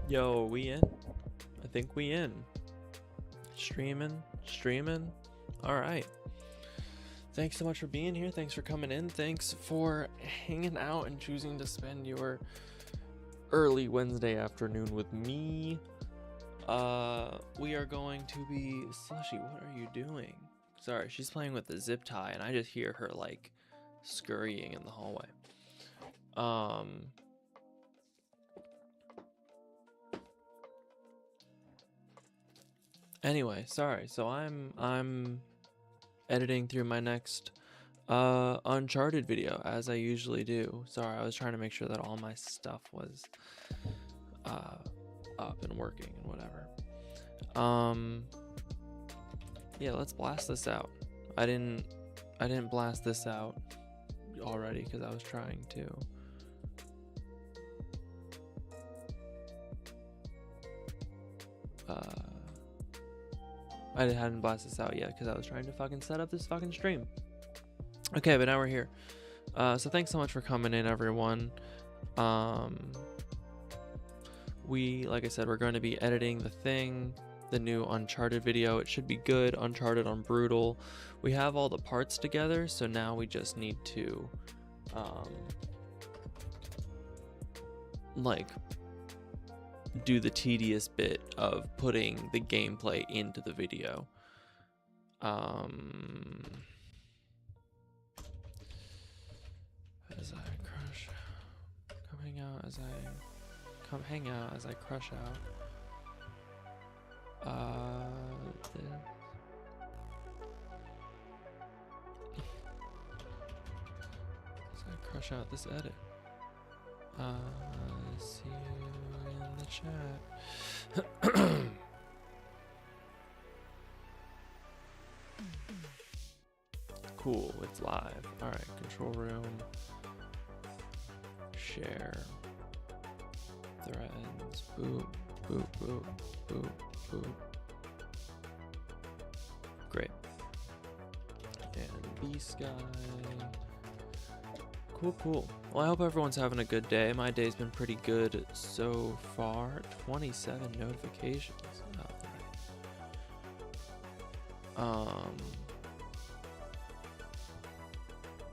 Yo, we in? I think we in. Streaming. All right. Thanks so much for being here. Thanks for coming in. Thanks for hanging out and choosing to spend your early Wednesday afternoon with me. We are going to be... Slushy, what are you doing? Sorry, she's playing with the zip tie and I just hear her like scurrying in the hallway. Anyway, sorry. So I'm editing through my next Uncharted video as I usually do. Sorry, I was trying to make sure that all my stuff was up and working and whatever. Yeah, let's blast this out. I didn't blast this out already because I was trying to. I hadn't blasted this out yet because I was trying to fucking set up this fucking stream. Okay, but now we're here. So thanks so much for coming in, everyone. Like I said, we're going to be editing the new Uncharted video. It should be good. Uncharted on Brutal. We have all the parts together, so now we just need to, like, do the tedious bit of putting the gameplay into the video. As I crush, come hang out as I crush out. As I crush out this edit. See you in the chat. Cool, it's live. Alright, control room. Share. Threads. Boop, boop, boop, boop, boop. Great. And B-Sky. Cool. Well, I hope everyone's having a good day. My day's been pretty good so far. 27 notifications.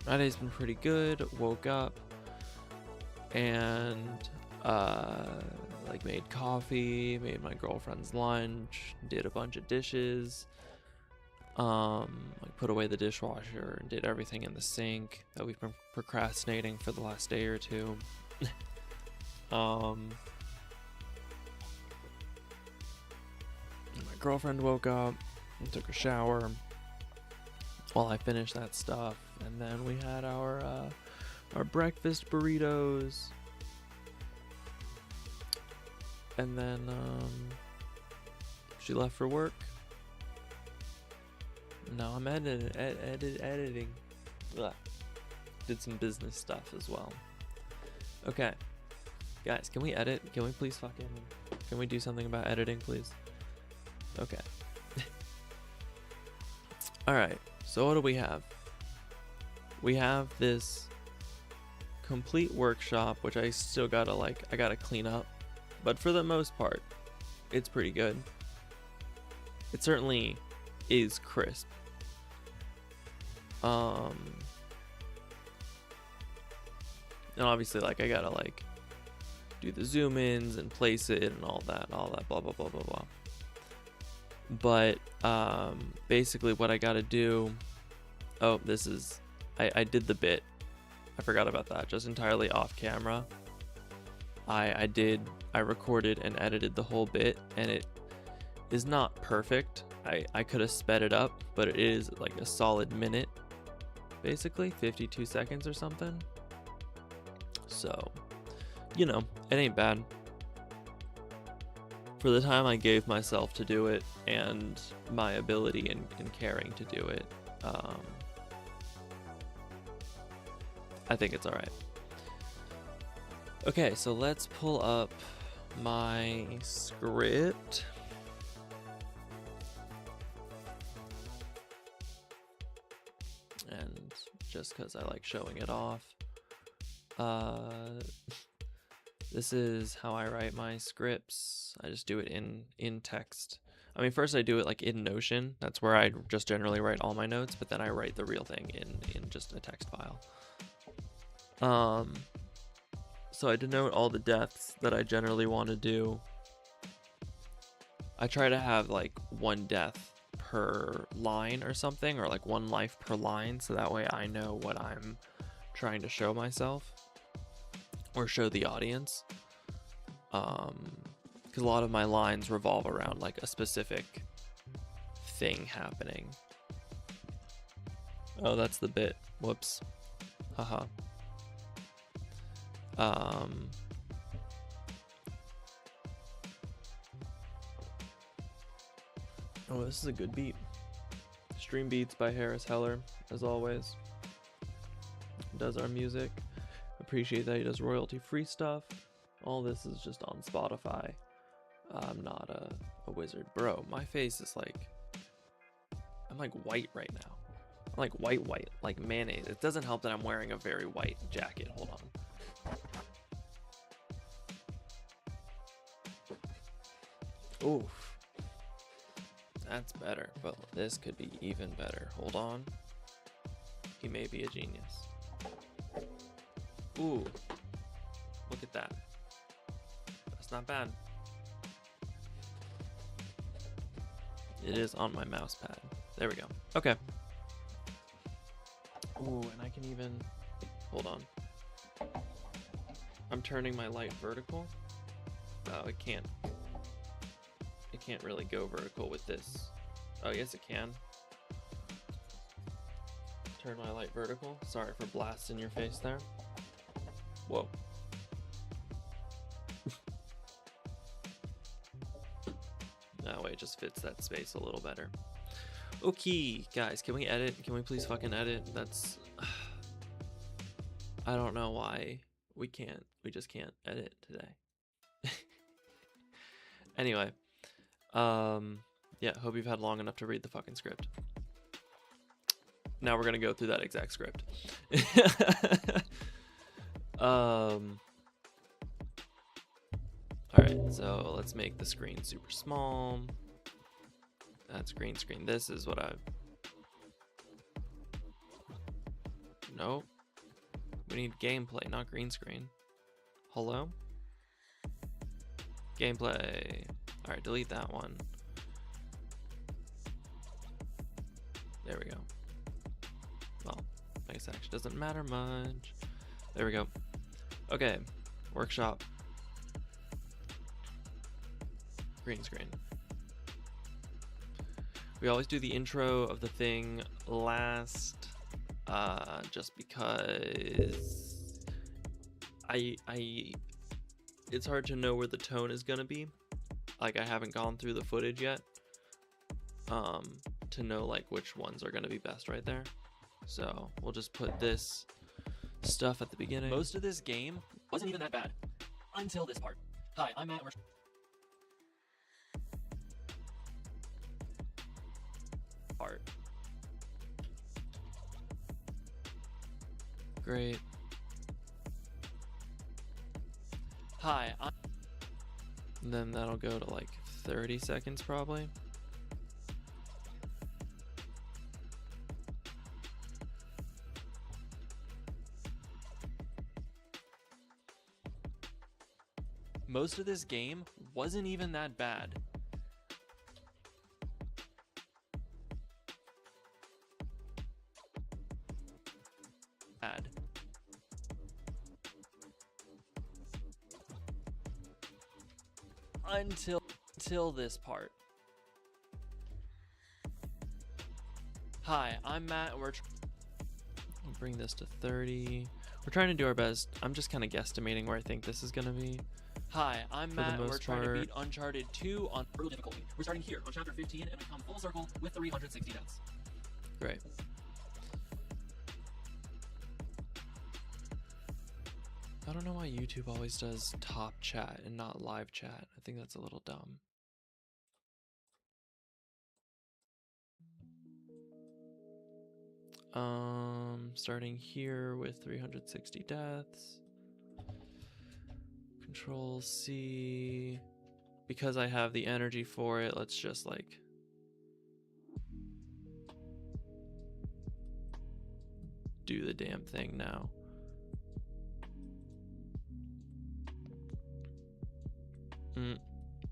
My day's been pretty good. Woke up and like made coffee, made my girlfriend's lunch, did a bunch of dishes. Like put away the dishwasher and did everything in the sink that we've been procrastinating for the last day or two. My girlfriend woke up and took a shower while I finished that stuff, and then we had our breakfast burritos, and then she left for work. No, I'm editing. Ugh. Did some business stuff as well. Okay. Guys, can we edit? Can we please can we do something about editing, please? Okay. Alright, so what do we have? We have this complete workshop, which I still gotta I gotta clean up. But for the most part, it's pretty good. It certainly is crisp. And obviously I gotta do the zoom ins and place it and all that blah blah blah blah blah. But basically what I gotta do, I did the bit. I forgot about that, just entirely off camera. I recorded and edited the whole bit, and it is not perfect. I could have sped it up, but it is like a solid minute, basically 52 seconds or something. So, you know, it ain't bad. For the time I gave myself to do it and my ability and caring to do it, I think it's alright. Okay, so let's pull up my script. And just because I like showing it off. This is how I write my scripts. I just do it in text. I mean, first I do it like in Notion. That's where I just generally write all my notes, but then I write the real thing in just a text file. So I denote all the deaths that I generally want to do. I try to have like one death per line or something, or like one life per line, so that way I know what I'm trying to show myself or show the audience. Because a lot of my lines revolve around like a specific thing happening. Oh, that's the bit. Whoops. Haha. Oh, this is a good beat. StreamBeats by Harris Heller, as always. Does our music. Appreciate that he does royalty-free stuff. All this is just on Spotify. I'm not a wizard. Bro, my face is like... I'm like white right now. I'm like white, like mayonnaise. It doesn't help that I'm wearing a very white jacket. Hold on. Oof. That's better, but this could be even better. Hold on. He may be a genius. Ooh. Look at that. That's not bad. It is on my mouse pad. There we go. Okay. Ooh, and I can even... Hold on. I'm turning my light vertical. Oh, it can't. It can't really go vertical with this. Oh, yes it can. Turn my light vertical. Sorry for blasting your face there. Whoa. That way it just fits that space a little better. Okay, guys, can we edit? Can we please fucking edit? That's... I don't know why we can't. We just can't edit today. Anyway. Yeah, hope you've had long enough to read the fucking script. Now we're gonna go through that exact script. Alright, so let's make the screen super small. That's green screen. This is what I... Nope. We need gameplay, not green screen. Hello? Gameplay. Alright, delete that one. There we go. Well, I guess it actually doesn't matter much. There we go. Okay, workshop. Green screen. We always do the intro of the thing last, just because it's hard to know where the tone is gonna be. Like, I haven't gone through the footage yet, to know like which ones are gonna be best right there. So we'll just put this stuff at the beginning. Most of this game wasn't even that bad until this part. Hi, I'm Matt. Part. Great. Hi, I'm... And then that'll go to like 30 seconds probably. Most of this game wasn't even that bad. Until this part. Hi, I'm Matt, and we'll bring this to 30. We're trying to do our best. I'm just kind of guesstimating where I think this is gonna be. Hi, I'm Matt, and we're trying to beat part. Uncharted 2 on brutal difficulty. We're starting here on chapter 15 and we come full circle with 360 deaths. Great. I don't know why YouTube always does top chat and not live chat. I think that's a little dumb. Starting here with 360 deaths. Control C. Because I have the energy for it, let's just like do the damn thing now.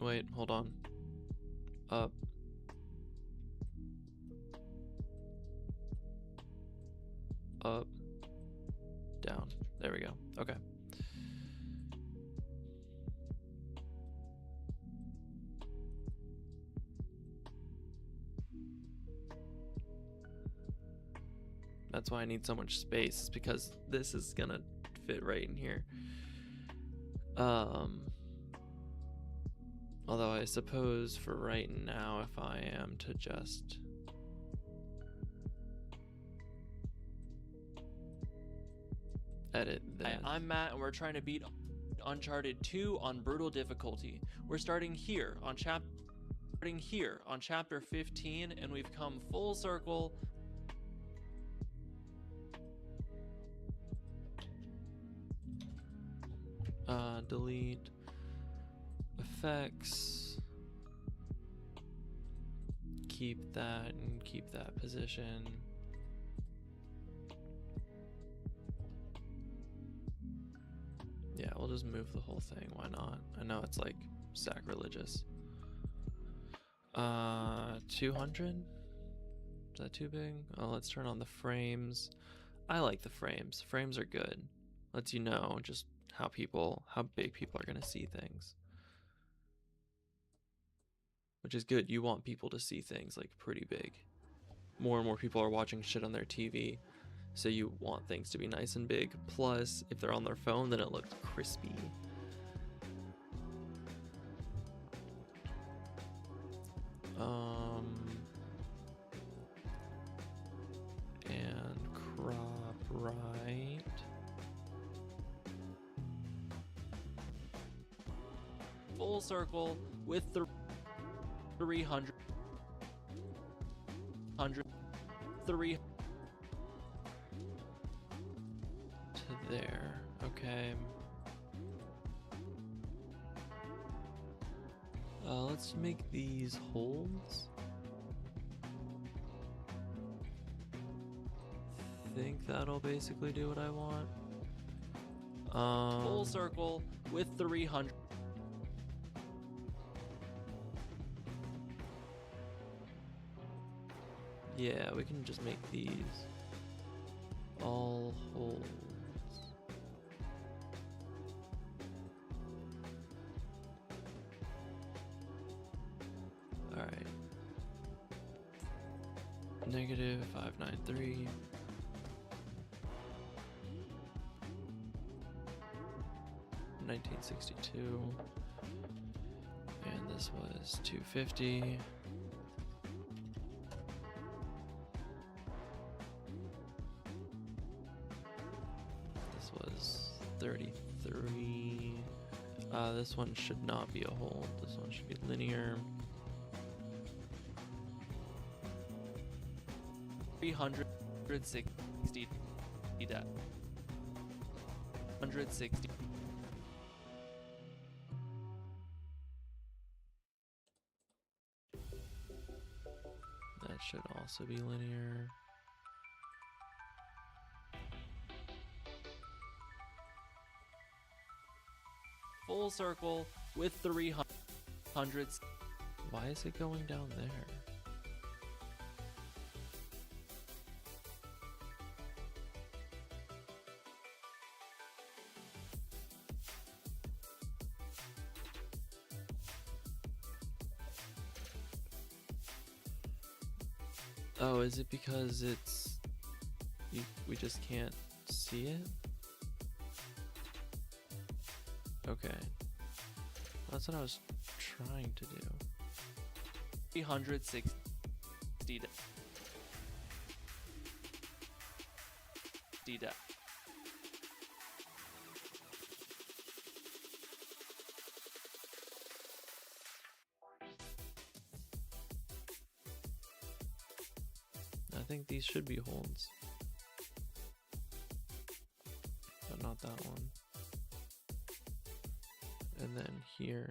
Wait, hold on. Up. Up. Down. There we go. Okay. That's why I need so much space, is because this is gonna fit right in here. Although I suppose for right now, if I am to just edit this. Hi, I'm Matt, and we're trying to beat Uncharted 2 on brutal difficulty. We're starting here on chapter 15, and we've come full circle. Delete effects, keep that and keep that position. Yeah, we'll just move the whole thing. Why not? I know it's like sacrilegious. 200? Is that too big? Oh, let's turn on the frames. I like the frames. Frames are good. Lets you know just how big people are gonna see things. Which is good. You want people to see things like pretty big. More and more people are watching shit on their TV, so you want things to be nice and big. Plus, if they're on their phone, then it looks crispy. And crop right. Full circle with the 300 3 to there. Okay. Let's make these holds. Think that'll basically do what I want. Full circle with 300. Yeah, we can just make these all holds. All right. Negative 593. $1962, and this was $250. This was $33. This one should not be a hold. This one should be linear. 360 debt. 160. That should also be linear. Full circle with 300. Why is it going down there? Oh, is it because we just can't see it? Okay. That's what I was trying to do. 360. D-dep. I think these should be holds, but not that one. and then here.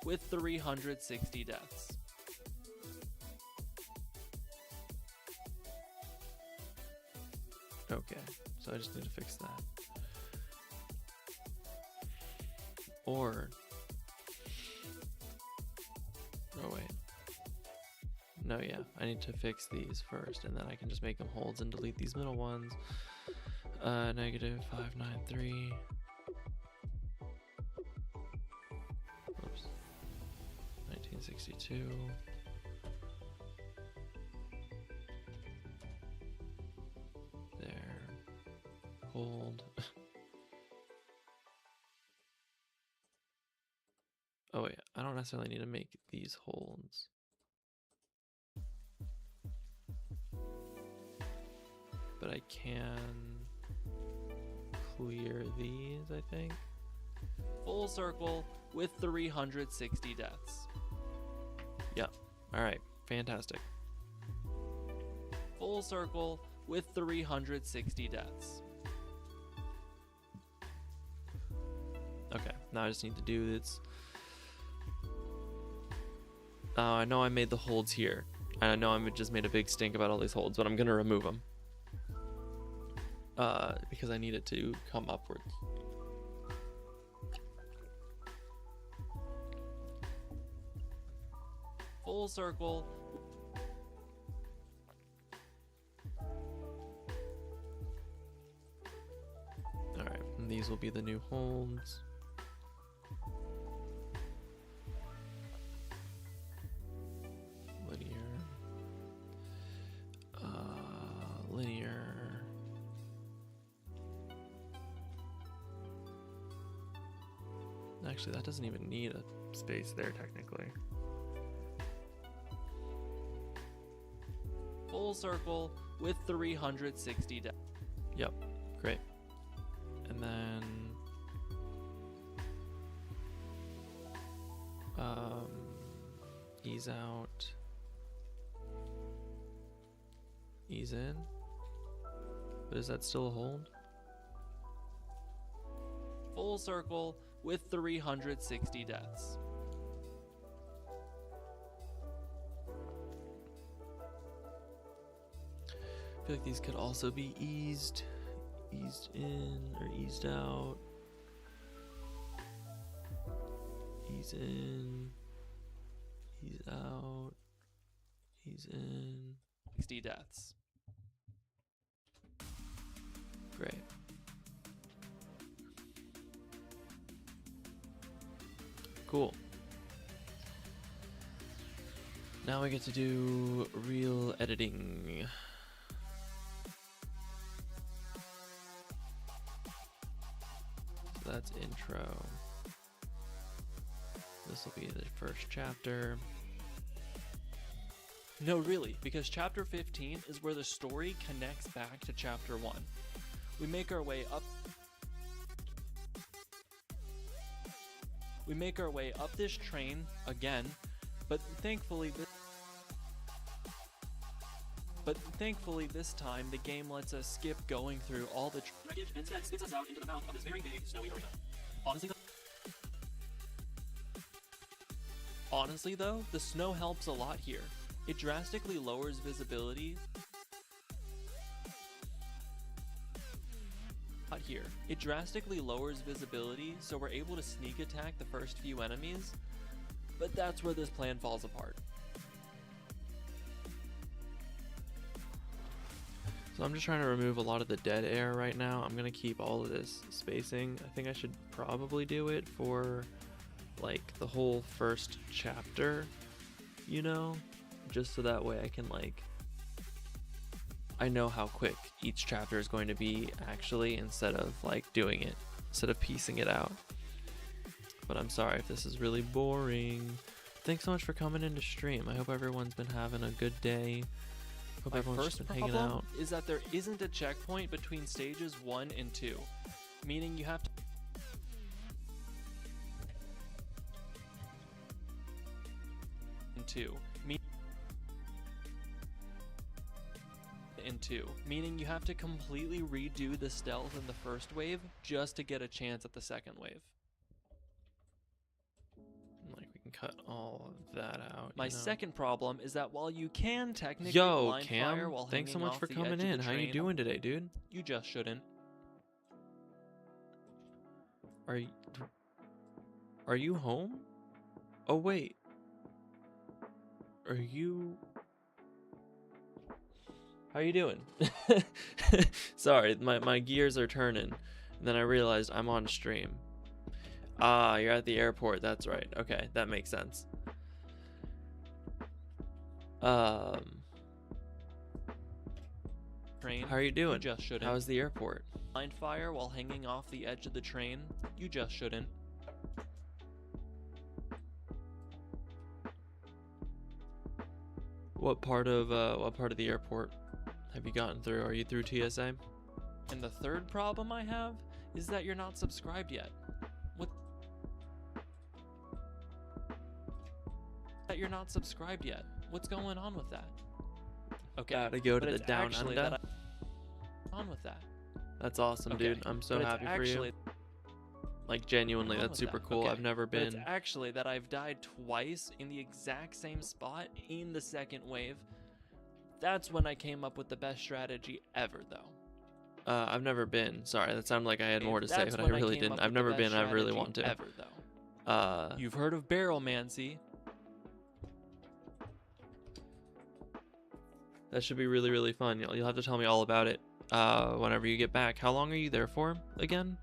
With 360 deaths. Okay, so I just need to fix that. Or, oh wait. No, yeah, I need to fix these first, and then I can just make them holds and delete these middle ones. Negative 593. Oops. 1962. There. Hold. Oh wait, I don't necessarily need to make these holds. But I can clear these, I think. Full circle with 360 deaths. Yep. Alright, fantastic. Full circle with 360 deaths. Okay, now I just need to do this. I know I made the holds here. And I know I just made a big stink about all these holds, but I'm gonna remove them. Because I need it to come upwards. Full circle. Alright, and these will be the new holds. Linear. Linear. Actually, that doesn't even need a space there, technically. Full circle with 360 deaths. Yep, great. And then ease out, ease in. But is that still a hold? Full circle with 360 deaths. I feel like these could also be eased in or eased out. Ease in, ease out, ease in. 60 deaths. Great. Cool. Now we get to do real editing. So that's intro. This will be the first chapter. No, really, because chapter 15 is where the story connects back to chapter 1. We make our way up. We make our way up this train again, but thankfully this time the game lets us skip going through all the Wreckage and instead spits us out into the mouth of this very big, snowy arena. Honestly though, the snow helps a lot here. It drastically lowers visibility. It drastically lowers visibility, so we're able to sneak attack the first few enemies, but that's where this plan falls apart. So I'm just trying to remove a lot of the dead air right now. I'm gonna keep all of this spacing. I think I should probably do it for like the whole first chapter, you know, just so that way I can like, I know how quick each chapter is going to be actually, instead of piecing it out. But I'm sorry if this is really boring. Thanks so much for coming into stream. I hope everyone's been having a good day. Hope My everyone's first just been hanging problem out. is that there isn't a checkpoint between stages 1 and 2, meaning you have to round 2, meaning you have to completely redo the stealth in the first wave just to get a chance at the second wave. Like, we can cut all of that out. My you know? second problem is that while you can technically Yo, blind fire Cam, while thanks so hanging much off for the coming edge of in. the How you train, doing today, dude? you just shouldn't. Are you home? Oh wait. Are you? How you doing? Sorry, my gears are turning. And then I realized I'm on stream. Ah, you're at the airport. That's right. Okay, that makes sense. Train, How are you doing? You just shouldn't. How's the airport? Blind fire while hanging off the edge of the train, you just shouldn't. What part of the airport have you gotten through? Are you through TSA? And the third problem I have is that you're not subscribed yet. What? That you're not subscribed yet. What's going on with that? Okay. Gotta go to but the it's down actually under. that on with that. That's awesome, Okay, dude. I'm so but it's happy for actually you. Like, genuinely, wrong that's with super that. cool. Okay, I've never But it's been. actually that I've died twice in the exact same spot in the second wave. That's when I came up with the best strategy ever, though. I've never been. Sorry, that sounded like I had more to say, That's but I when really came didn't. up I've with the never best been. I really strategy want to. Ever, though. You've heard of barrelmancy. That should be really, really fun. You'll have to tell me all about it whenever you get back. How long are you there for again?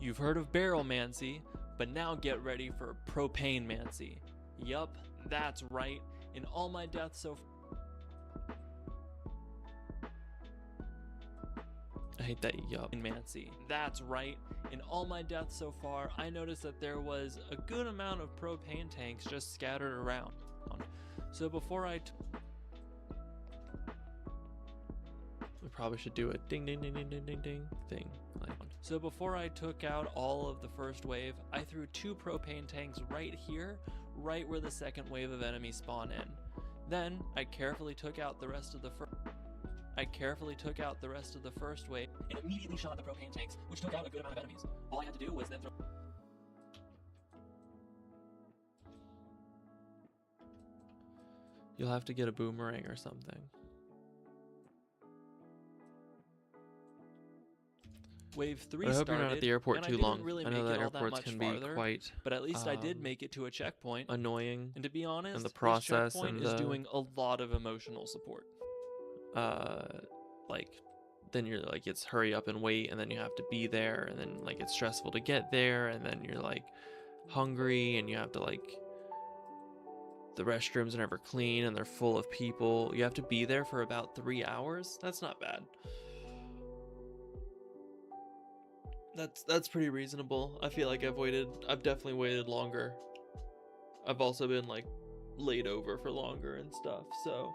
You've heard of barrelmancy, but now get ready for propanemancy. Yup, that's right. In all my deaths so far. I hate that yup. Mancy. That's right. In all my deaths so far, I noticed that there was a good amount of propane tanks just scattered around. So before We probably should do a ding ding ding ding ding ding ding thing. So before I took out all of the first wave, I threw 2 propane tanks right here, right where the second wave of enemies spawn in. Then I carefully took out the rest of the first wave and immediately shot the propane tanks, which took out a good amount of enemies. All I had to do was then throw. You'll have to get a boomerang or something. Wave 3 I hope started, you're not at the airport and too I didn't long. really I know make that it all that airports much can farther, be quite but at least I did make it to a checkpoint. annoying. And to be honest, the this process checkpoint and is the- doing a lot of emotional support. Like, then you're like, it's hurry up and wait, and then you have to be there, and then like it's stressful to get there, and then you're like hungry, and you have to like, the restrooms are never clean and they're full of people. You have to be there for about 3 hours. That's not bad. That's pretty reasonable. I feel like I've definitely waited longer. I've also been like laid over for longer and stuff, so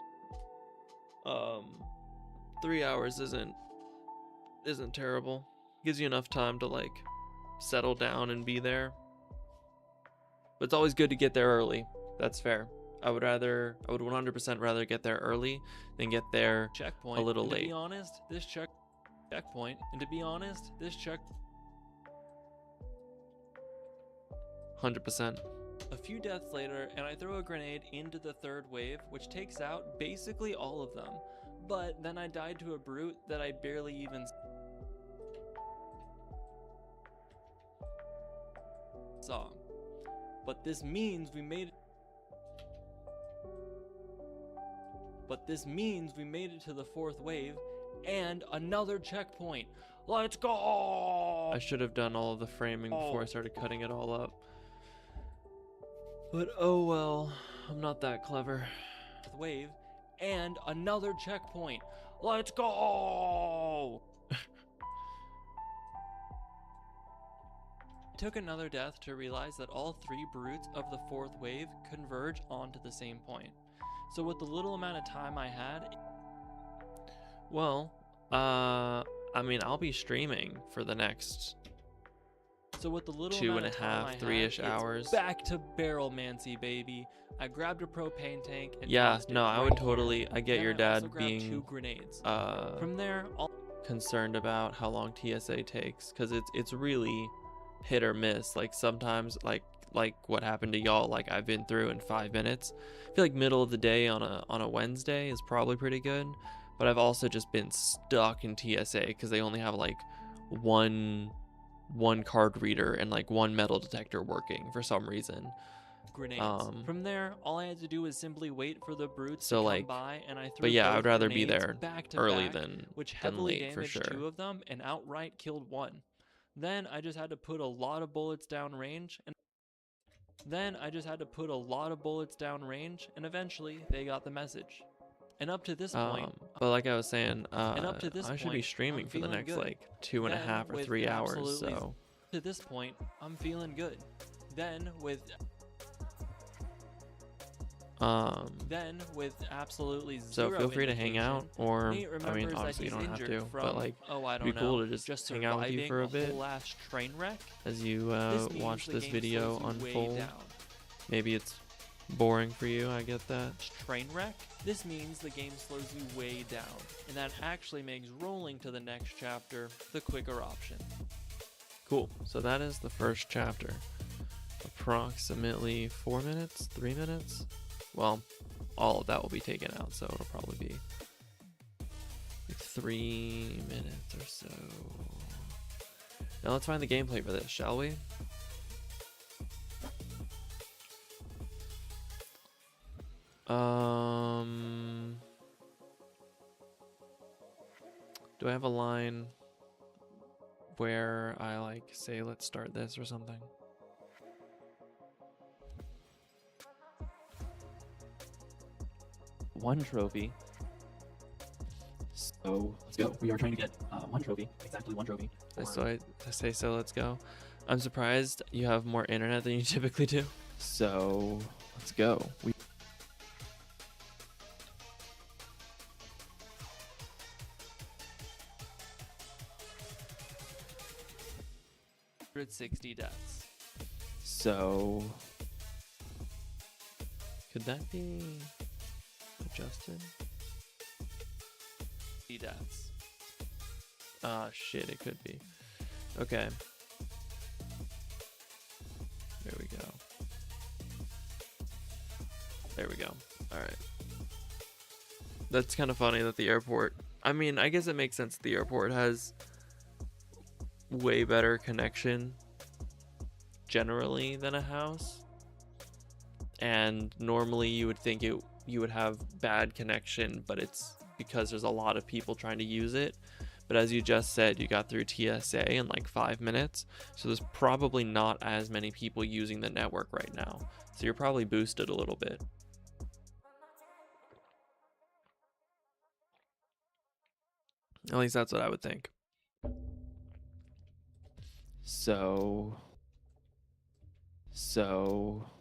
3 hours isn't terrible. Gives you enough time to like settle down and be there. But it's always good to get there early. That's fair. I would 100% rather get there early than get there Checkpoint. a little and late. To be honest, this checkpoint. And to be honest, this 100%. A few deaths later, and I throw a grenade into the third wave, which takes out basically all of them. But then I died to a brute that I barely even saw. But this means we made it to the fourth wave and another checkpoint. Let's go! I should have done all of the framing before I started cutting it all up. But oh well, I'm not that clever. Wave and another checkpoint. Let's go! It took another death to realize that all 3 brutes of the fourth wave converge onto the same point. So with the little amount of time I had, Well, I mean, I'll be streaming for the next So with the little two amount and of a time half, I had, 3-ish it's hours. back to barrelmancy, baby. I grabbed a propane tank and Yeah, tossed it no, I right would here. totally. I get Then your I also dad grabbed 2 being grenades. uh From there, concerned about how long TSA takes, because it's really hit or miss. Like sometimes, like what happened to y'all, like I've been through in 5 minutes. I feel like middle of the day on a Wednesday is probably pretty good, but I've also just been stuck in TSA because they only have like one card reader and like one metal detector working for some reason. grenades. From there, all I had to do was simply wait for the brutes So to come like, by, and I threw but yeah, both I'd rather be grenades there back to early back, than which heavily late for damaged sure. 2 of them and outright killed 1. Then I just had to put a lot of bullets down range, and eventually they got the message. And up to this point, But like I was saying, this I should be point, streaming I'm for the feeling next good. like 2.5 or with 3 hours. absolutely So to this point, I'm feeling good. Then with absolutely zero so feel free to hang out, indication, or Nate I mean, remembers that obviously you he's don't have injured to, from, but like oh, I it'd don't be cool know, to just hang surviving out with you for a bit whole ass train wreck. as you This means watch the this game video slows you way unfold. down. Maybe it's boring for you, I get that. Train wreck? This means the game slows you way down, and that actually makes rolling to the next chapter the quicker option. Cool. So that is the first chapter. Approximately 4 minutes, 3 minutes. Well, all of that will be taken out, so it'll probably be like 3 minutes or so. Now let's find the gameplay for this, shall we? Do I have a line where I like say let's start this or something? One trophy. So let's go. We are trying to get 1 trophy, exactly 1 trophy. So I say so let's go. I'm surprised you have more internet than you typically do. So let's go. 160 deaths. So could that be adjusted? Deaths. Ah, shit, it could be. Okay. There we go. There we go. All right. That's kind of funny that the airport, I mean, I guess it makes sense that the airport has way better connection generally than a house. And normally you would think you would have bad connection, but it's because there's a lot of people trying to use it. But as you just said, you got through TSA in like 5 minutes. So there's probably not as many people using the network right now. So you're probably boosted a little bit. At least that's what I would think. So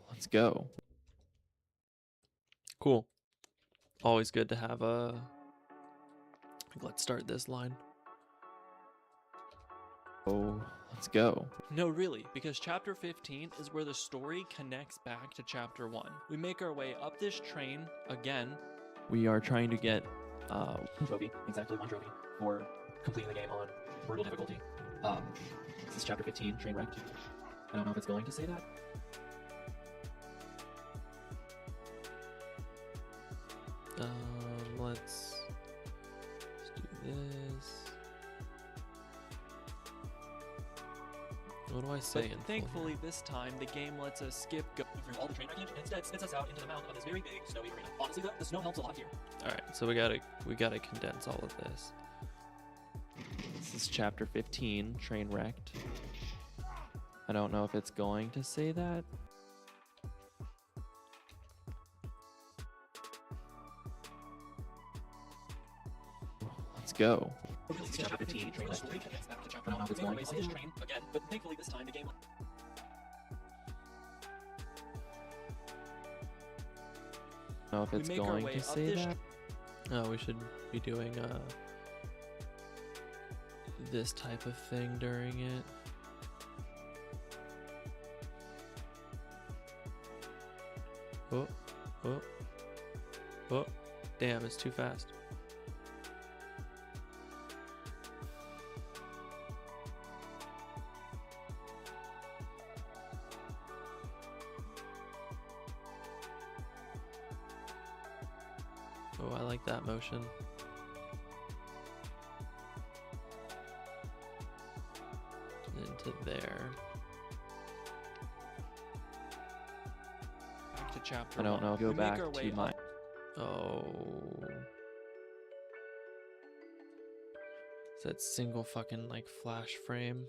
let's go. Cool. Always good to have a, let's start this line. Oh, let's go. No, really, because chapter 15 is where the story connects back to chapter 1. We make our way up this train again. We are trying to get 1 trophy, exactly 1 trophy, for completing the game on brutal difficulty. This is chapter 15, train wrecked. I don't know if it's going to say that. let's do this. What do I say? But thankfully, this time the game lets us skip go Through all the train wreckage, and instead spits us out into the mouth of this very big snowy arena. Honestly, though, the snow helps a lot here. All right, so we gotta condense all of this. This is chapter 15, train wrecked. I don't know if it's going to say that. Let's go. This is chapter 15, train wrecked. I don't know if it's going to say this train again, but thankfully this time the game. I don't know if it's make our going way to up say this that. Oh, we should be doing this type of thing during it. Oh, oh, oh. Damn, it's too fast. Oh, I like that motion. Into there. Back to chapter I don't know. one. Go We make back our way to my. up- Oh. It's that single fucking like flash frame.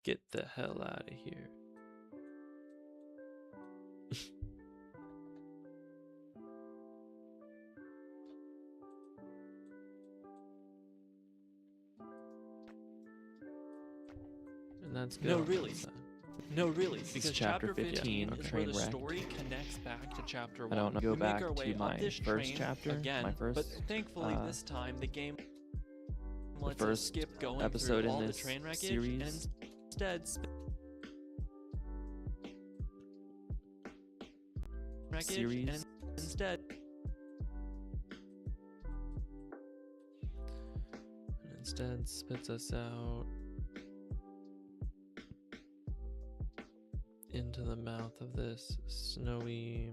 Get the hell out of here. And that's good. No, on really. that side. No, really, because chapter chapter 15 15, is where the train wreck. story connects back to chapter 1. I don't know. Go we back make our to way my up this first train chapter, again, my first, but thankfully this time the game lets us first skip going episode through in all the this train wreckage series. and instead Series. and instead spits us out into the mouth of this snowy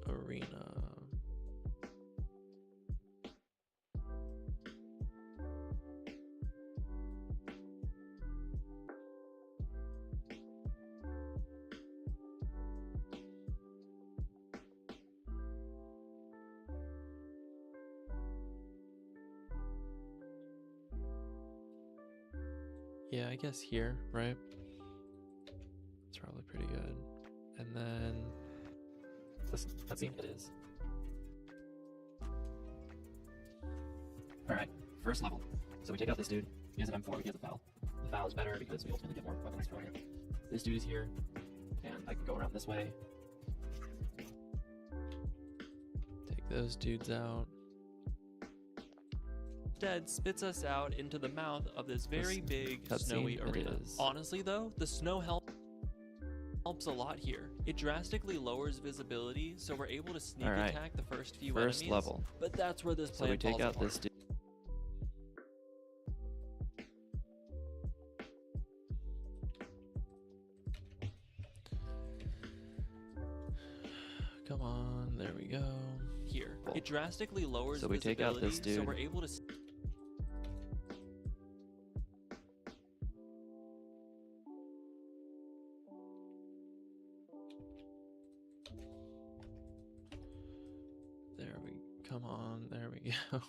arena. Yeah, I guess here, right? It's probably pretty good. And then This cutscene it is. Alright, first level. So we take out this dude. He has an M4, he has a FAL. The FAL is better because we ultimately get more weapons from here. This dude is here, and I can go around this way. take those dudes out. instead spits us out into the mouth of this very big snowy cutscene, it arena. is. Honestly though, the snow helps a lot here. It drastically lowers visibility, so we're able to sneak Alright. attack the first few First enemies. level. But that's where this So plan we take falls out apart. this dude. Come on, there we go. Here, it drastically lowers So we take out visibility, this so dude. we're able to There we come on, there we go.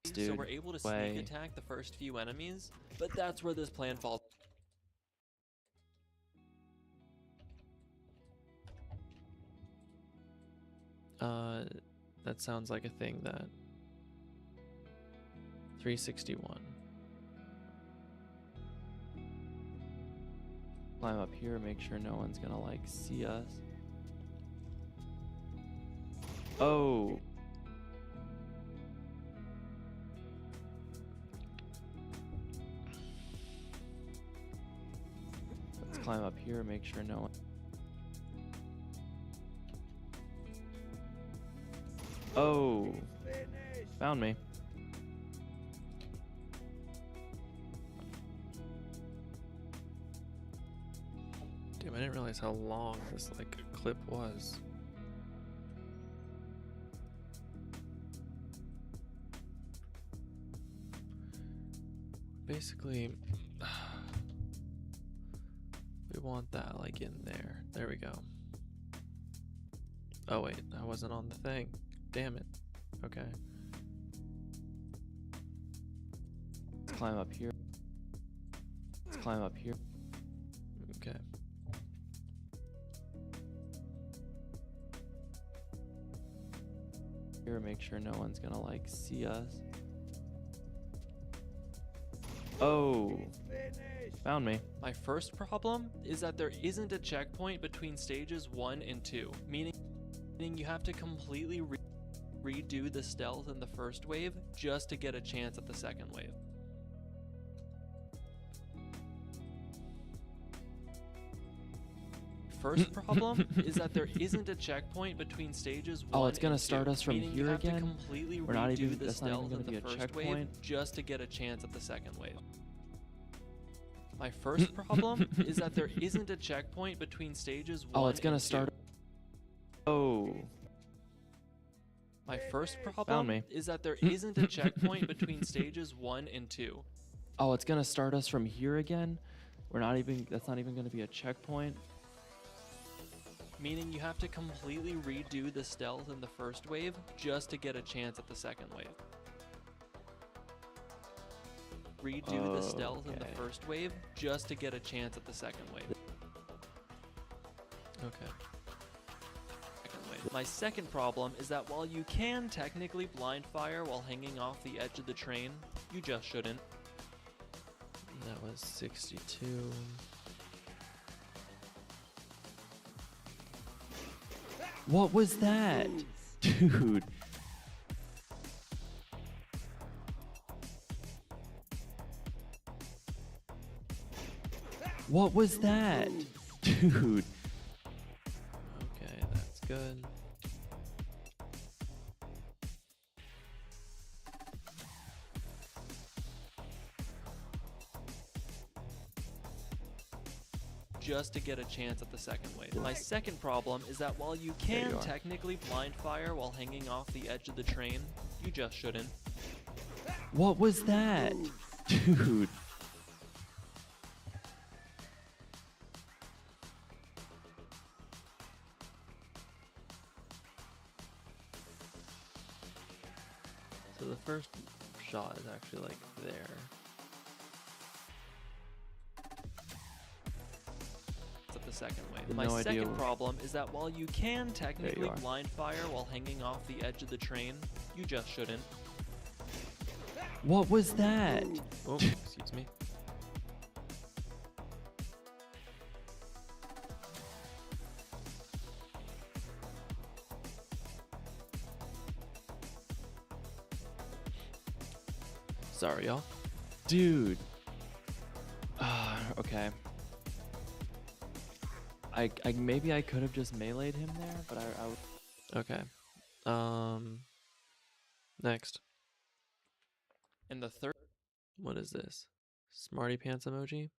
so Dude, we're able to way. sneak attack the first few enemies. But that's where this plan falls. That sounds like a thing that 361. Climb up here, make sure no one's gonna like see us. Oh. Let's climb up here, make sure no one. Oh. Found me. Damn, I didn't realize how long this like clip was. Basically, we want that like in there. There we go. Oh wait, I wasn't on the thing. Damn it. Okay. Let's climb up here. Let's climb up here. Okay. Here, make sure no one's gonna like see us. Oh. Found me. My first problem is that there isn't a checkpoint between stages 1 and 2, meaning you have to completely redo the stealth in the first wave just to get a chance at the second wave. First problem is that there isn't a checkpoint between stages 1 Oh, it's gonna and 2, start us from meaning here you have again? to completely We're not redo even- the that's not even stealth gonna in be the a first wave checkpoint? just to get a chance at the second wave. My first problem is that there isn't a checkpoint between stages 1 Oh, it's gonna and 2. start. Oh. My first Found problem me. is that there isn't a checkpoint between stages 1 and 2. Oh, it's gonna start us from here again? We're not even, that's not even gonna be a checkpoint? Meaning you have to completely redo the stealth in the first wave just to get a chance at the second wave. Redo the stealth in the Okay. first wave just to get a chance at the second wave. Okay. Second wave. My second problem is that while you can technically blind fire while hanging off the edge of the train, you just shouldn't. That was 62. What was that? Dude. What was that? Dude. Okay, that's good. Just to get a chance at the second wave. My second problem is that while you There can you are. technically blind fire while hanging off the edge of the train, you just shouldn't. What was that? Dude. So the first shot is actually like there. At the second wave. No My idea second where- problem is that while you can technically are. blind fire while hanging off the edge of the train, you just shouldn't. What was that? Oh, excuse me. Sorry, y'all. Dude. Okay. I maybe I could have just meleeed him there, but I would. Okay. Next. And the third What is this? Smarty pants emoji?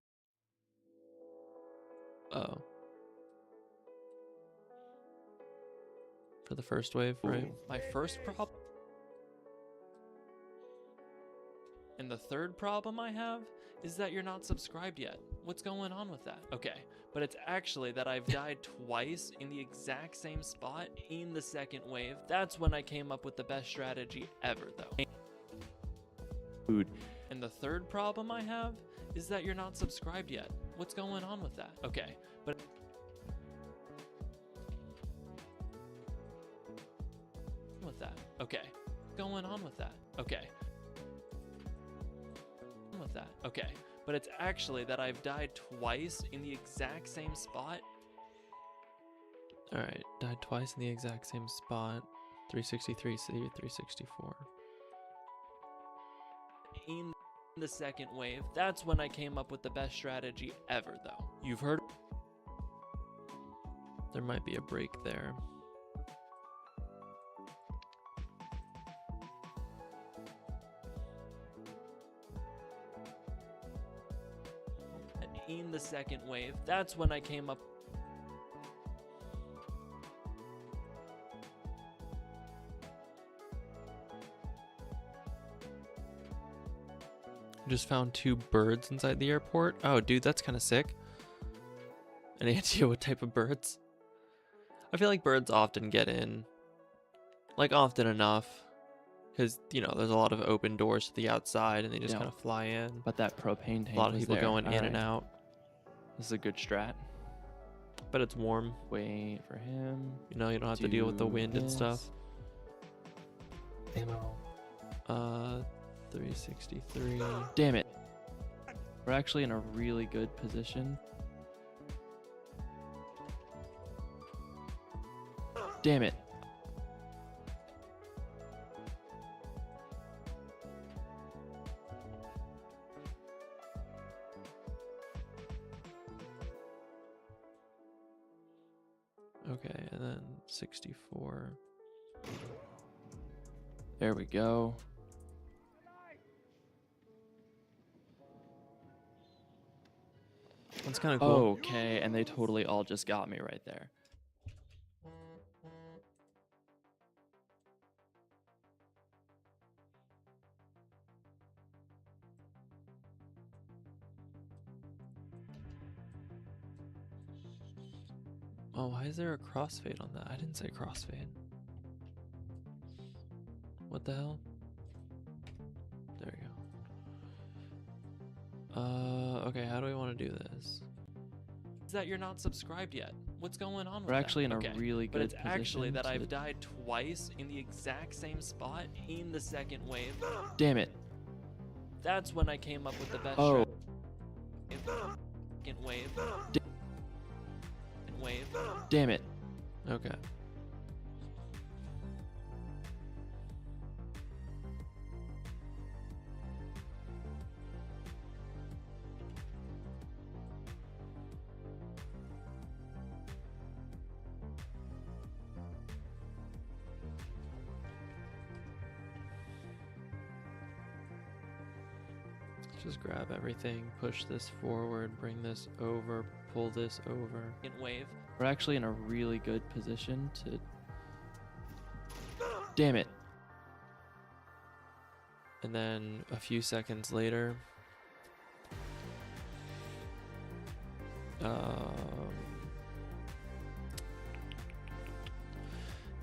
Oh. For the first wave, right? My first problem. And the third problem I have is that you're not subscribed yet. What's going on with that? Okay, but it's actually that I've died twice in the exact same spot in the second wave. That's when I came up with the best strategy ever, though. Dude. And the third problem I have is that you're not subscribed yet. What's going on with that? Okay, but with that. Okay. Going on with that. Okay. With that. Okay. But it's actually that I've died twice in the exact same spot. Alright, died twice in the exact same spot. 363, see 364. In the second wave. That's when I came up with the best strategy ever, though. You've heard. There might be a break there. In the second wave. That's when I came up. Just found 2 birds inside the airport. Oh, dude, that's kind of sick. Any idea what type of birds? I feel like birds often get in, like often enough, because you know there's a lot of open doors to the outside, and they just Yeah. kind of fly in. But that propane tank. A lot of was people there. going in and Alright. out, This is a good strat. but it's warm. Wait for him. You know, you don't have to deal with the Do wind and this. stuff. Ammo. 363. Damn it. We're actually in a really good position. Damn it. Okay, and then 64. There we go. That's kind of cool. Okay, and they totally all just got me right there. Oh, why is there a crossfade on that? I didn't say crossfade. What the hell? There we go. Okay, how do we want to do this? Is that you're not subscribed yet? What's going on with We're actually that? in a really But good it's actually position that I've to- died twice in the exact same spot in the second wave. Damn it. That's when I came up with the best Oh. Second wave. Wave. Damn it. Okay. Just grab everything, push this forward, bring this over, pull this over. Second wave. We're actually in a really good position to... Damn it. And then a few seconds later,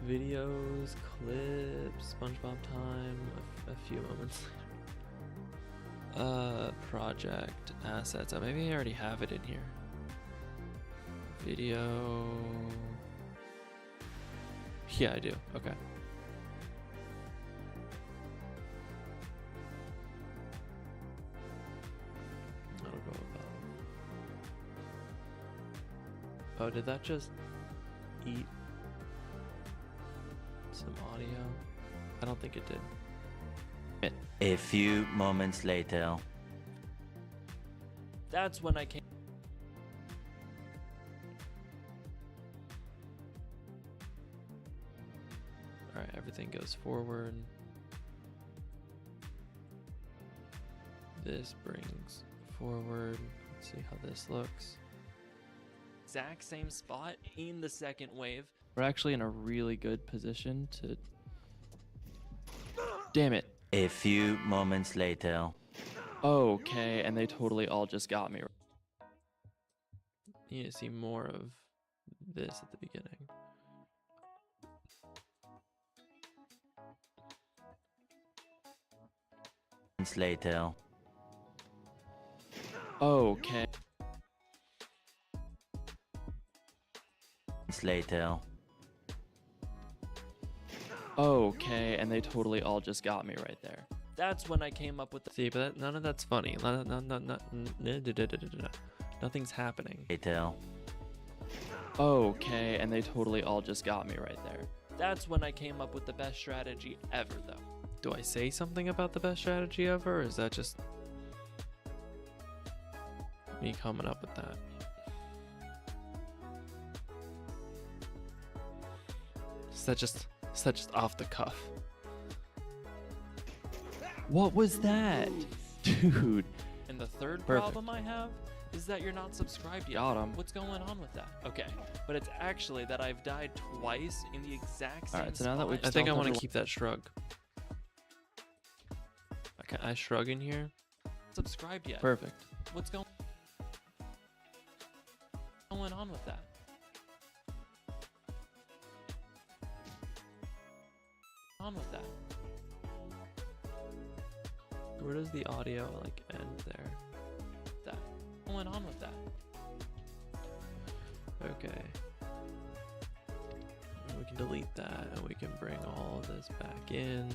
videos, clips, SpongeBob time, a few moments later. Project, assets. Oh, maybe I already have it in here. Video. Yeah, I do. Okay. That'll go about. Oh, did that just eat some audio? I don't think it did. A few moments later. That's when I came. Alright, everything goes forward. This brings forward. Let's see how this looks. Exact same spot in the second wave. We're actually in a really good position to... Damn it. A few moments later. Okay, and they totally all just got me. You need to see more of this at the beginning. Moments later. Okay. Moments later. Okay, and they totally all just got me right there. That's when I came up with the See, but none of that's funny. Nothing's happening. Later. Okay, and they totally all just got me right there. That's when I came up with the best strategy ever, though. Do I say something about the best strategy ever, or is that just me coming up with that? Is that just off the cuff? What was that? Dude. And the third Perfect. problem I have is that you're not subscribed yet. Got 'em. What's going on with that? Okay, but it's actually that I've died twice in the exact same Alright, so now that we've spot. I think I Stealth want to everyone- keep that shrug. I shrug in here. Subscribed yet? Perfect. What's going on with that? On with that? Where does the audio like end there? That going on with that? Okay. And we can delete that, and we can bring all of this back in.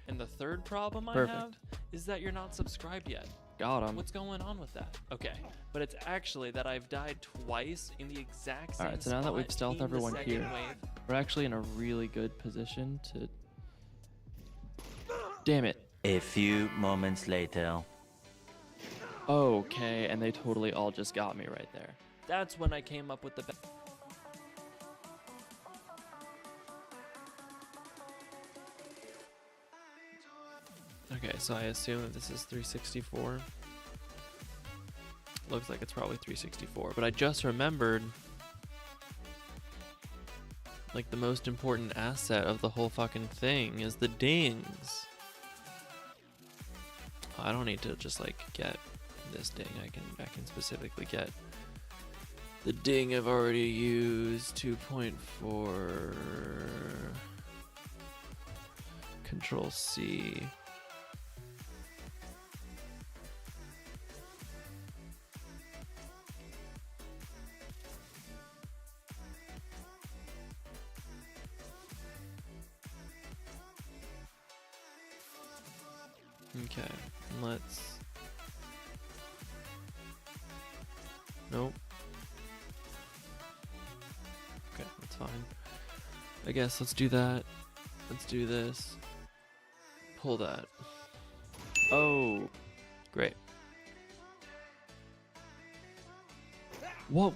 And the third problem I Perfect. have is that you're not subscribed yet. Got him. What's going on with that? Okay, but it's actually that I've died twice in the exact same Alright, so now that we've spot stealthed in the everyone second here, wave. we're actually in a really good position to... Damn it. A few moments later. Okay, and they totally all just got me right there. That's when I came up with the Okay, so I assume that this is 364. Looks like it's probably 364, but I just remembered like the most important asset of the whole fucking thing is the dings. I don't need to just like get this ding. I can specifically get the ding I've already used. 2.4 Control C. Okay, let's. Nope. Okay, that's fine. I guess let's do that. Let's do this. Pull that. Oh, Great. Whoa.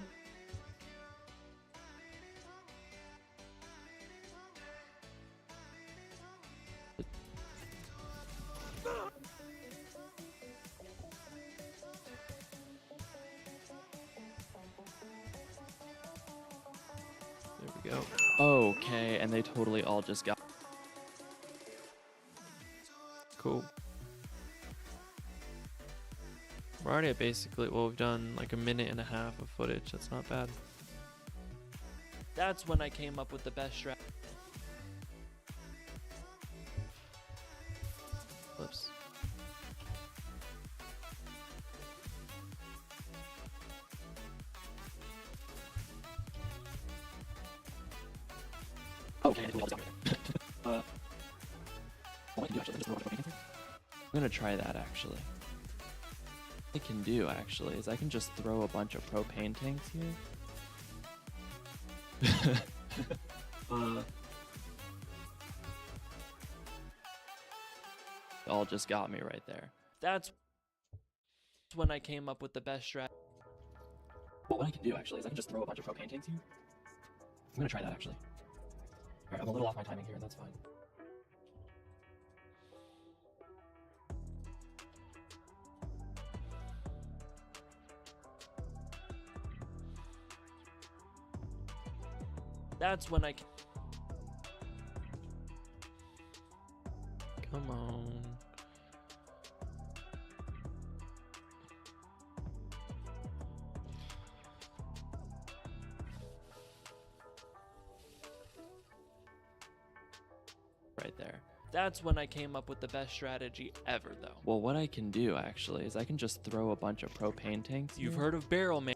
There we go. okay, and they totally all just got. Cool. We're already at basically, well, we've done like a minute and a half of footage. That's not bad. That's when I came up with the best strat. Whoops. Okay, and they totally all just got me right there. What I can do actually is just throw a bunch of propane tanks here. I'm gonna try that actually. What I can do actually is I can just throw a bunch of propane tanks here. All just got me right there. That's when I came up with the best strat. What I can do actually is I can just throw a bunch of propane tanks here. I'm gonna try that actually. Alright, I'm a little off my timing here, that's fine. That's when I. Come on. Right there. That's when I came up with the best strategy ever, though. Well, what I can do actually is I can just throw a bunch of propane tanks. You've here. heard of barrel man.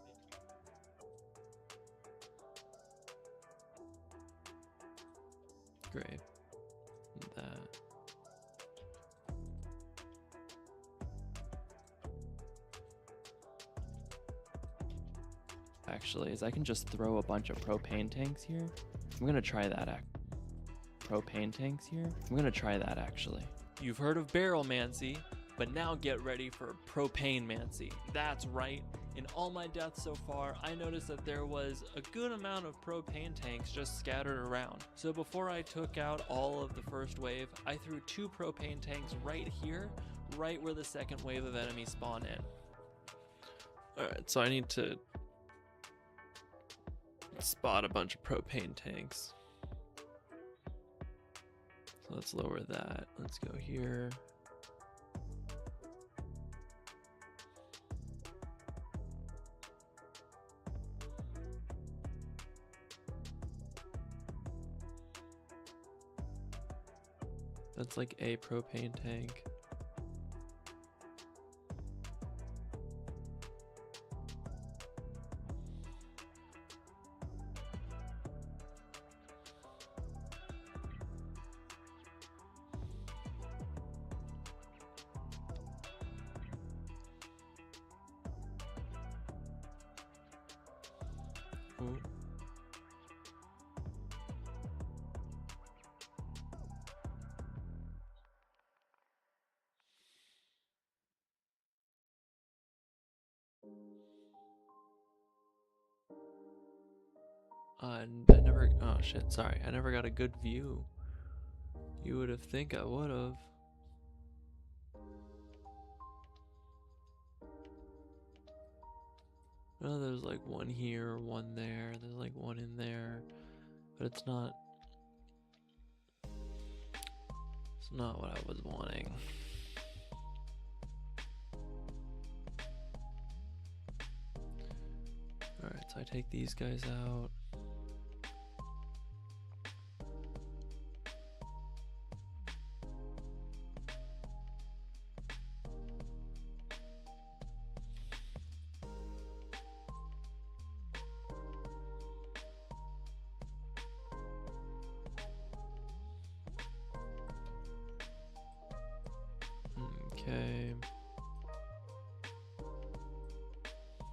Great. That. Actually, is I can just throw a bunch of propane tanks here. I'm gonna try that. Propane tanks here. I'm gonna try that actually. You've heard of barrel mancy, but now get ready for propane mancy. That's right. In all my deaths so far, I noticed that there was a good amount of propane tanks just scattered around. So before I took out all of the first wave, I threw 2 propane tanks right here, right where the second wave of enemies spawn in. Alright, so I need to spot a bunch of propane tanks. So let's lower that. Let's go here. That's like a propane tank. Ooh. I never. Oh shit! Sorry, I never got a good view. You would have think I would have. Oh, there's like one here, one there. There's like one in there, but it's not. It's not what I was wanting. All right, so I take these guys out. Okay.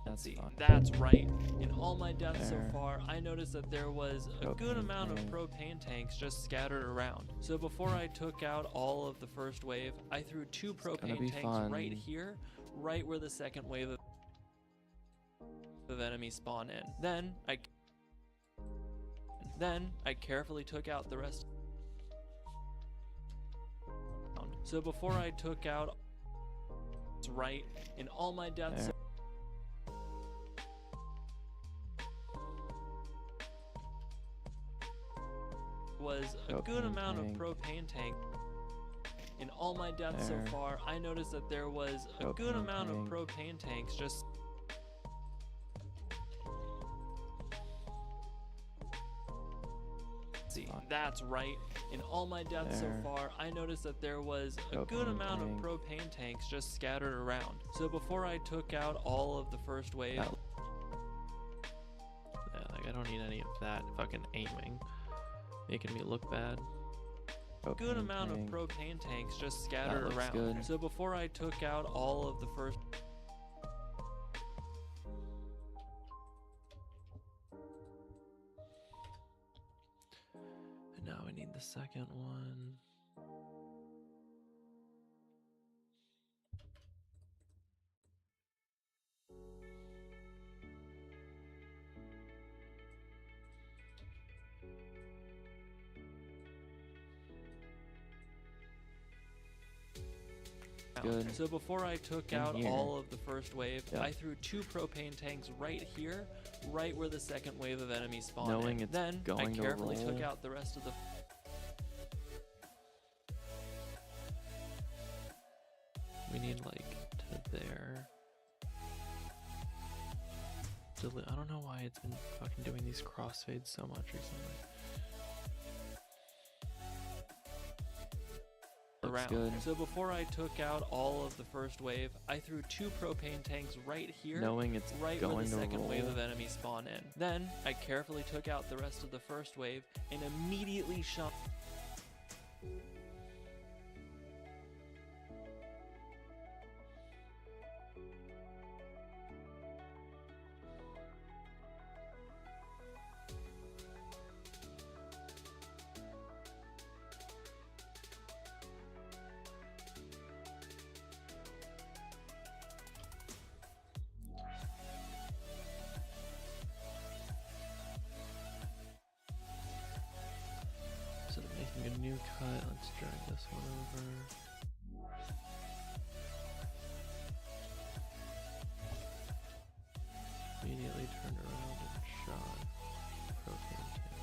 That's See, fine. that's right. In all my deaths so There. far, I noticed that there was a good Propane amount of tank. propane tanks just scattered around. So before I took out all of the first wave, I threw 2 gonna propane be tanks right fun. here, right where the second wave of enemies spawn in. Then I carefully took out the rest. So before I took out, right, in all my deaths. There. Was a good Propane amount tank. of propane tank. In all my deaths There. so far, I noticed that there was a good Propane amount tank. of propane tanks just. See, Fuck. that's right. In all my deaths There. so far, I noticed that there was a good Propane amount tank. of propane tanks just scattered around. So before I took out all of the first wave, That- Yeah, like I don't need any of that fucking aiming, making me look bad. good Propane amount tank. of propane tanks just scattered looks around. good. So before I took out all of the first. And now I need the second one. Good. So before I took In out here. all of the first wave, Yeah. I threw 2 propane tanks right here, right where the second wave of enemies spawned. Knowing in. it's Then I going to carefully took roll. out the rest of the. We need like to there. I don't know why it's been fucking doing these crossfades so much recently. Looks Around. good. So before I took out all of the first wave, I threw 2 propane tanks right here, Knowing it's right where going the to second wave roll. of enemies spawn in. Then I carefully took out the rest of the first wave and immediately shot. Instead of making a new cut, let's drag this one over. Immediately turned around and shot propane tank.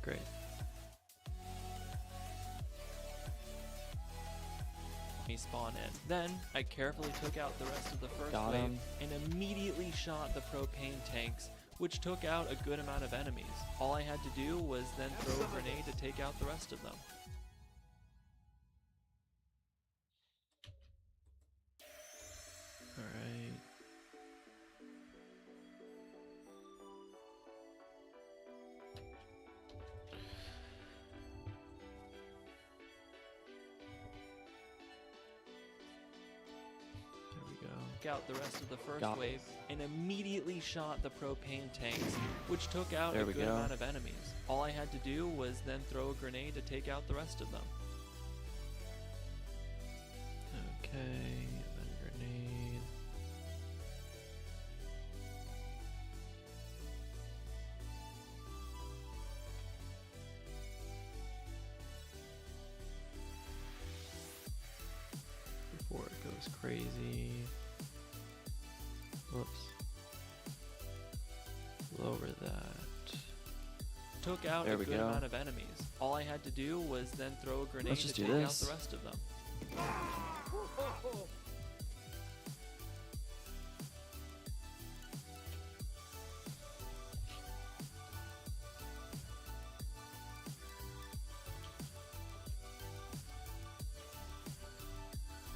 Great. Me spawn in. Then I carefully took out the rest of the first Got wave him. and immediately shot the propane tanks, which took out a good amount of enemies. All I had to do was then throw a grenade to take out the rest of them. Alright. There we go. Took out the rest of the first Got it. wave and immediately shot the propane tanks, which took out There a we good go. amount of enemies. All I had to do was then throw a grenade to take out the rest of them. Okay, then grenade. looks crazy. Whoops. Lower that. Took out There a we good go. amount of enemies. All I had to do was then throw a grenade Let's to just take do out this. the rest of them.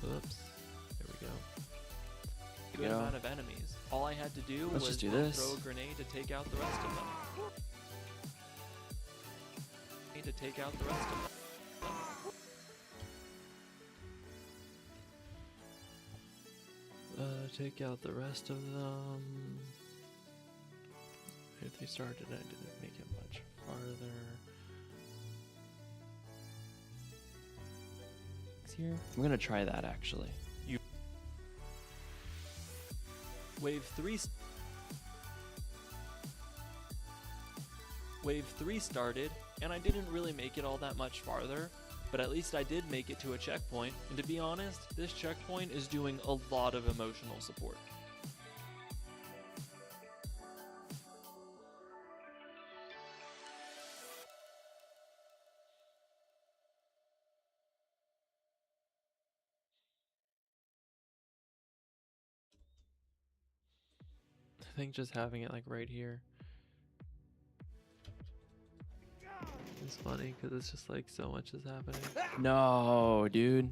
Whoops. There we go. Good go. amount of enemies. All I had to do Let's was just do then this. throw a grenade to take out the rest of them. To take out the rest of them. Take out the rest of them. If they started, I didn't make it much farther. Here. I'm gonna try that actually. Wave 3 started, and I didn't really make it all that much farther, but at least I did make it to a checkpoint, and to be honest, this checkpoint is doing a lot of emotional support. I think just having it like right here is funny because it's just like so much is happening. No, dude.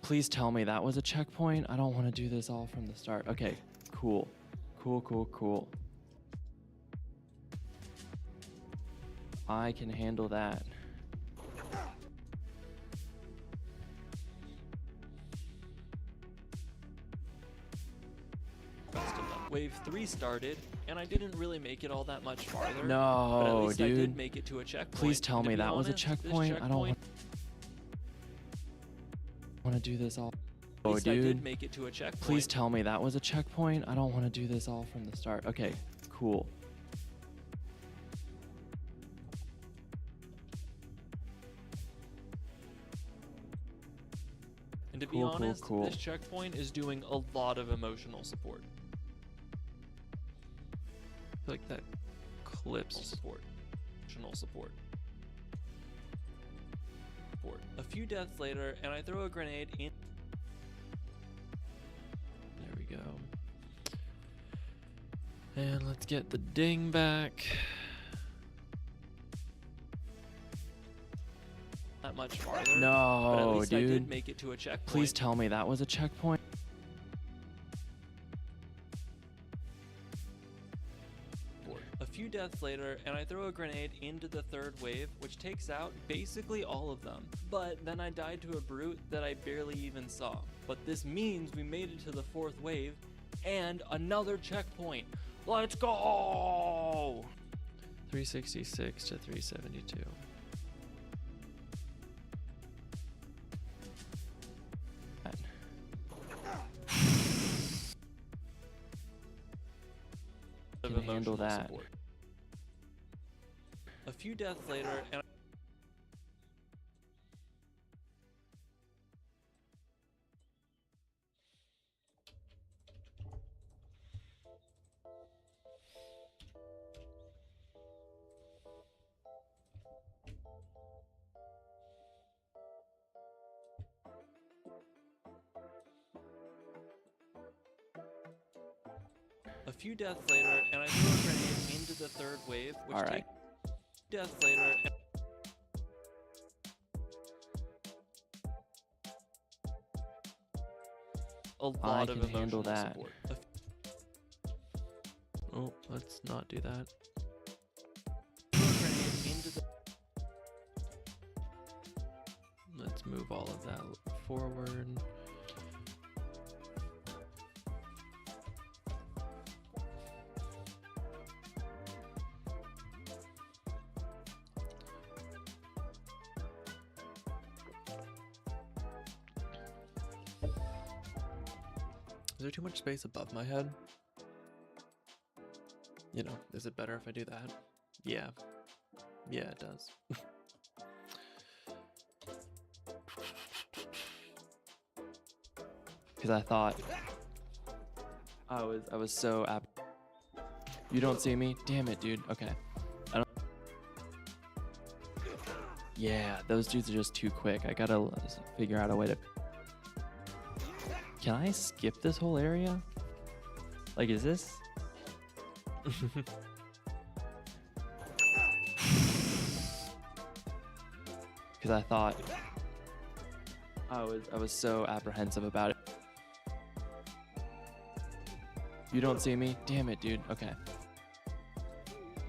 Please tell me that was a checkpoint. I don't want to do this all from the start. Okay, cool. Cool. I can handle that. Rest of them. Wave 3 started, and I didn't really make it all that much farther, but at No, least I did dude. make it to a checkpoint. Please tell and to me be that was a honest, this checkpoint. I don't want to do this all. At Oh, least I did dude. make it to a checkpoint. Please tell me that was a checkpoint. I don't want to do this all from the start. Okay, cool. And to be Cool, honest, cool. this checkpoint is doing a lot of emotional support. I feel like that clips. Emotional support. A few deaths later, and I throw a grenade in. There we go. And let's get the ding back. That much farther. but at No, least I did dude. make it to a checkpoint. Please tell me that was a checkpoint. A few deaths later, and I throw a grenade into the third wave, which takes out basically all of them. But then I died to a brute that I barely even saw. But this means we made it to the fourth wave and another checkpoint. Let's go! 366 to 372. Of Can handle emotional that. support. A few deaths later, and a few deaths later, and I throw a grenade into the third wave, which All right. takes deaths later. And a lot of can handle emotional that. support. Oh, let's not do that. Grenade into the Let's move all of that forward. Is there too much space above my head? You know, is it better if I do that? Yeah. Yeah, it does. because I thought I was so You don't see me? Damn it, dude. Okay. I don't. Yeah, those dudes are just too quick. I gotta figure out a way to. Can I skip this whole area? Like, is this? Because I thought I was so apprehensive about it. You don't see me? Damn it, dude. Okay.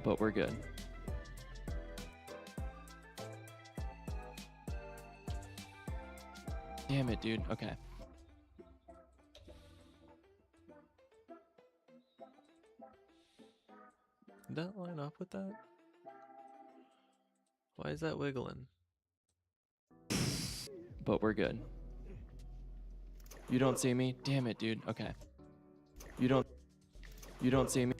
But we're good. Damn it, dude. Okay. Did that line up with that? Why is that wiggling? But we're good. You don't see me? Damn it, dude. Okay. You don't see me?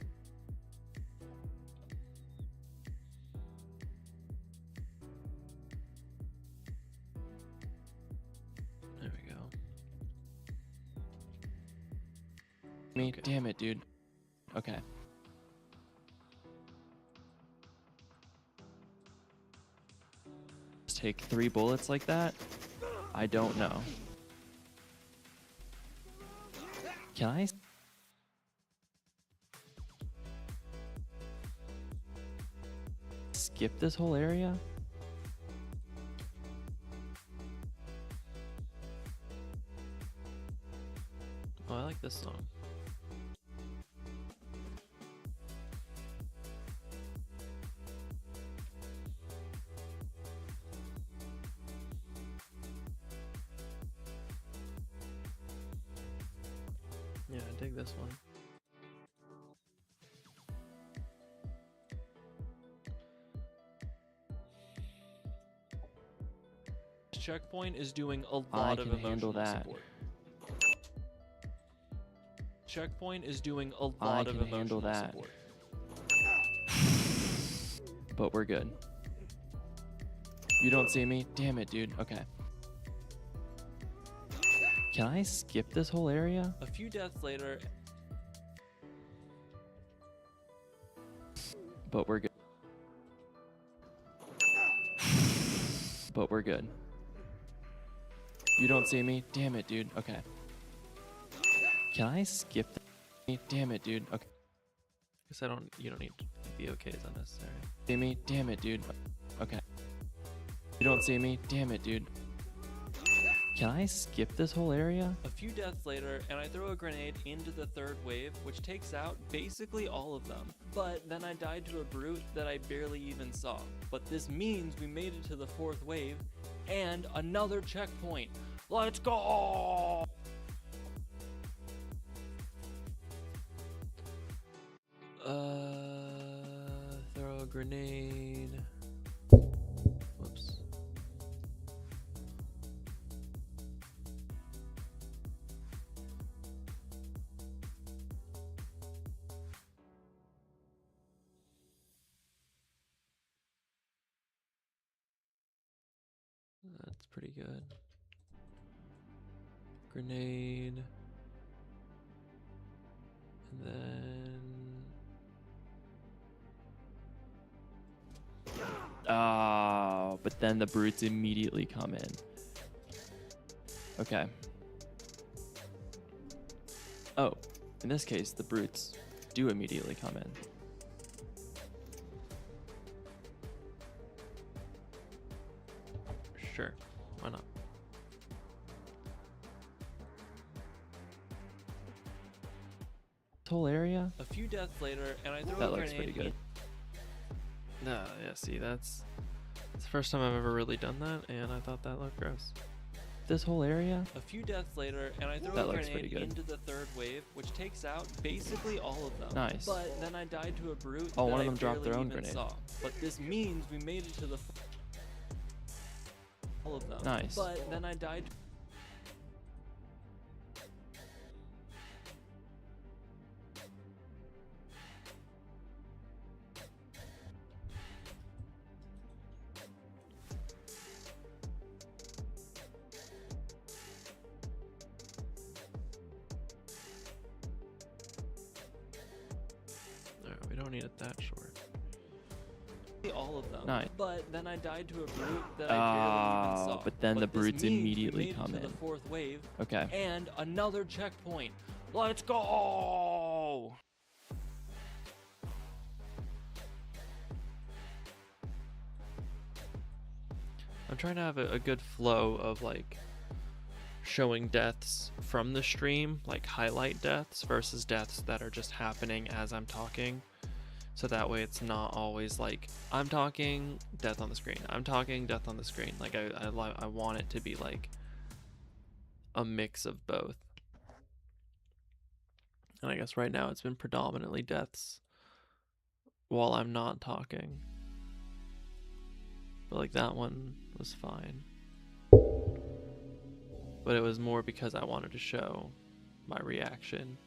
There we go. Me? Okay. Damn it, dude. Okay. Just take 3 bullets like that? I don't know. Can I? Skip this whole area? Oh, I like this song. Yeah, I dig this one. Checkpoint is doing a lot of can handle emotional that. support. Checkpoint is doing a I lot of can handle emotional that. support. But we're good. You don't see me? Damn it, dude. Okay. Can I skip this whole area? A few deaths later, But we're good. But we're good. You don't see me? Damn it, dude. Okay. Can I skip Damn it, dude. Okay. Guess you don't need the OKs unnecessary. See me? Damn it, dude. Okay. You don't see me? Damn it, dude. Can I skip this whole area? a few deaths later, and I throw a grenade into the third wave, which takes out basically all of them. But then I died to a brute that I barely even saw. But this means we made it to the 4th wave and another checkpoint. Let's go! Throw a grenade. Whoops. That's pretty good. Grenade. And then... Oh, but then the brutes immediately come in. Okay. Oh, in this case, the brutes do immediately come in. Sure. Why not? This whole area? A few deaths later, and I throw That a looks grenade pretty good. No, yeah, see, it's the first time I've ever really done that, and I thought that looked gross. This whole area? A few deaths later, and I throw That a looks pretty grenade good. into the 3rd wave, which takes out basically all of them. Nice. But then I died to a brute Oh, that one of I them dropped their barely own even grenade. saw. But this means we made it to the all of them. Nice. But then I died. don't need it that short. All of them. Nice. But then I died to a brute that I barely even saw. But then the this brutes means we immediately made it come to in. the 4th wave Okay. and another checkpoint. Let's go! I'm trying to have a good flow of like showing deaths from the stream, like highlight deaths versus deaths that are just happening as I'm talking. So that way it's not always like I'm talking, death on the screen. I'm talking, death on the screen. Like I want it to be like a mix of both. And I guess right now it's been predominantly deaths while I'm not talking. But like that one was fine. But it was more because I wanted to show my reaction.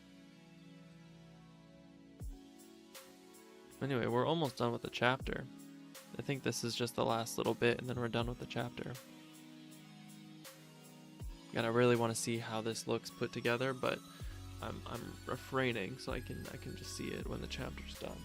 Anyway, we're almost done with the chapter. I think this is just the last little bit and then we're done with the chapter. And I really want to see how this looks put together, but I'm refraining so I can just see it when the chapter's done.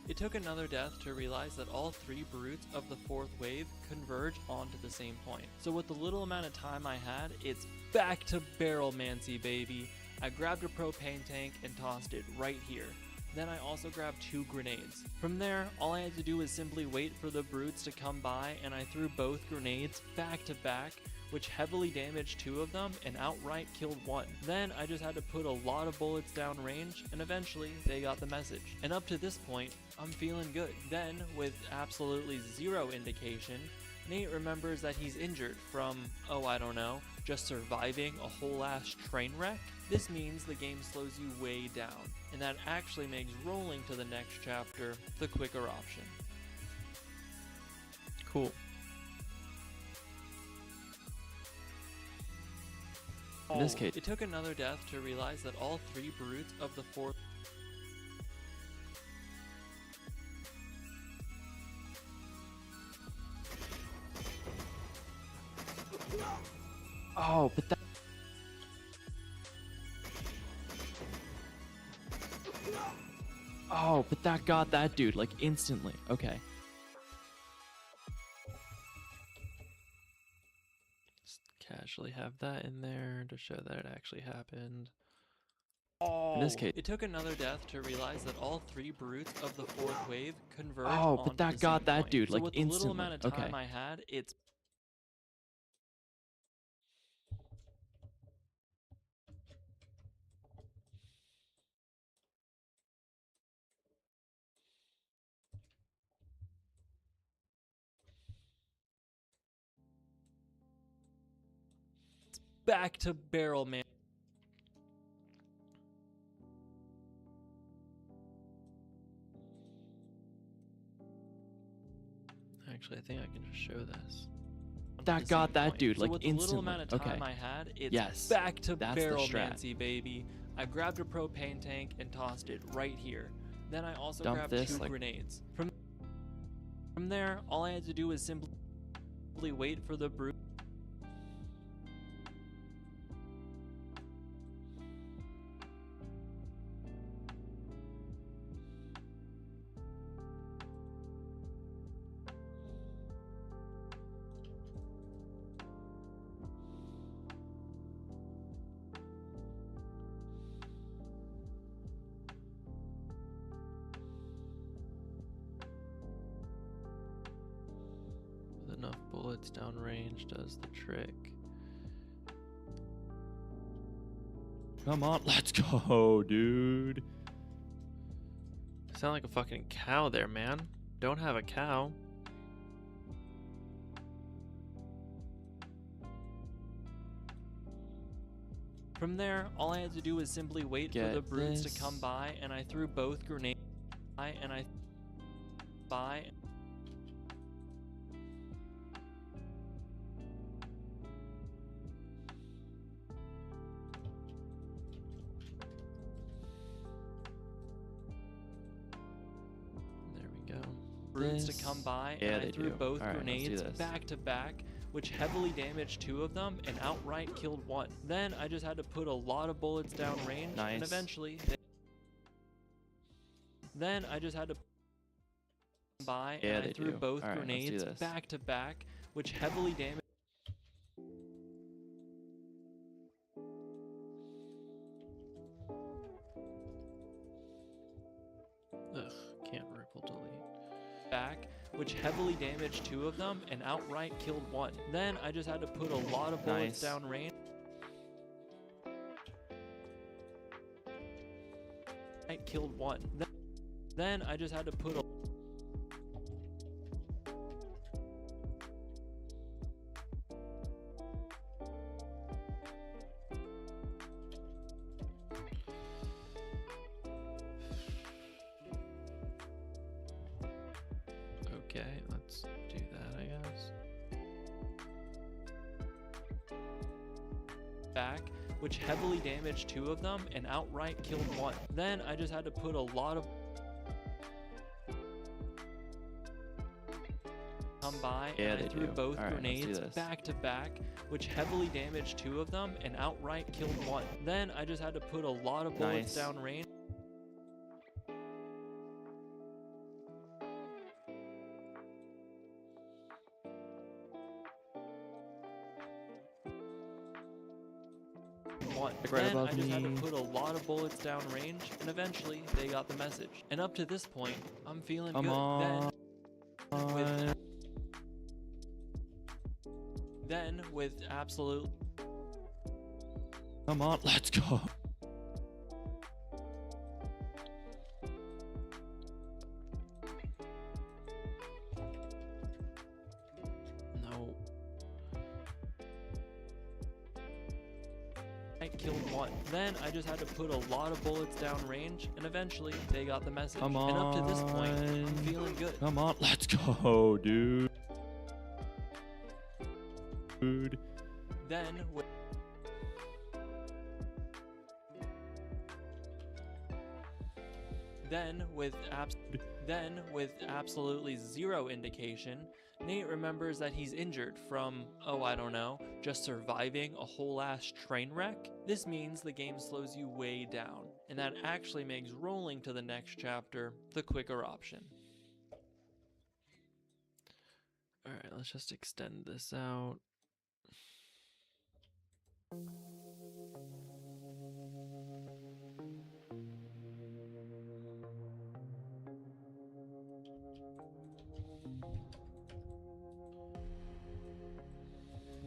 It took another death to realize that all 3 brutes of the 4th wave converge onto the same point. So with the little amount of time I had, it's back to barrelmancy, baby. I grabbed a propane tank and tossed it right here. Then I also grabbed 2 grenades. From there, all I had to do was simply wait for the brutes to come by, and I threw both grenades back to back, which heavily damaged 2 of them and outright killed 1. Then I just had to put a lot of bullets down range, and eventually they got the message. And up to this point, I'm feeling good. Then, with absolutely zero indication, Nate remembers that he's injured from, oh I don't know, just surviving a whole ass train wreck. This means the game slows you way down, and that actually makes rolling to the next chapter the quicker option. Cool. In this case, It took another death to realize that all 3 brutes of the 4th oh, but that. Oh, but that got that dude like instantly. Okay. Just casually have that in there to show that it actually happened. In this case. It took another death to realize that all 3 brutes of the 4th wave converge Oh, but onto that the got same that point. dude So like with the instantly. little amount of time Okay. I had, it's back to barrel man. Actually, I think I can just show this. That got that dude So like with the instantly. little amount of time Okay. I had, it's Yes, back to that's the strat. barrelmancy, baby. I grabbed a propane tank and tossed it right here. Then I also Dump grabbed this, 2 like- grenades. From there, all I had to do was simply wait for the brute. With enough bullets downrange does the trick. Come on, let's go, dude. Sound like a fucking cow there, man. Don't have a cow. From there, all I had to do was simply wait for Get the brutes this. to come by, and I threw both grenades and I by. There we go. brutes this? to come by, Yeah, and I they threw do. both All right, let's do grenades this. back to back, which heavily damaged 2 of them and outright killed 1. Then I just had to put a lot of bullets down range, and Nice. eventually then I just had to by, Yeah, and I they threw do. both All right, let's do grenades this. back to back, which heavily damaged. Ugh, can't ripple delete. Back, which heavily damaged 2 of them and outright killed 1. Then I just had to put a lot of bullets Nice. down range. I killed 1. Then I just had to put a Okay, let's do that, I guess. back, which heavily damaged 2 of them and outright killed 1. Then I just had to put a lot of come by, Yeah, and I they threw do. both All right, let's do grenades this. back to back, which heavily damaged 2 of them and outright killed 1. Then I just had to put a lot of bullets Nice. down range. One. Like right Then above I just had to me. put a lot of bullets down range, and eventually they got the message. And up to this point, I'm feeling Come good. on. Then with absolute Come on, let's go. No. I killed 1. Then I just had to put a lot of bullets down range, and eventually they got the message. Come And up to this point, I'm on. feeling good. Come on, let's go, dude. Then with Then with absolutely zero indication, Nate remembers that he's injured from, oh I don't know, just surviving a whole ass train wreck. This means the game slows you way down, and that actually makes rolling to the next chapter the quicker option. Alright, let's just extend this out.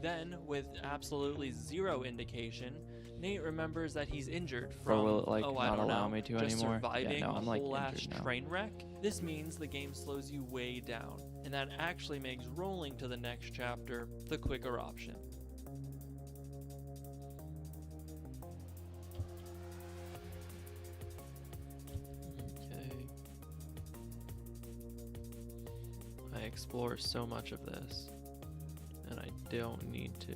Then, with absolutely zero indication, Nate remembers that he's injured Or from, will it, like, oh I not don't allow know, me to just anymore? Yeah, surviving no, a I'm, like, whole ass injured now. train wreck. This means the game slows you way down, and that actually makes rolling to the next chapter the quicker option. Okay. I explore so much of this, and I don't need to.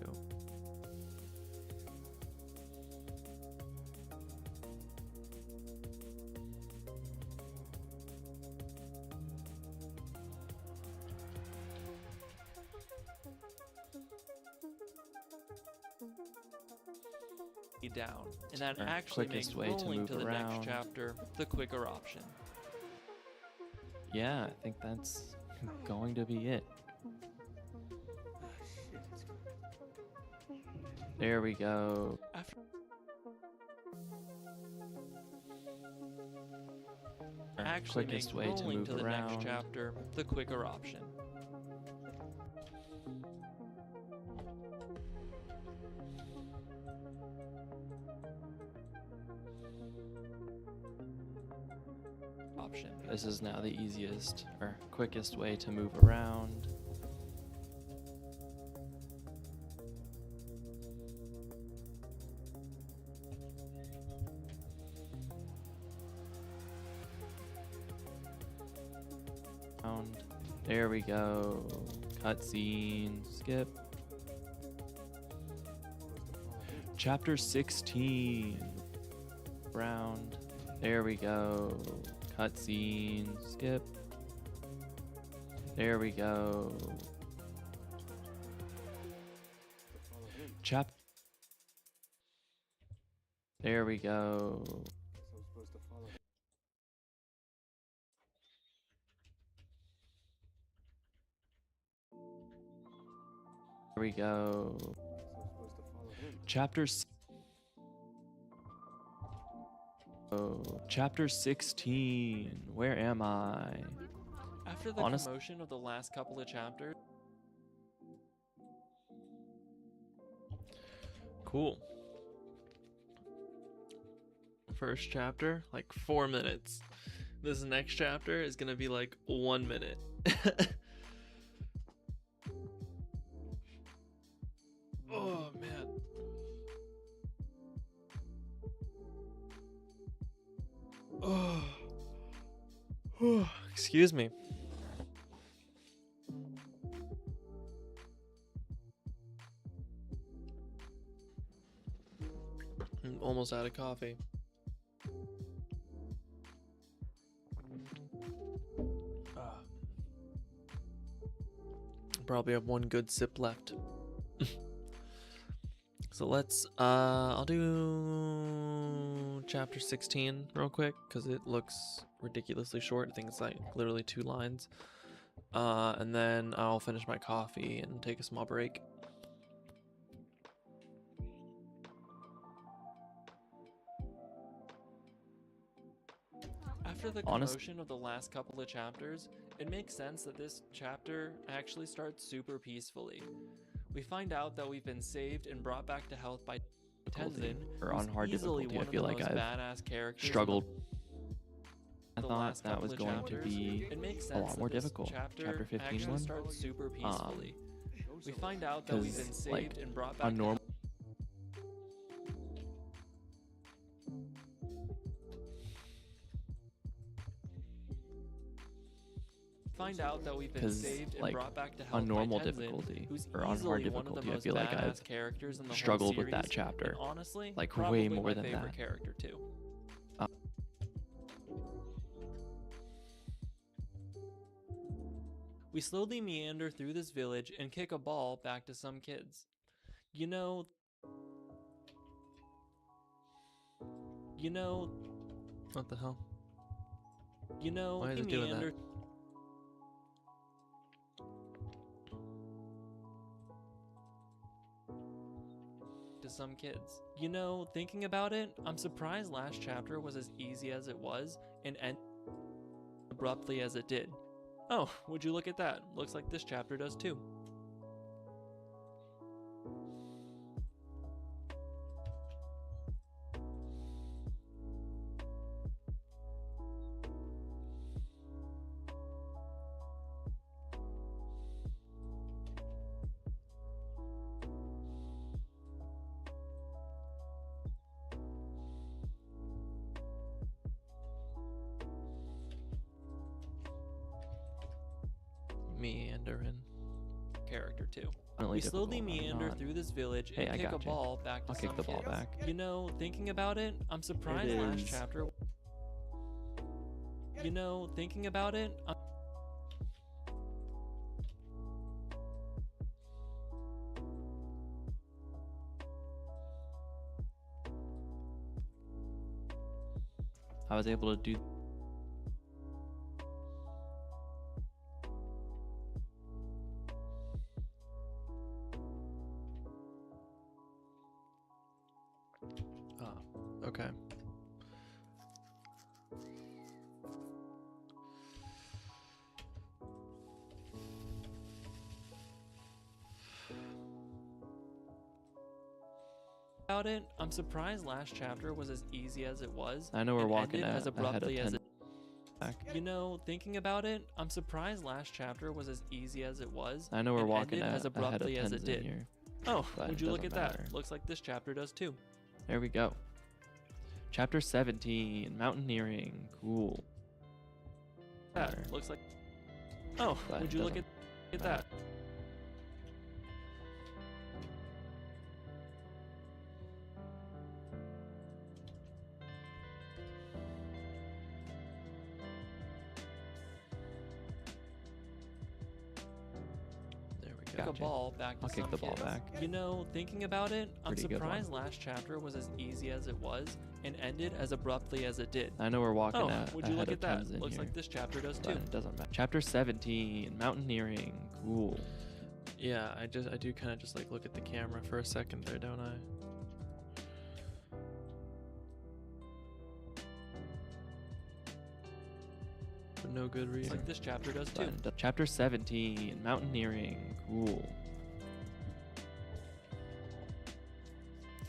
Down, and that Or actually makes quickest way to rolling move to the around. next chapter the quicker option. Yeah, I think that's going to be it. There we go. After Or actually quickest makes way to rolling move to the around. next chapter the quicker option. This is now the easiest or quickest way to move around. There we go. Cutscene. Skip. Chapter 16. Round. There we go. Cutscene. Skip. There we go. There we go. There we go. Chapter 16. Where am I? After the commotion of the last couple of chapters. Cool. First chapter, like 4 minutes. This next chapter is gonna be like 1 minute. Oh man. Oh. Excuse me. I'm almost out of coffee. Probably have one good sip left. So let's I'll do chapter 16 real quick because it looks ridiculously short. I think it's like literally 2 lines. And then I'll finish my coffee and take a small break. After the commotion of the last couple of chapters, it makes sense that this chapter actually starts super peacefully. We find out that we've been saved and brought back to health by Tenzin, or on hard easily difficulty. one I feel of the like most I've badass characters struggled. I the thought last that couple was of going chapters. to be It makes a sense lot more that this difficult. Chapter 15 actually one. starts super peacefully. We find out that we've been 'Cause, saved like, and brought back on to normal. find out that we've been Because, saved and like, brought back to health on normal by Tenzin, difficulty who's or on easily hard one of the difficulty, I most feel like badass I've characters in the struggled whole with that series, chapter, and honestly, like, probably way more my than favorite that. character too. We slowly meander through this village and kick a ball back to some kids. You know, What the hell? Why is it doing that? To some kids. Thinking about it, I'm surprised last chapter was as easy as it was and ended abruptly as it did. Oh, would you look at that? Looks like this chapter does too. Meandering. Character too. Definitely We slowly difficult. I'm meander not- through this village Hey, and I kick a got you. ball back to I'll kick some the ball kids. back. Thinking about it, I'm surprised It last is- chapter. Thinking about it, I was able to do. Okay. about it, I'm surprised last chapter was as easy as it was. I know we're and walking ended at as ahead abruptly of as 10 it. back. Thinking about it, I'm surprised last chapter was as easy as it was. I know we're and walking ended at as ahead of abruptly as 10s it in did. here. Oh, but would it you look at doesn't matter. that? Looks like this chapter does too. There we go. Chapter 17, Mountaineering. Cool. That looks like. Oh, But would it you look doesn't at that? kick Gotcha. a ball back to I'll kick some the ball kids. back. You know, thinking about it, I'm Pretty good one. surprised last chapter was as easy as it was and ended as abruptly as it did. I know we're walking Oh, at would you ahead look of at Thames that? in Looks here, like this chapter does but too. it doesn't matter. Chapter 17, mountaineering. Cool. Yeah, I do kind of just like look at the camera for a second there, don't I? For no good Looks reason. like this chapter does too. But chapter 17, mountaineering. Cool.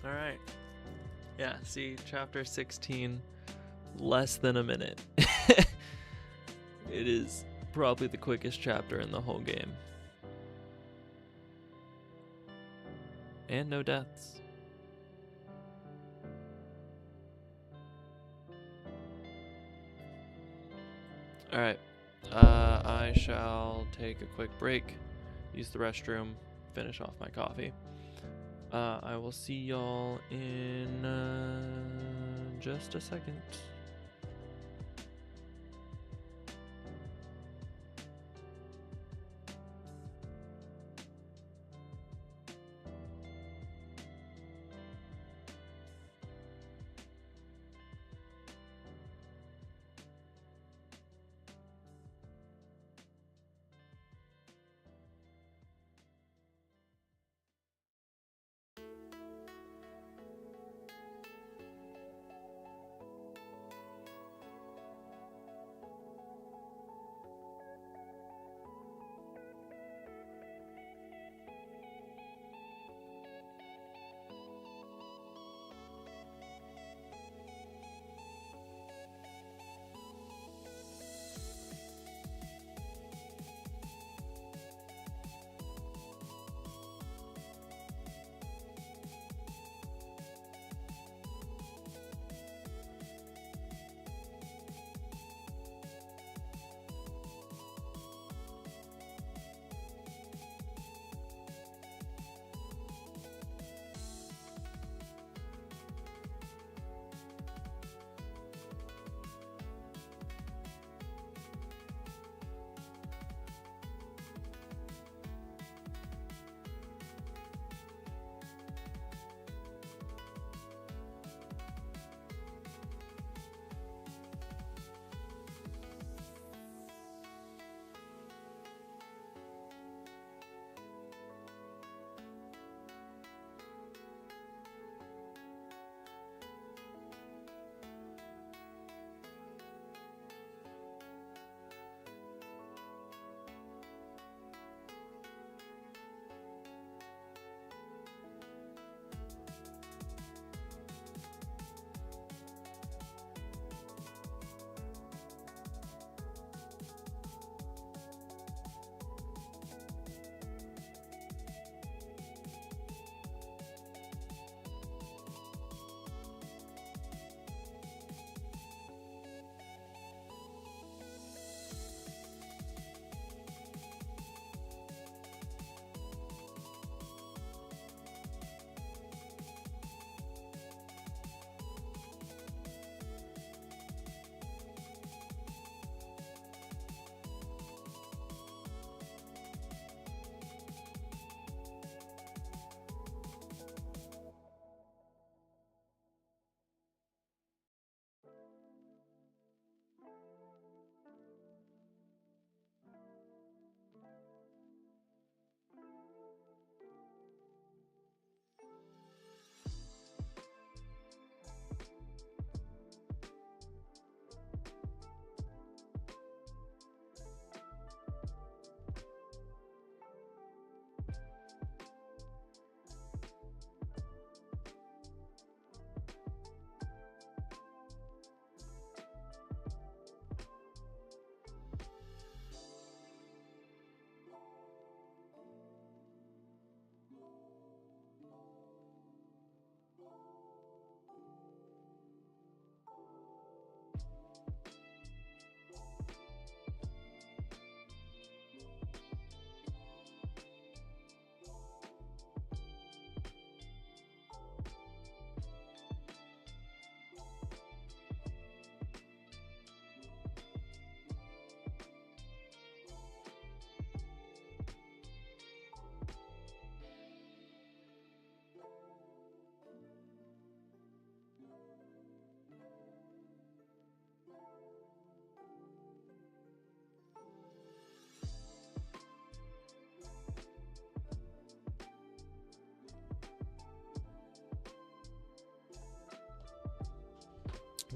All right. Yeah, see, chapter 16, less than a minute. It is probably the quickest chapter in the whole game. And no deaths. All right. I shall take a quick break, use the restroom, finish off my coffee. I will see y'all in just a second.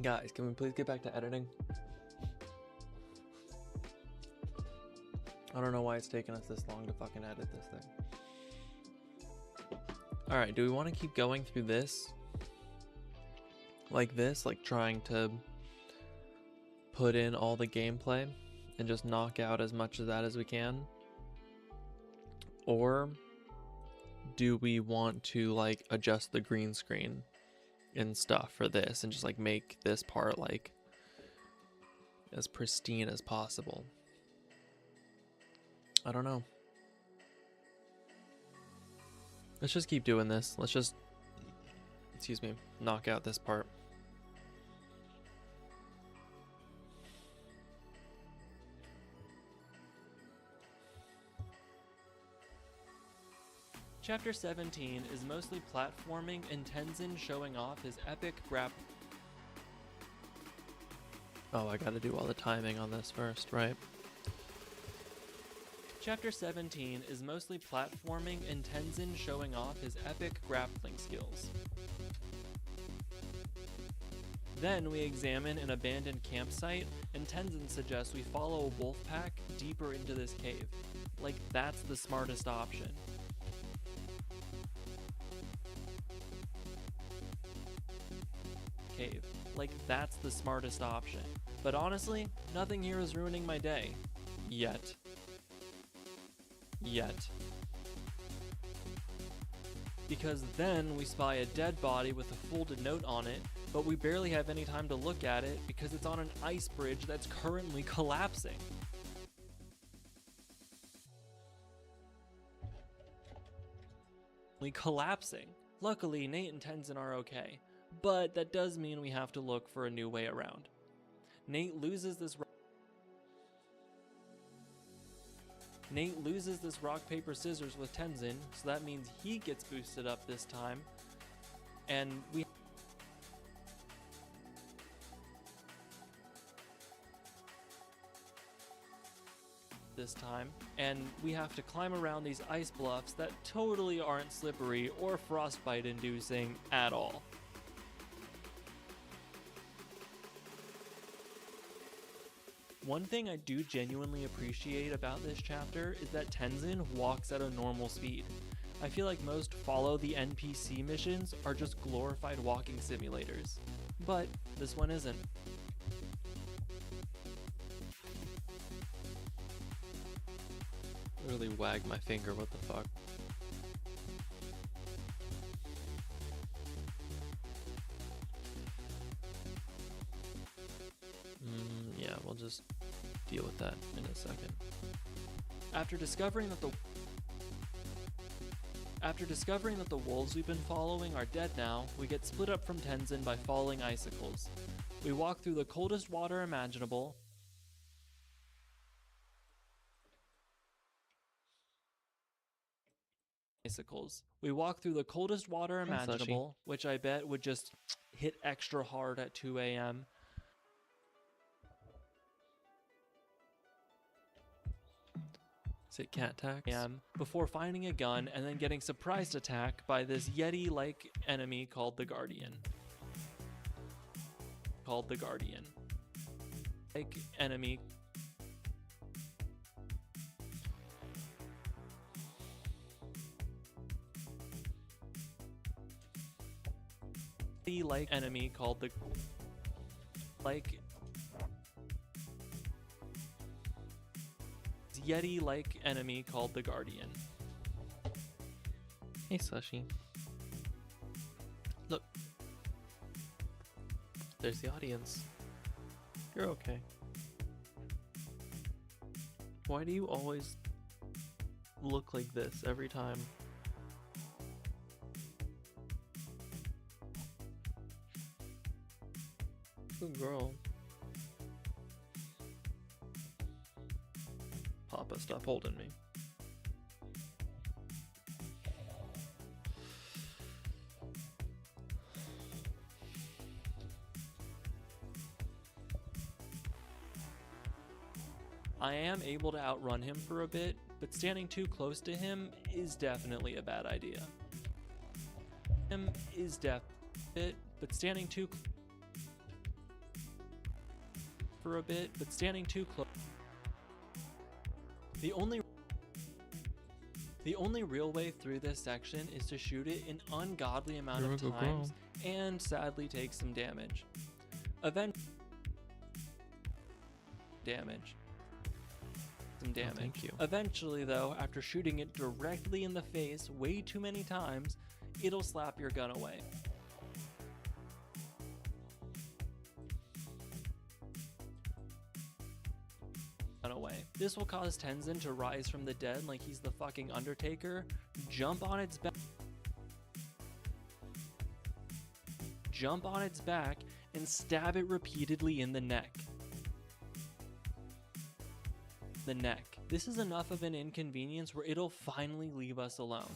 Guys, can we please get back to editing? I don't know why it's taking us this long to fucking edit this thing. Alright, do we want to keep going through this? Like this? Like trying to put in all the gameplay and just knock out as much of that as we can? Or do we want to like adjust the green screen and stuff for this and just like make this part like as pristine as possible? I don't know. Let's just keep doing this. Let's just, excuse me, knock out this part. Chapter 17 is mostly platforming and Tenzin showing off his epic grappling. Oh, I gotta do all the timing on this first, right? Chapter 17 is mostly platforming and Tenzin showing off his epic grappling skills. Then we examine an abandoned campsite, and Tenzin suggests we follow a wolf pack deeper into this cave. Like, that's the smartest option. Cave. Like, that's the smartest option. But honestly, nothing here is ruining my day. Yet. Because then we spy a dead body with a folded note on it, but we barely have any time to look at it because it's on an ice bridge that's currently collapsing. Luckily, Nate and Tenzin are okay, but that does mean we have to look for a new way around. Nate loses this rock, paper, scissors with Tenzin, so that means he gets boosted up this time, and we have to climb around these ice bluffs that totally aren't slippery or frostbite inducing at all. One thing I do genuinely appreciate about this chapter is that Tenzin walks at a normal speed. I feel like most follow the NPC missions are just glorified walking simulators, but this one isn't. Literally wag my finger, what the fuck? Yeah, we'll just deal with that in a second. After discovering that the wolves we've been following are dead now, we get split up from Tenzin by falling icicles. We walk through the coldest water imaginable, which I bet would just hit extra hard at 2 a.m. Is it cat tax? Before finding a gun and then getting surprised attacked by this Yeti-like enemy called the Guardian. Yeti-like enemy called the Guardian. Hey, Sashi. Look. There's the audience. You're okay. Why do you always look like this every time? Good girl. Papa, stop holding me. I am able to outrun him for a bit, but standing too close to him is definitely a bad idea. for a bit, but standing too close. The only real way through this section is to shoot it an ungodly amount of times and sadly take some damage. Thank you. Eventually though, after shooting it directly in the face way too many times, it'll slap your gun away. This will cause Tenzin to rise from the dead like he's the fucking Undertaker, jump on its back, and stab it repeatedly in the neck. This is enough of an inconvenience where it'll finally leave us alone.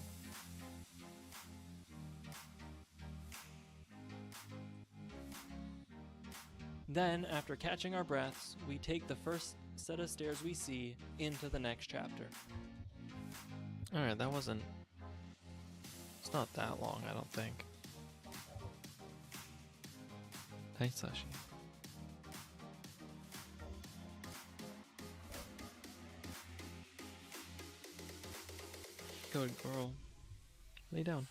Then, after catching our breaths, we take the first set of stairs we see into the next chapter. Alright, it's not that long, I don't think. Hey, Sashi. Good girl. Lay down.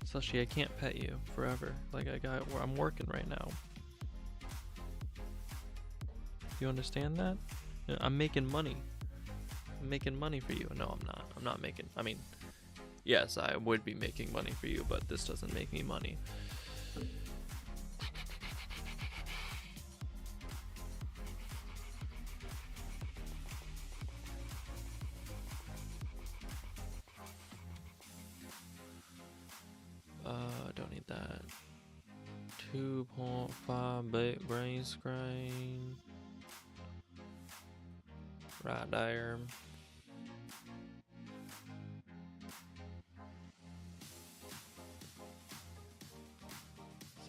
Sashi, I can't pet you forever. Like I'm working right now. You understand that? I'm making money. I'm making money for you. No, I'm not. I'm not making. I mean, yes, I would be making money for you, but this doesn't make me money. Don't need that. 2.5 bit green screen. Right there.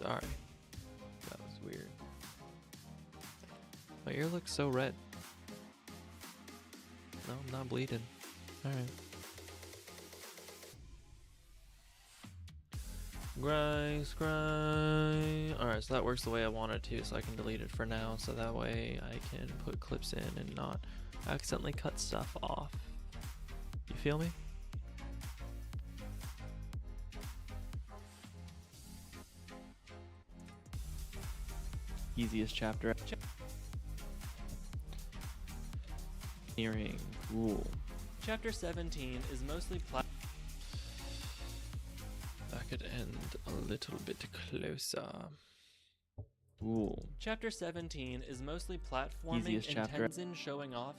Sorry. That was weird. My ear looks so red. No, I'm not bleeding. Alright. Gray scry. Alright, so that works the way I want it to, so I can delete it for now, so that way I can put clips in and not accidentally cut stuff off. You feel me? Easiest chapter. Nearing. Cool. Chapter 17 is mostly That could end a little bit closer. Cool. Chapter 17 is mostly platforming Easiest and chapter. Tenzin showing off.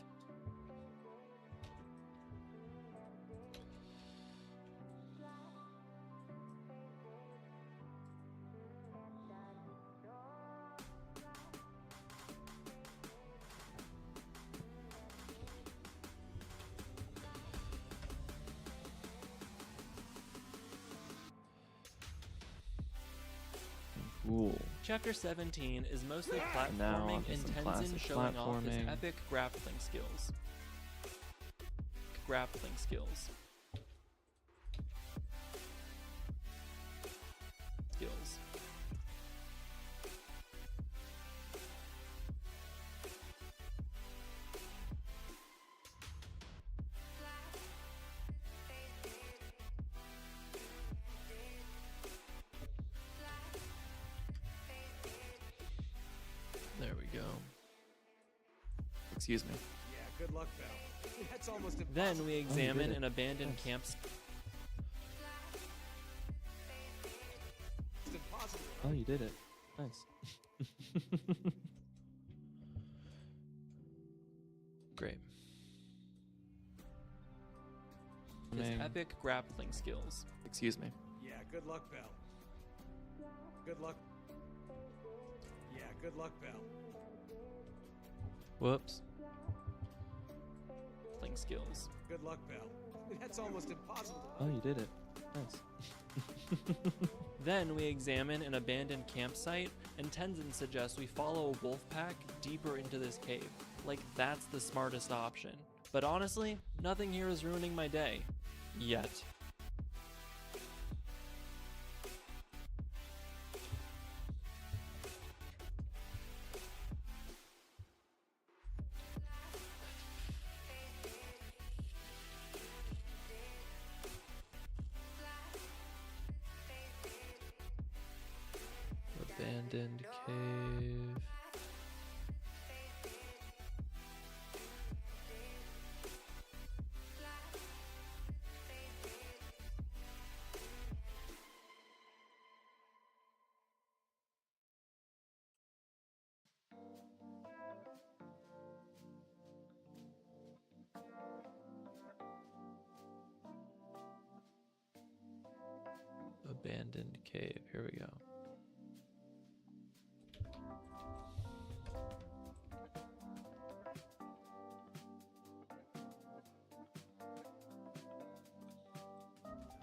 Cool. Chapter 17 is mostly Now platforming onto and some Tenzin classic showing off his platforming. epic grappling skills. There we go. Excuse me. Yeah, good luck, Val. That's almost Then we examine it. an abandoned camp. impossible. Oh, you did it. Nice. Great. His epic grappling skills. Excuse me. Yeah, good luck, Val. Good luck. Yeah, good luck, Val. Whoops. Skills. Good luck, Val. That's almost impossible. Oh, you did it. Nice. Then we examine an abandoned campsite, and Tenzin suggests we follow a wolf pack deeper into this cave. Like, that's the smartest option. But honestly, nothing here is ruining my day. Yet. Abandoned cave. Abandoned cave. Here we go.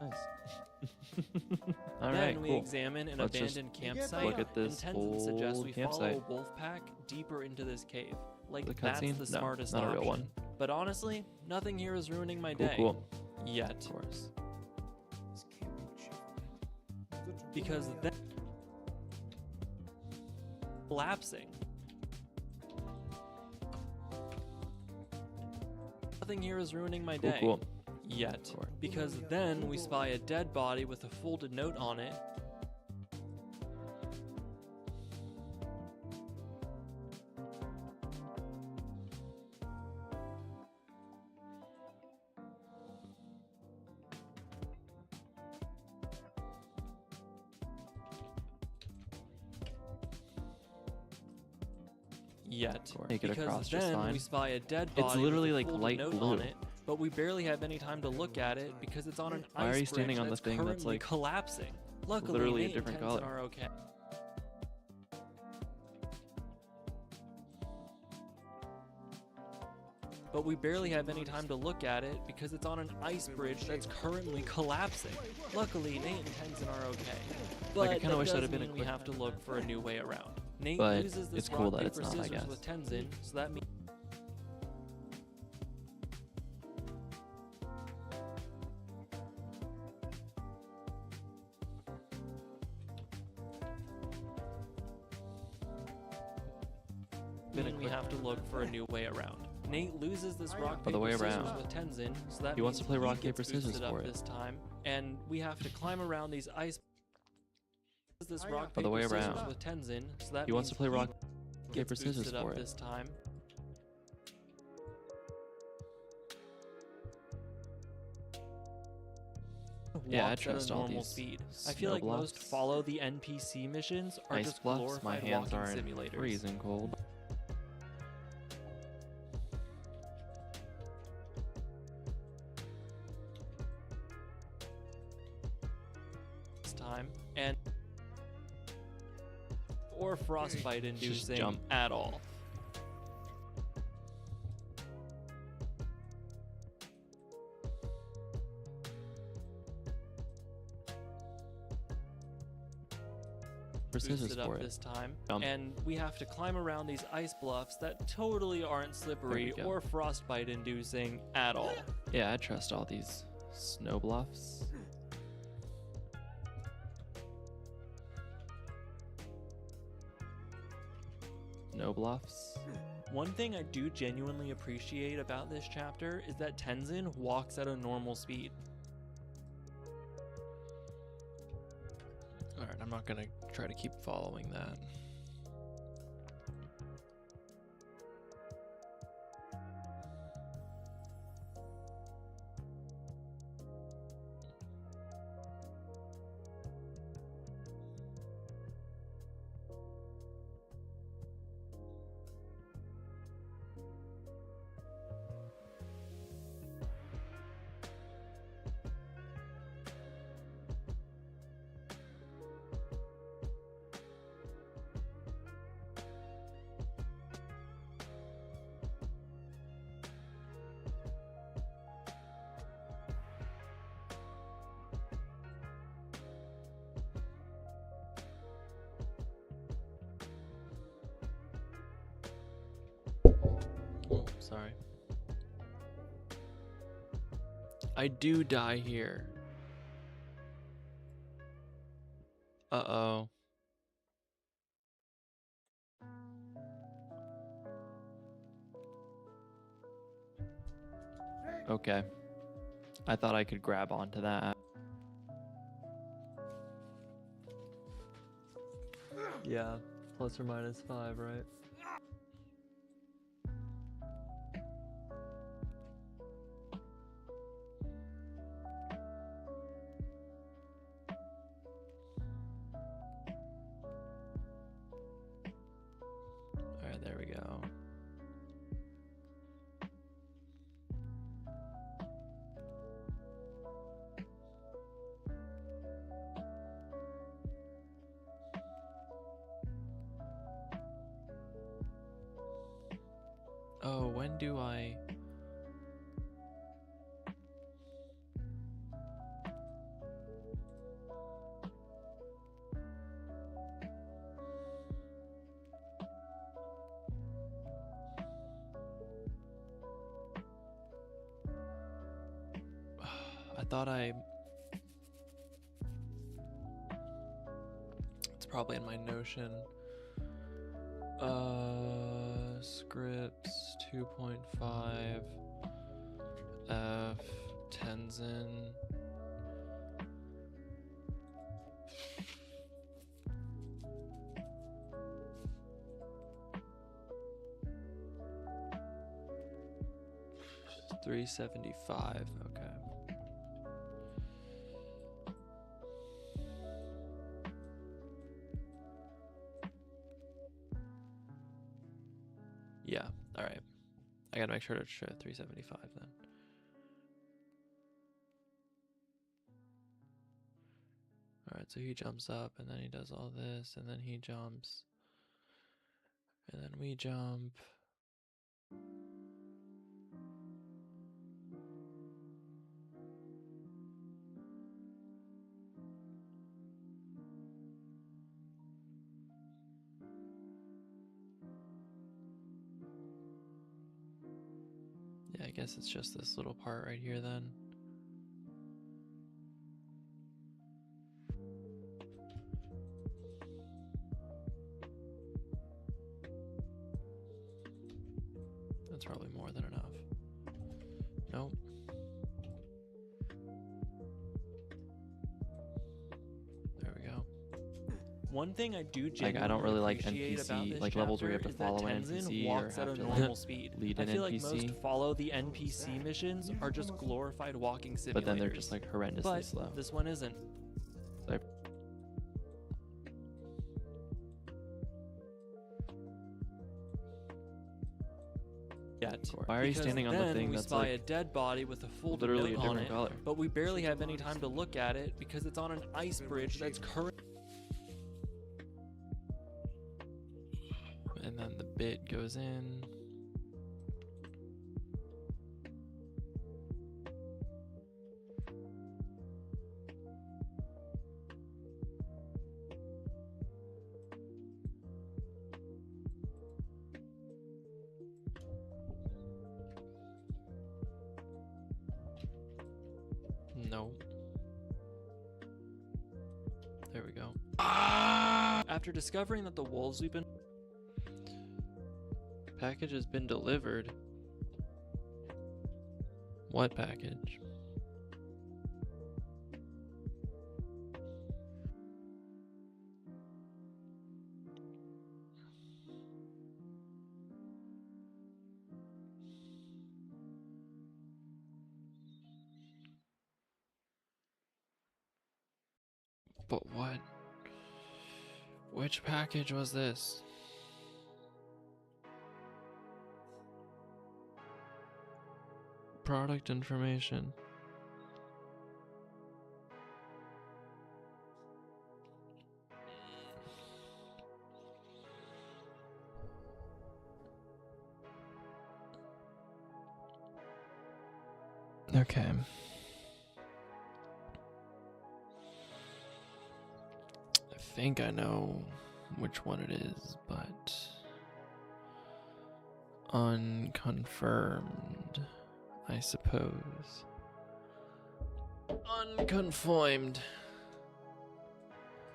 Nice. All Then right, we cool. examine an Let's just abandoned You get campsite. look at this and Tenzin suggests old we campsite. follow Wolfpack deeper into this cave. Like The that's cutscene? the No, smartest not a option. real one. But honestly, nothing here is ruining my Cool, day. cool. Yet. Of course. This can't be what she thought. Because then collapsing. Nothing here is ruining my Cool, day. cool. Yet. Cool. Because then we spy a dead body with a folded note on it. Yet. Make it Because across just then fine. we spy a dead It's body literally with a like folded light note blue. on it, but we barely have any time to look at it because it's on an Why are ice you standing bridge on the that's thing that's, currently like, collapsing. Luckily, literally a Nate and different Tenzin color? are okay. But we barely have any time to look at it because it's on an ice bridge that's currently collapsing. Luckily, Nate and Tenzin are okay. But Like, I kinda wish that that'd does have been a mean we quick- have to look for a new way around. Nate But uses this it's cool rock, that it's paper, not, I scissors guess. with Tenzin, so that means we have to look for a new way around. Nate loses this rock, Other paper, way scissors around. with Tenzin, so that He wants to means play rock, gets paper, scissors boosted up for it. this time, and we have to climb around these ice. This rock, Other paper, way scissors around. with Tenzin, so that He wants means to play rock, gets paper, scissors boosted up for it. this time. Yeah, I Walks at a trust all normal these speed. I snow feel like most bluffs. follow the NPC missions are Ice just bluffs. glorified My hands walking are simulators. freezing cold. This time and or frostbite inducing jump. at all. For scissors Boosted for up it. this time, Jump. and we have to climb around these ice bluffs that totally aren't slippery go. or frostbite inducing at all. Yeah, I trust all these snow bluffs. Snow bluffs. One thing I do genuinely appreciate about this chapter is that Tenzin walks at a normal speed. Alright, I'm not gonna try to keep following that. Oh, sorry. I do die here. Uh-oh. Okay. I thought I could grab onto that. Yeah, plus or minus 5, right? Alright, there we go. Oh, when do I... I thought I... It's probably in my Notion. Scripts 2.5 F Tenzin. $375. Okay. Yeah. All right. I gotta make sure to show 375 then. All right. So he jumps up, and then he does all this, and then he jumps, and then we jump. Yeah, I guess it's just this little part right here then. That's probably more than enough. Nope. There we go. One thing I do Like, genuinely I don't really like appreciate about NPC, this like levels where you have chapter to follow an is that Tenzin NPC or walks at have a to normal speed. lead I an feel like NPC. most follow the NPC missions are just glorified walking simulators. But then they're just like horrendously But slow. this one isn't. So Yet. why are you Because standing on the then thing we that's spy like a dead body with a full literally a note on different it, color? but we barely have any time to look at it because it's on an ice bridge that's currently. And then the bit goes in. No. There we go. After discovering that the wolves we've been Package has been delivered. What package? But what? Which package was this? Product information. Okay. I think I know which one it is, but unconfirmed, I suppose. Unconfirmed.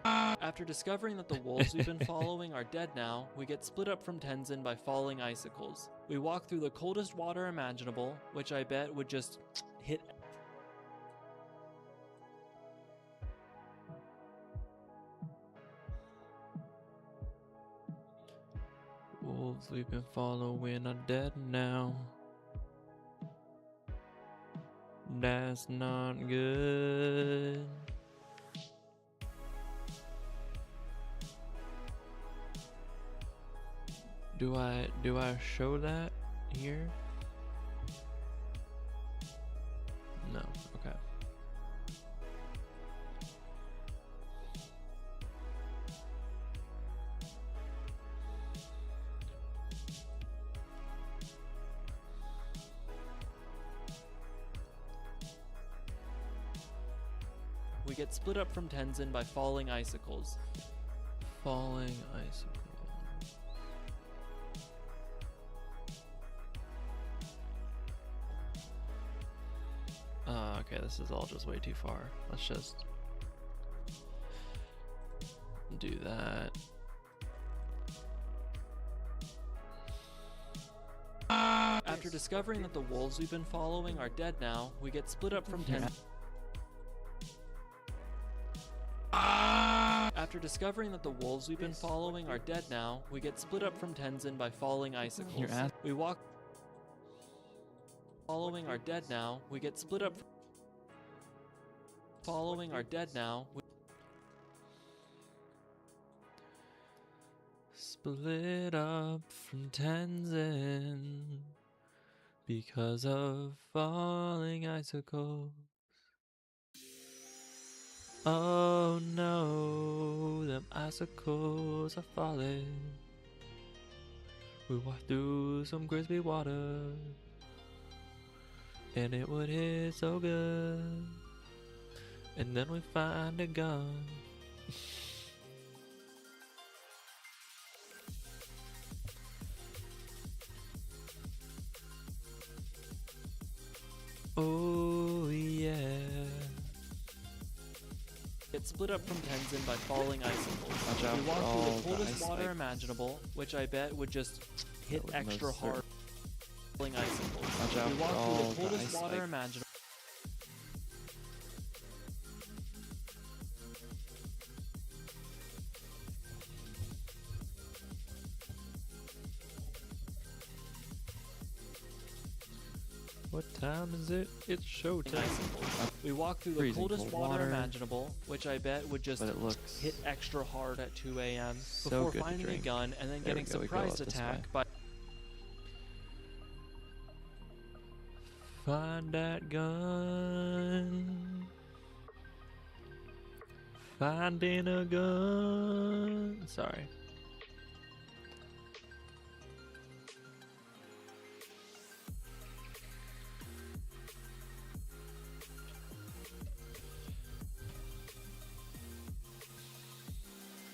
After discovering that the wolves we've been following are dead now, we get split up from Tenzin by falling icicles. We walk through the coldest water imaginable, which I bet would just hit. wolves we've been following are dead now. That's not good. Do I show that here? No. Okay. We get split up from Tenzin by falling icicles. Falling icicle. Okay, this is all just way too far. Let's just do that. After discovering that the wolves we've been following are dead now, we get split up from Tenzin. After discovering that the wolves we've been following are dead now, we get split up from Tenzin by falling icicles. Your ass. We walk. Following are dead now. We get split up. Following are dead now. Split up from Tenzin because of falling icicles. Oh no, them icicles are falling. We walked through some crispy water, and it would hit so good. And then we find a gun. Oh yeah. Get split up from Tenzin by falling icicles. Watch out We for walk all through the the coldest ice water spikes. imaginable, which I bet would just hit would extra most hard. Falling icicles. Watch out We for walk all through the the coldest ice water spikes. imaginable. What time is it? It's showtime. Icicles. We walk through the Freezing coldest cold water water. imaginable, which I bet would just But it looks hit extra hard at 2 a.m. so before good to finding a drink. gun and then There we getting go, we go surprise up this attack way. by Find that gun. Finding a gun. Sorry.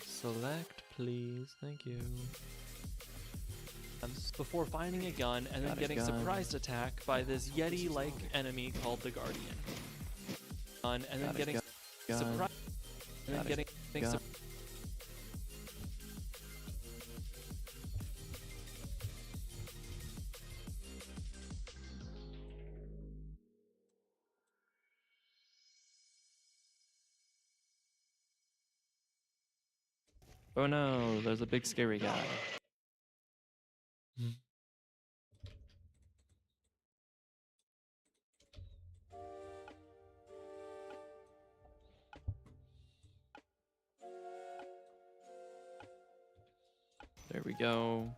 Select, please. Thank you. before finding a gun and then Got a getting gun. surprised attack by this Yeti-like enemy called the Guardian. And then Got a getting gun. surprised. And then Got a getting gun. Oh no, there's a big scary guy. There we go.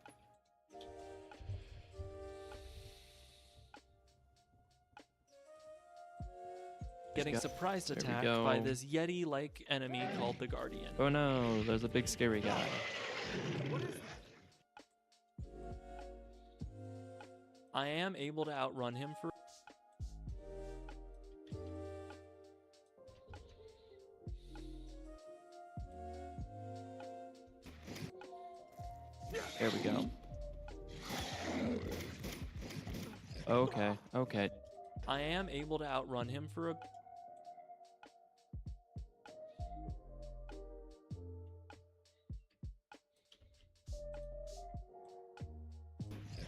getting go. surprised There we attacked by go. this Yeti-like enemy called the Guardian. Oh no, there's a big scary guy. I am able to outrun him for There we go. Okay, okay. I am able to outrun him for a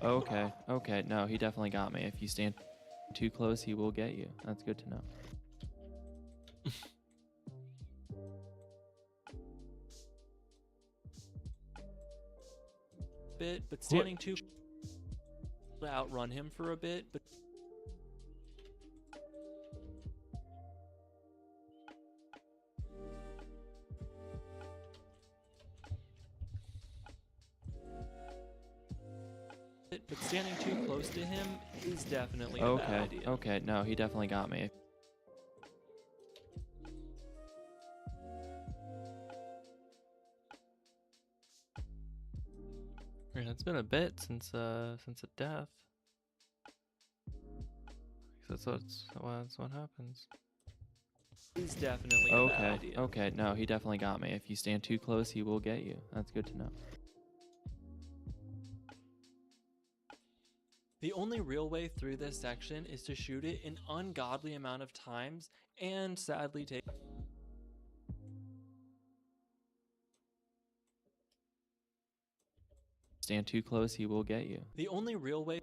Okay, okay. No, he definitely got me. If you stand too close, he will get you. That's good to know. bit, but standing too to outrun him for a bit, but standing too close to him is definitely a bad idea. Okay, no, he definitely got me. It's been a bit since a death. That's what happens. Is definitely a bad idea. Okay, no, he definitely got me. If you stand too close, he will get you. That's good to know. The only real way through this section is to shoot it an ungodly amount of times and sadly take. Stand too close, he will get you. The only real way.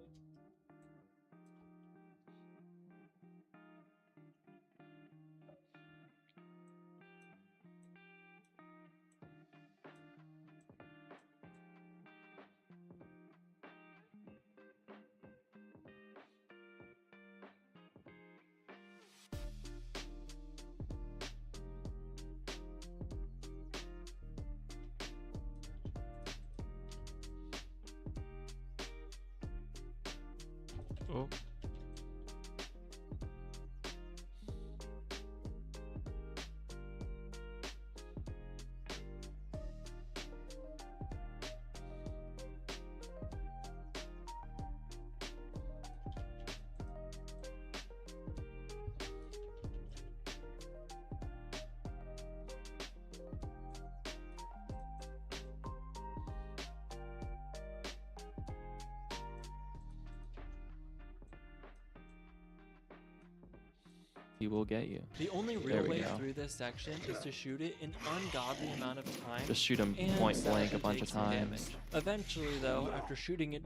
Oh. He will get you. The only There real we way go. through this section is to shoot it an ungodly amount of time. Just shoot him and point blank a sadly bunch take of some damage. times. Eventually, though, after shooting it.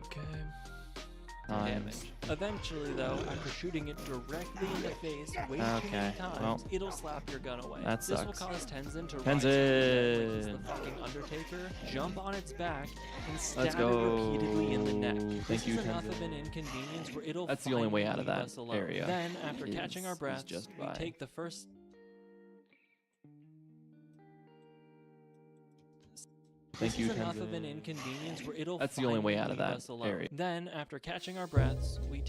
Okay. Damage. Eventually, though, after shooting it directly in the face way too Okay, many times, well, it'll slap your gun away. that This will sucks. cause Tenzin to rise from the dead like he's the fucking Undertaker, jump on its back, and stab Let's it go. repeatedly in the neck. Thank This you, is enough of Tenzin. an inconvenience where it'll That's the only way finally out of leave that us alone. area Then, after catching our is breaths, just we by- take the first. Thank you, This is enough of an Tenzin. inconvenience where it'll That's the only way finally out of leave that us alone. area. Then, after catching our breaths, we.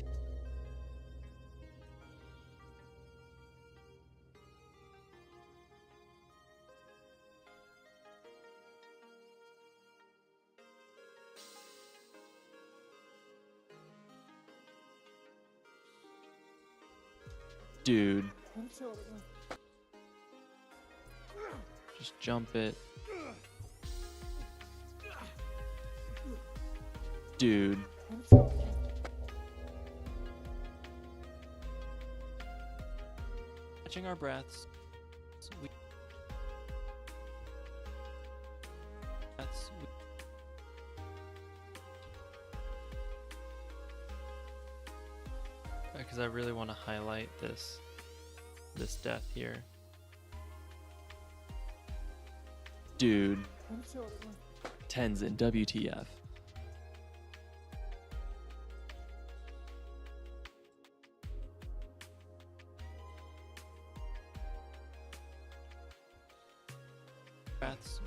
Dude. Just jump it. Dude. Catching our breaths, we. Because I really want to highlight this death here. Dude. Tenzin, WTF. Breaths.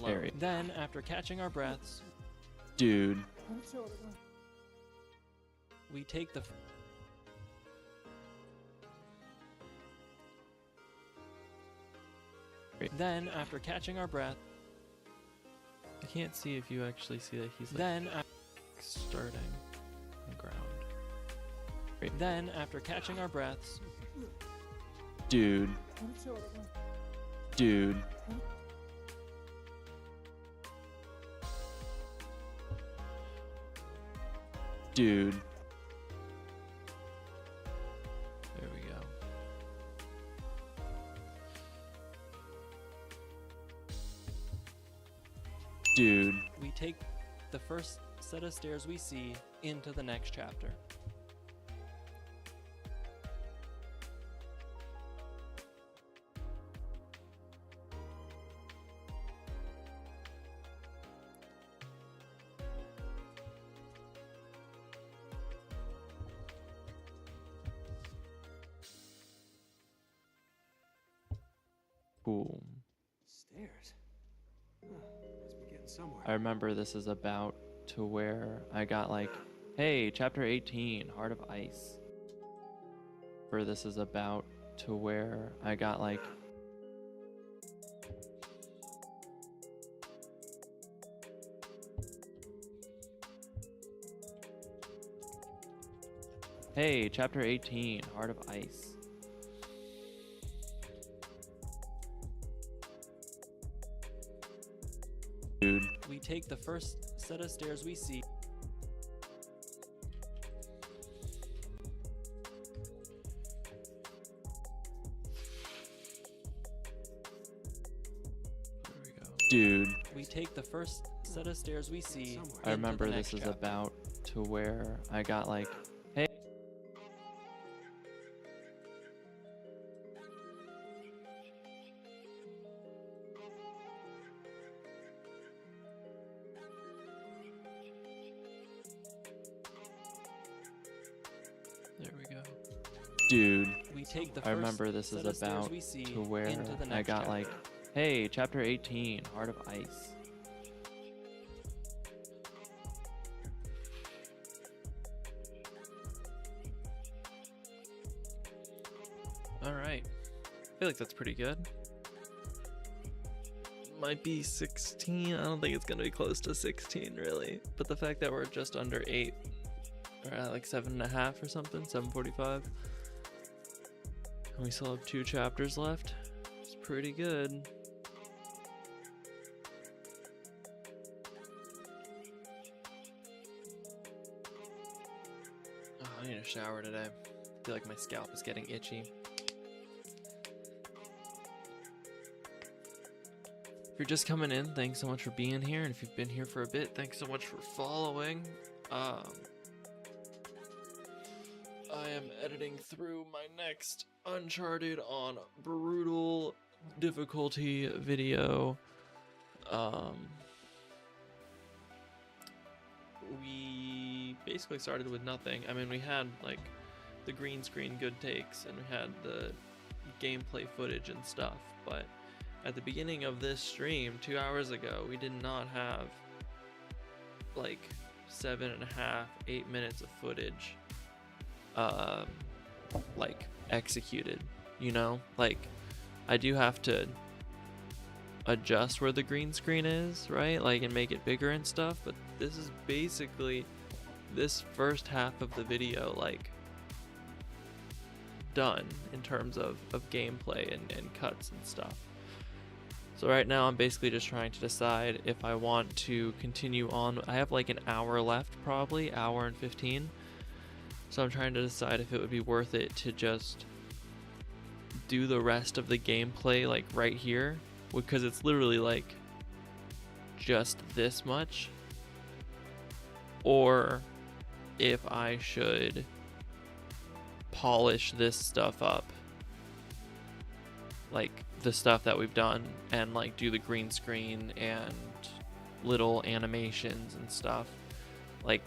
Very. Then, after catching our breaths, Dude. we take the. Then, after catching our breath, I can't see if you actually see that he's like then starting on the ground. Then, after catching our breaths, Dude. Dude. Dude. there we go. Dude. We take the first set of stairs we see into the next chapter. Boom. Stairs. Huh, must be getting somewhere. I remember this is about to where I got like, hey, chapter 18, Heart of Ice. Or this is about to where I got like, hey, chapter 18, Heart of Ice. Dude. We take the first set of stairs we see. There we go. Dude. We take the first set of stairs we see. Somewhere. I into the remember next this is chapter. about to where I got like, hey. There we go. Dude. We take the I first remember this set is of stairs about we see to where into the next I got chapter. like, hey, chapter 18, Heart of Ice. All right. I feel like that's pretty good. Might be 16. I don't think it's gonna be close to 16, really. But the fact that we're just under 8, or at like 7.5 or something, 7:45, and we still have 2 chapters left, it's pretty good. Oh, I need a shower today. I feel like my scalp is getting itchy. If you're just coming in, thanks so much for being here. And if you've been here for a bit, thanks so much for following. I am editing through my next Uncharted on brutal difficulty video. We basically started with nothing. I mean, we had like the green screen good takes and we had the gameplay footage and stuff, but at the beginning of this stream 2 hours ago, we did not have like 7.5, 8 minutes of footage like executed, you know? Like I do have to adjust where the green screen is, right? Like and make it bigger and stuff, but this is basically this first half of the video like done in terms of gameplay and cuts and stuff. So right now I'm basically just trying to decide if I want to continue on. I have like an hour left, probably hour and 15. So I'm trying to decide if it would be worth it to just do the rest of the gameplay like right here, because it's literally like just this much, or if I should polish this stuff up, like the stuff that we've done, and like do the green screen and little animations and stuff, like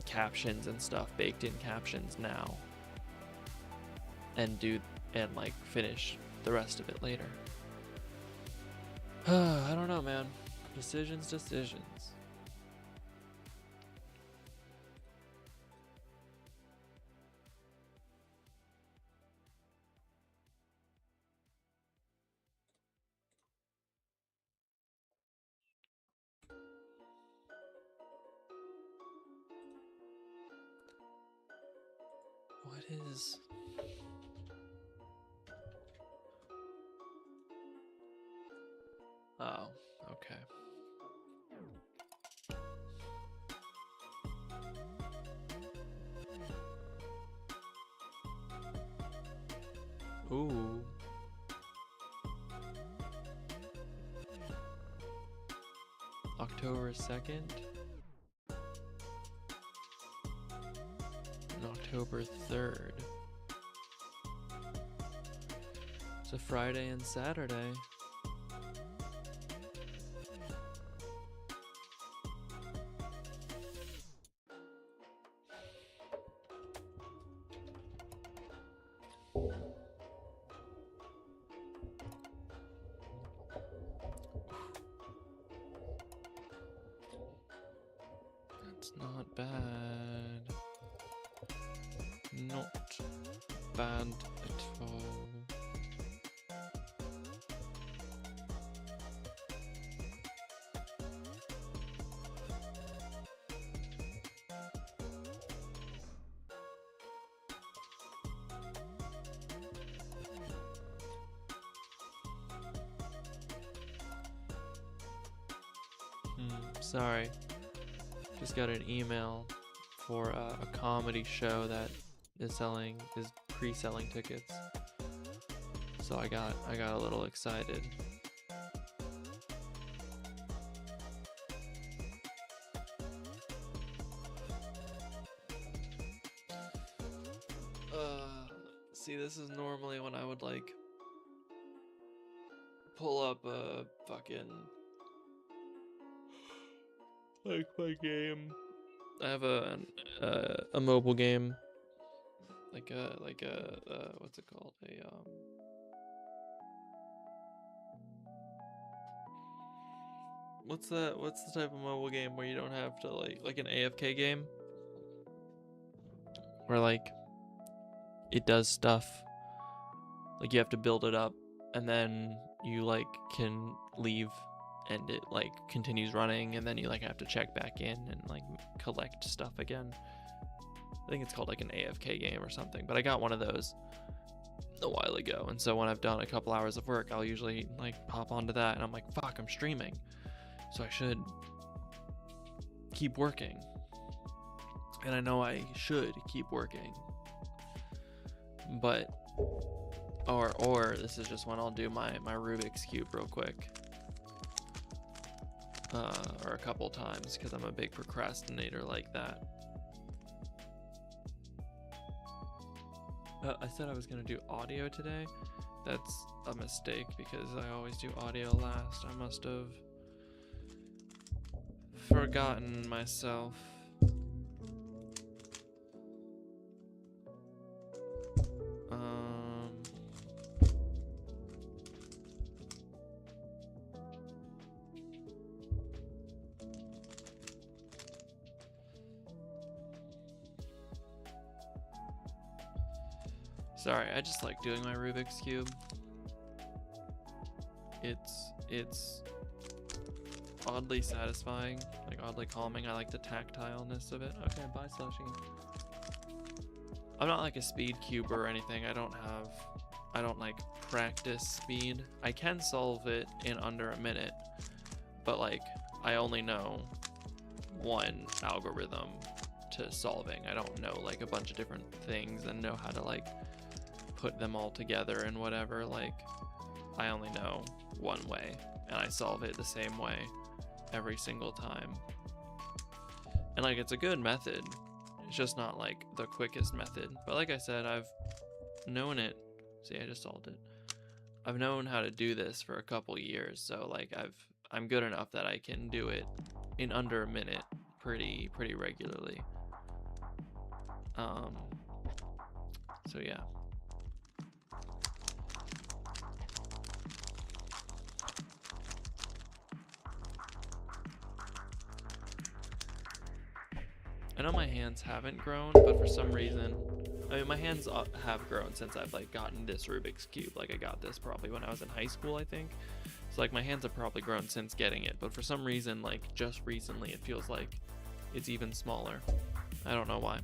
captions and stuff, baked in captions now, and like finish the rest of it later. I don't know, man. Decisions. is... Oh, okay. Ooh. October 2nd. And October 3rd. It's a Friday and Saturday. That's not bad. Not bad at all. Sorry. Just got an email for a comedy show that is pre-selling tickets. So I got a little excited. See, this is normally when I would like pull up a fucking like my game. I have a mobile game, like a what's it called? What's the type of mobile game where you don't have to like an AFK game, where like it does stuff, like you have to build it up and then you like can leave and it like continues running and then you like have to check back in and like collect stuff again. I think it's called like an AFK game or something, but I got one of those a while ago, and so when I've done a couple hours of work, I'll usually like hop onto that and I'm like, fuck, I'm streaming, so I should keep working. And I know I should keep working, but or this is just when I'll do my Rubik's Cube real quick. Or a couple times, because I'm a big procrastinator like that. I said I was going to do audio today. That's a mistake because I always do audio last. I must have forgotten myself. Sorry, I just like doing my Rubik's Cube. It's oddly satisfying, like oddly calming. I like the tactileness of it. Okay, bye Slushy. I'm not like a speed cuber or anything. I don't like practice speed. I can solve it in under a minute, but like I only know one algorithm to solving. I don't know like a bunch of different things and know how to like put them all together and whatever. Like I only know one way and I solve it the same way every single time. And like it's a good method. It's just not like the quickest method. But like I said, I've known it. See, I just solved it. I've known how to do this for a couple years, so like I'm good enough that I can do it in under a minute pretty regularly. So yeah. I know my hands haven't grown, but for some reason, I mean, my hands have grown since I've like gotten this Rubik's Cube. Like I got this probably when I was in high school, I think. So like my hands have probably grown since getting it, but for some reason, like just recently, it feels like it's even smaller. I don't know why.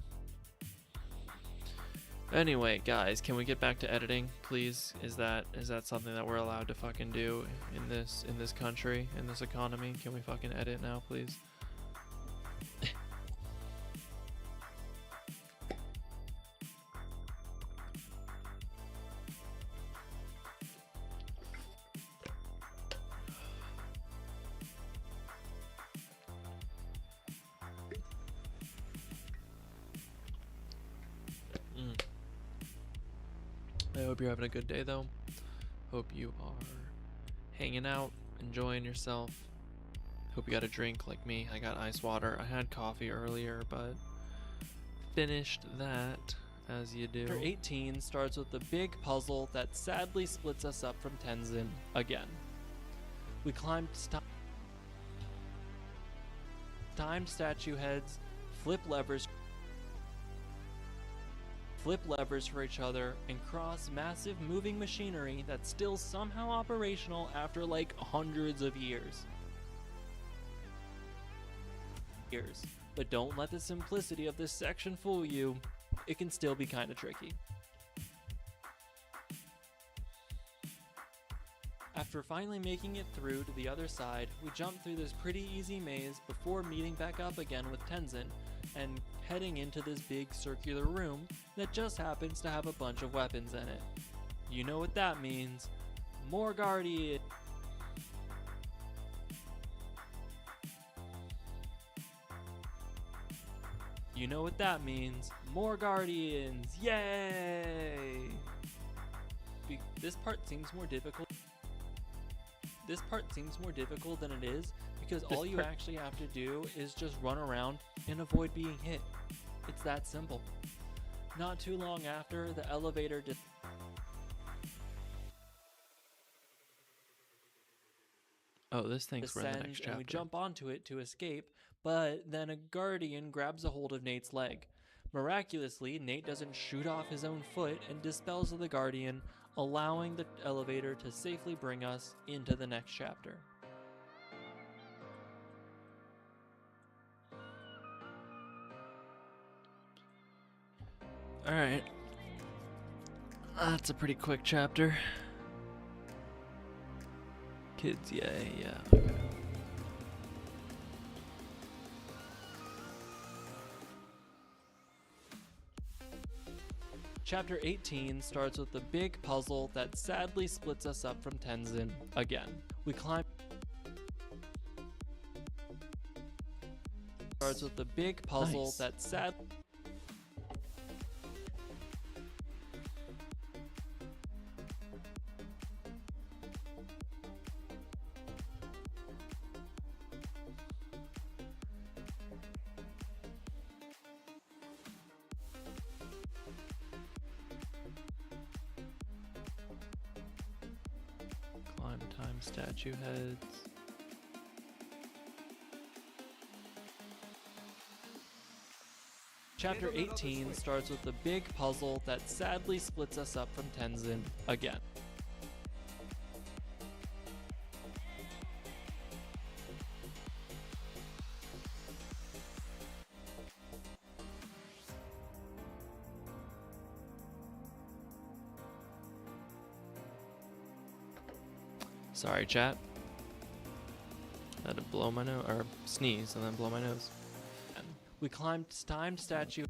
Anyway, guys, can we get back to editing, please? Is that something that we're allowed to fucking do in this country, in this economy? Can we fucking edit now, please? I hope you're having a good day, though. Hope you are hanging out, enjoying yourself. Hope you got a drink like me. I got ice water. I had coffee earlier, but finished that, as you do. Chapter 18 starts with the big puzzle that sadly splits us up from Tenzin again. We climbed timed statue heads, flip levers for each other, and cross massive moving machinery that's still somehow operational after like hundreds of years. But don't let the simplicity of this section fool you. It can still be kind of tricky. After finally making it through to the other side, we jump through this pretty easy maze before meeting back up again with Tenzin and heading into this big circular room that just happens to have a bunch of weapons in it. You know what that means. More Guardian. You know what that means. More Guardians. Yay! This part seems more difficult. This part seems more difficult than it is because all you actually have to do is just run around and avoid being hit. It's that simple. Not too long after, the elevator this thing's for the next descends chapter. and we jump onto it to escape, but then a guardian grabs a hold of Nate's leg. Miraculously, Nate doesn't shoot off his own foot and dispels the guardian, allowing the elevator to safely bring us into the next chapter. Alright. That's a pretty quick chapter. Kids, yeah. Okay. Chapter 18 starts with the big puzzle that sadly splits us up from Tenzin again. We climb starts with the big puzzle Nice. that sad Climb time statue heads. Chapter 18 starts with the big puzzle that sadly splits us up from Tenzin again. Sorry, chat. I had to blow my nose, or sneeze, and then blow my nose. We climbed timed statue.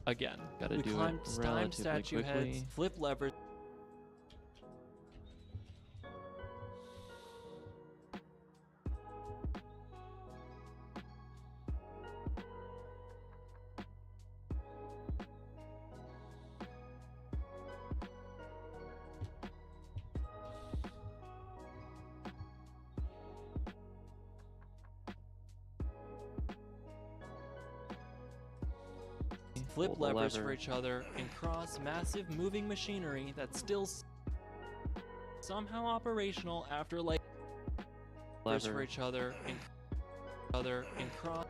Again, Gotta we do climbed it timed relatively statue quickly. heads, flip levers. Flip Pull the levers lever. for each other and cross massive moving machinery that still somehow operational after like levers for each other and cross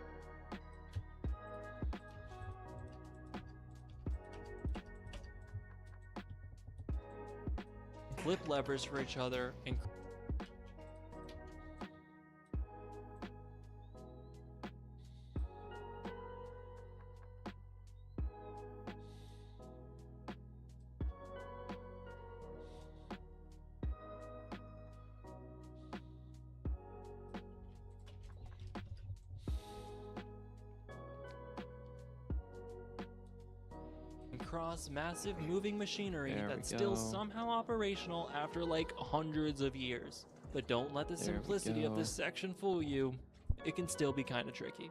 flip levers for each other and cross massive moving machinery There we that's still go. somehow operational after like hundreds of years. But don't let the There we simplicity of go. this section fool you. It can still be kind of tricky.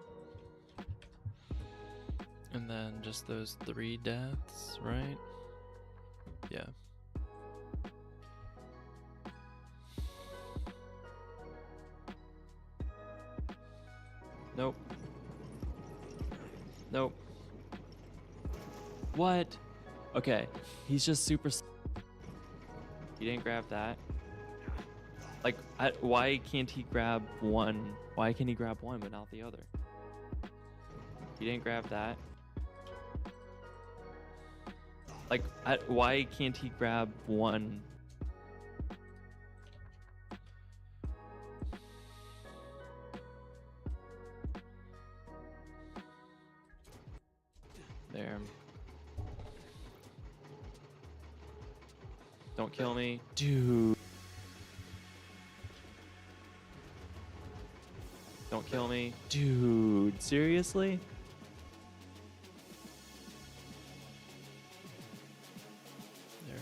And then just those 3 deaths, right? Yeah. Nope. Nope. What? Okay, he's just super. He didn't grab that. Like, why can't he grab one? Why can he grab one but not the other? He didn't grab that. Like, why can't he grab one? There. Don't kill me. Dude. Don't kill me. Dude, seriously? There.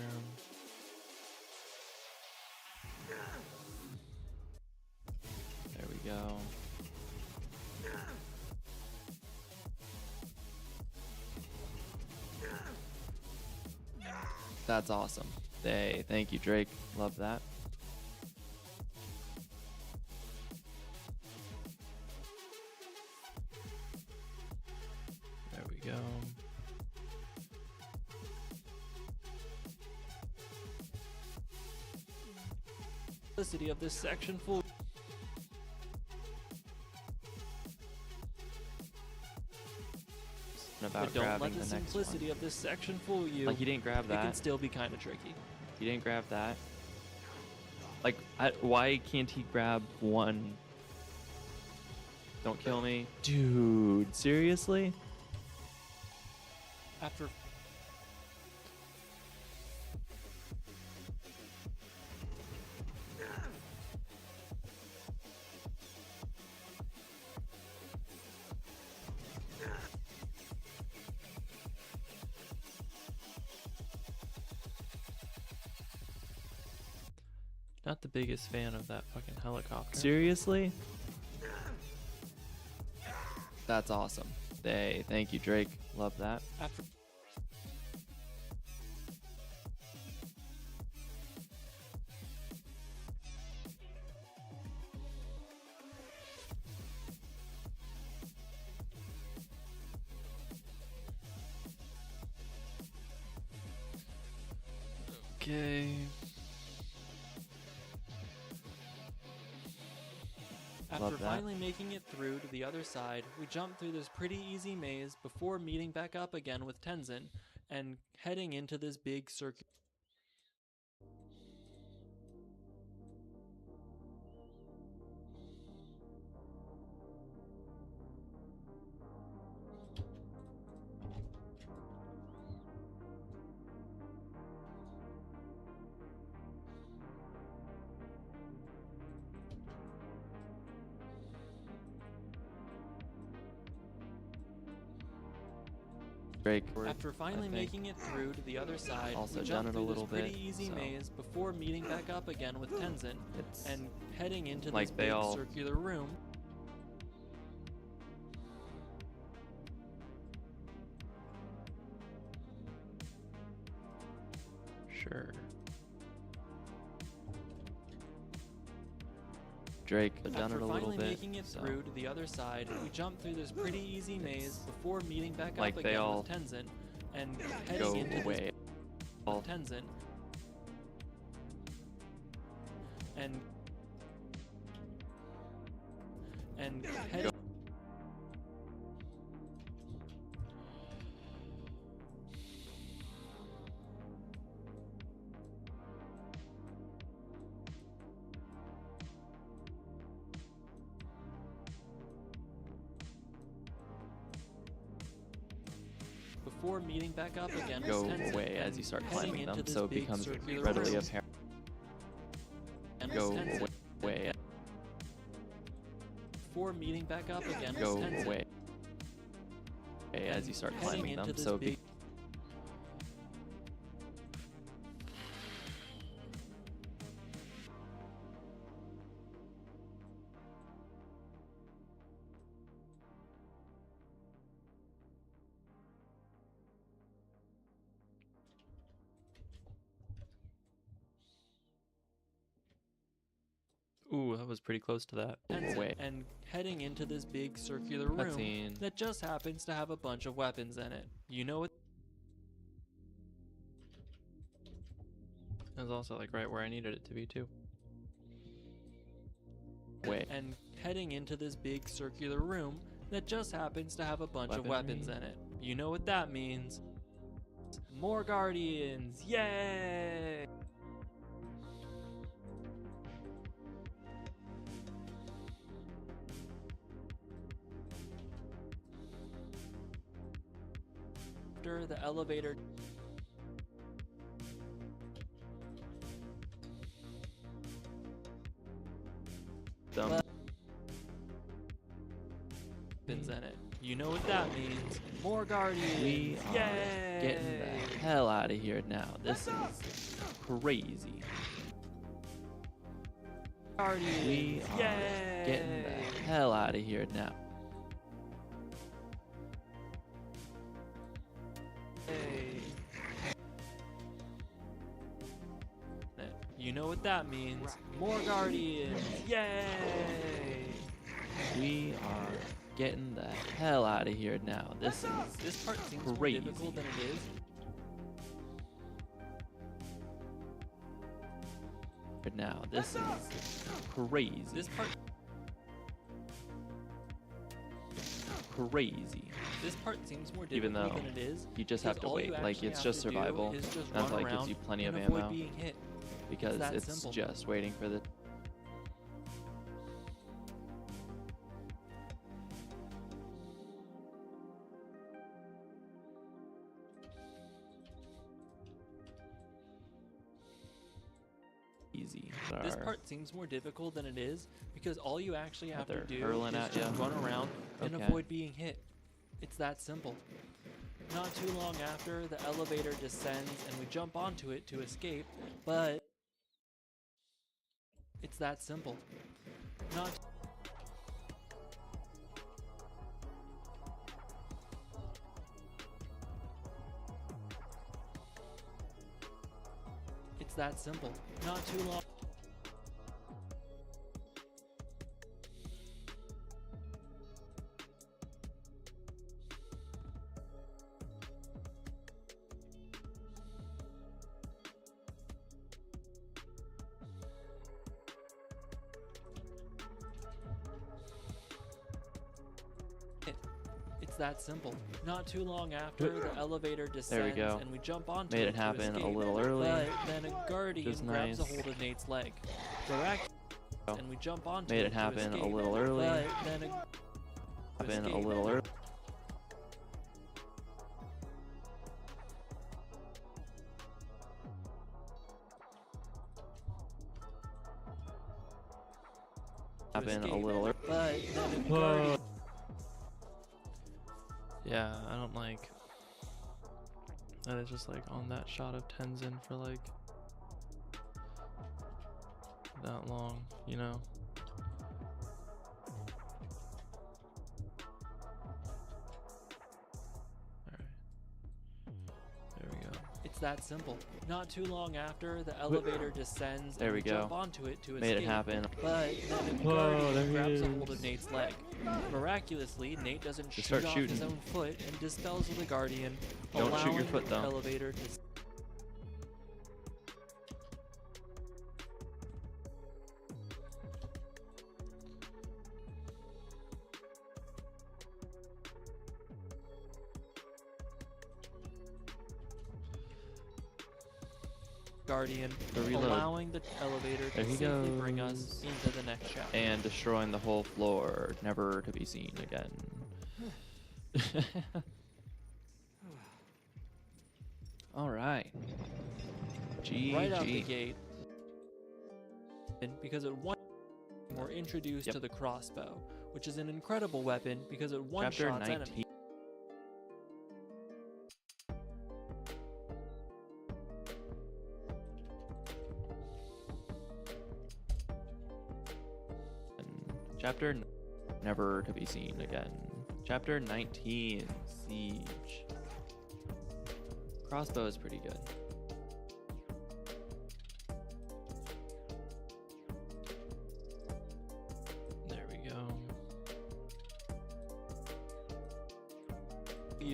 There we go. That's awesome. Hey, thank you, Drake. Love that. There we go. Simplicity of this section fool. About But don't grabbing let the the next simplicity one. of this section fool you. Like, you didn't grab It can that. still be kind of tricky. He didn't grab that. Like, why can't he grab one? Don't kill me. Dude, seriously? After Not the biggest fan of that fucking helicopter. Seriously? That's awesome. Hey, thank you, Drake. Love that. after Okay. After Love that. finally making it through to the other side, we jump through this pretty easy maze before meeting back up again with Tenzin and heading into this big circuit. Drake. After finally think. making it through to the other side, Also we done jump it a through this little pretty bit, easy so. maze before meeting back up again with Tenzin It's and heading into like this they big all- circular room. sure. Drake. Done it After a little finally bit. making it so. through to the other side, we jump through this pretty easy maze before meeting back like up they again all with Tenzin and heading Go into away. this Tenzin and heading before meeting back up again with Go Tenzin away and as you start heading climbing into them, this so it big becomes circular readily room. apparent. And Go with Tenzin away. before meeting back up again Go with Tenzin away as you start heading climbing into them, this so it big Ooh, that was pretty close to that. Tenzin Wait. and heading into this big circular room Cutscene. that just happens to have a bunch of weapons in it. You know what? That was also like right where I needed it to be too. Wait. And heading into this big circular room that just happens to have a bunch of weapons in it. You know what that means? More Guardians! Yay! After the elevator Dumb. weapons in it. You know what that means? More Guardians! We are Yay! getting the hell out of here now. This is crazy. Guardians! We are Yay! getting the hell out of here now. Yay. You know what that means? More Guardians! Yay! We are getting the hell out of here now. This This part seems more crazy. difficult than it is. is now. This is crazy. This part Crazy. This part seems more Even difficult though than it is. You just have because to all you wait. Like actually it's have just to do survival. is just That's run like gives around you plenty of and avoid ammo being hit. because that it's simple. just waiting for the. Easy. This part seems more difficult than it is because all you actually have to they're do hurling is at just ya. run around and Okay. avoid being hit. It's that simple. Not too long after, the elevator descends and we jump onto it to escape, but it's that simple. Not It's that simple. Not too long. It's that simple. Not too long after, the elevator descends go. and we jump onto Made it it to happen a escape, little early. But then a guardian is grabs a nice. hold of Nate's leg. And we jump onto Made it it happen to a escape, little early. But then Happen a escape. little early. Happen a escape. little early. But then a guardian Yeah, I don't like that it's just like on that shot of Tenzin for like that long, you know? Alright. There we go. It's that simple. Not too long after, the elevator descends There and we we go. jump onto it to Made escape. it happen. But then a Whoa, guardian there he grabs a hold is. of Nate's leg. Miraculously, Nate doesn't Just shoot start off shooting. his own foot and dispels of the guardian, Don't shoot your allowing foot, the though. elevator to Guardian, The reload. allowing the elevator There to he safely bring us goes. into the next chapter. And destroying the whole floor, never to be seen again. All right. GG. Right out the gate, and because it we're introduced Yep. to the crossbow, which is an incredible weapon because it Chapter one-shots 19. enemies. Chapter never to be seen again. Chapter 19, Siege. Crossbow is pretty good. There we go.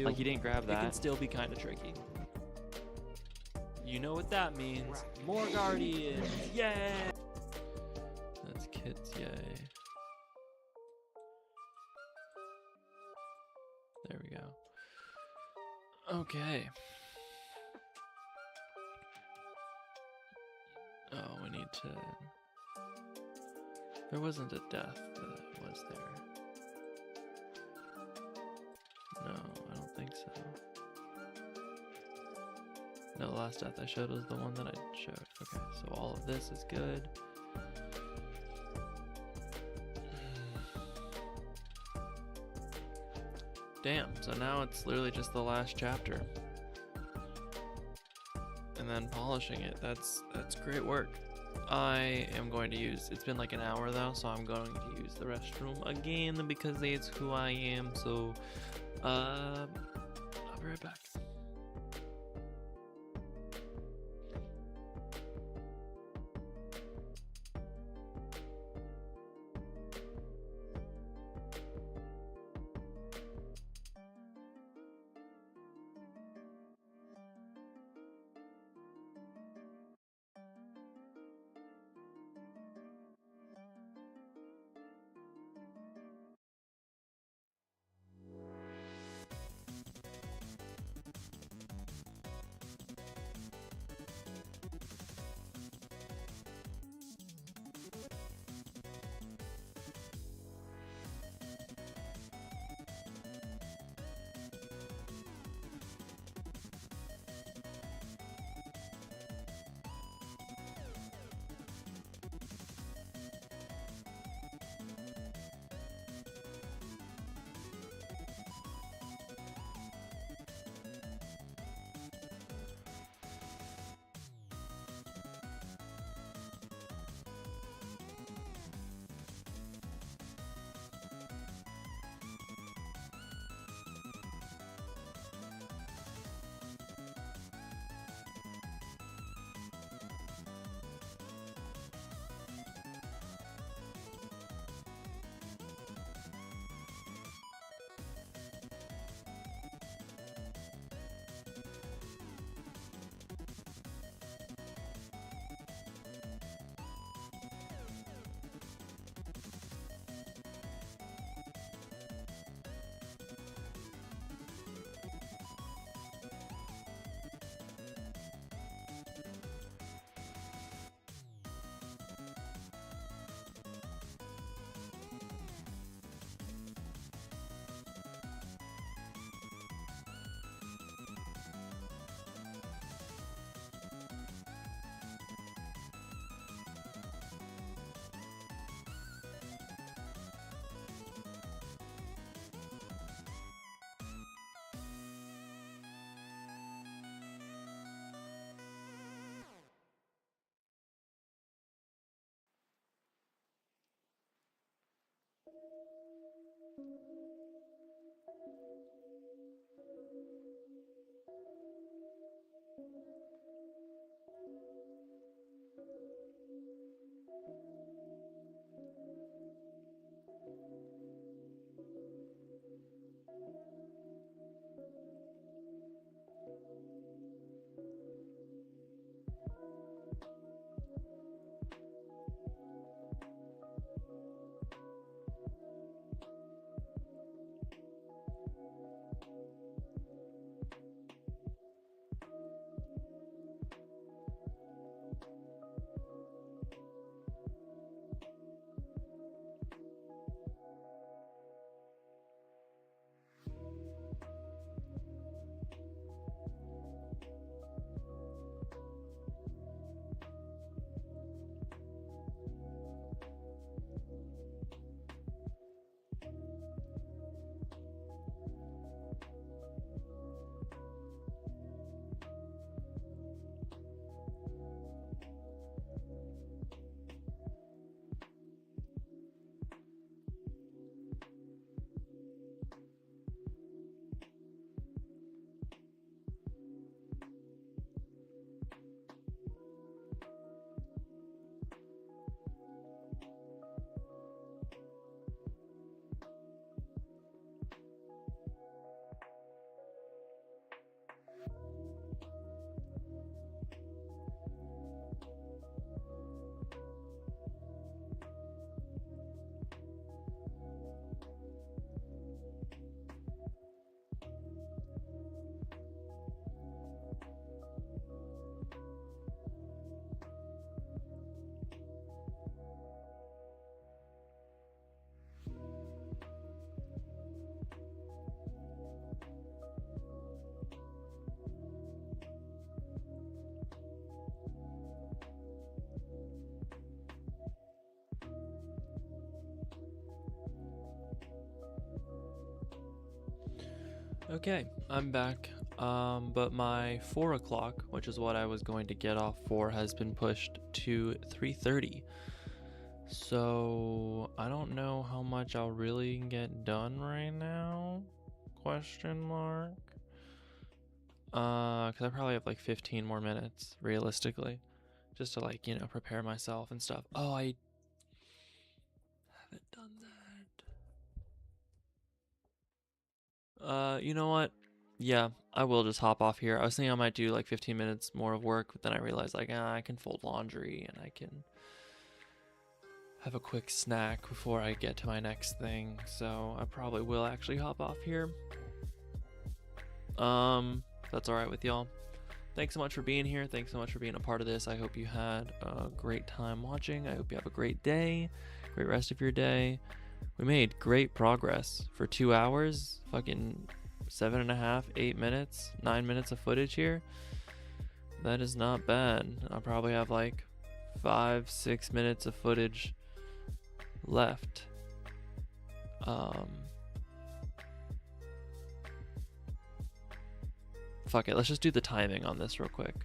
Like he didn't grab It can that. still be kind of tricky. You know what that means. More Guardians! Yay! That's kids, yay. There we go. Okay. Oh, we need to... There wasn't a death, was there? No, I don't think so. No, the last death I showed was the one that I showed. Okay, so all of this is good. Damn, so now it's literally just the last chapter. And then polishing it. That's great work. I am going to use, it's been like an hour though, so I'm going to use the restroom again because it's who I am. So I'll be right back. Okay, I'm back. But my 4 o'clock, which is what I was going to get off for, has been pushed to 3:30. So I don't know how much I'll really get done right now. Question mark. Cause I probably have like 15 more minutes realistically, just to like, you know, prepare myself and stuff. Oh, I haven't done that. You know what? Yeah, I will just hop off here. I was thinking I might do like 15 minutes more of work, but then I realized like, I can fold laundry and I can have a quick snack before I get to my next thing. So I probably will actually hop off here. That's all right with y'all. Thanks so much for being here. Thanks so much for being a part of this. I hope you had a great time watching. I hope you have a great day, great rest of your day. We made great progress for 2 hours, fucking 7.5, 8 minutes, 9 minutes of footage here. That is not bad. I'll probably have like 5-6 minutes of footage left. Fuck it, let's just do the timing on this real quick.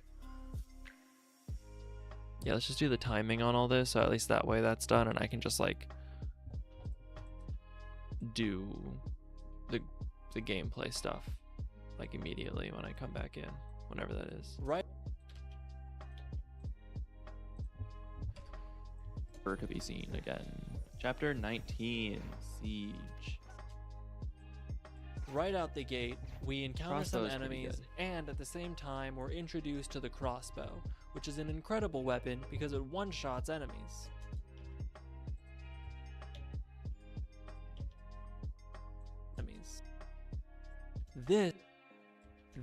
Yeah, let's just do the timing on all this, so at least that way that's done and I can just like do the gameplay stuff like immediately when I come back in, whenever that is. Right. To be seen again. Chapter 19, Siege. Right out the gate, we encounter some enemies, and at the same time, we're introduced to the crossbow, which is an incredible weapon because it one-shots enemies.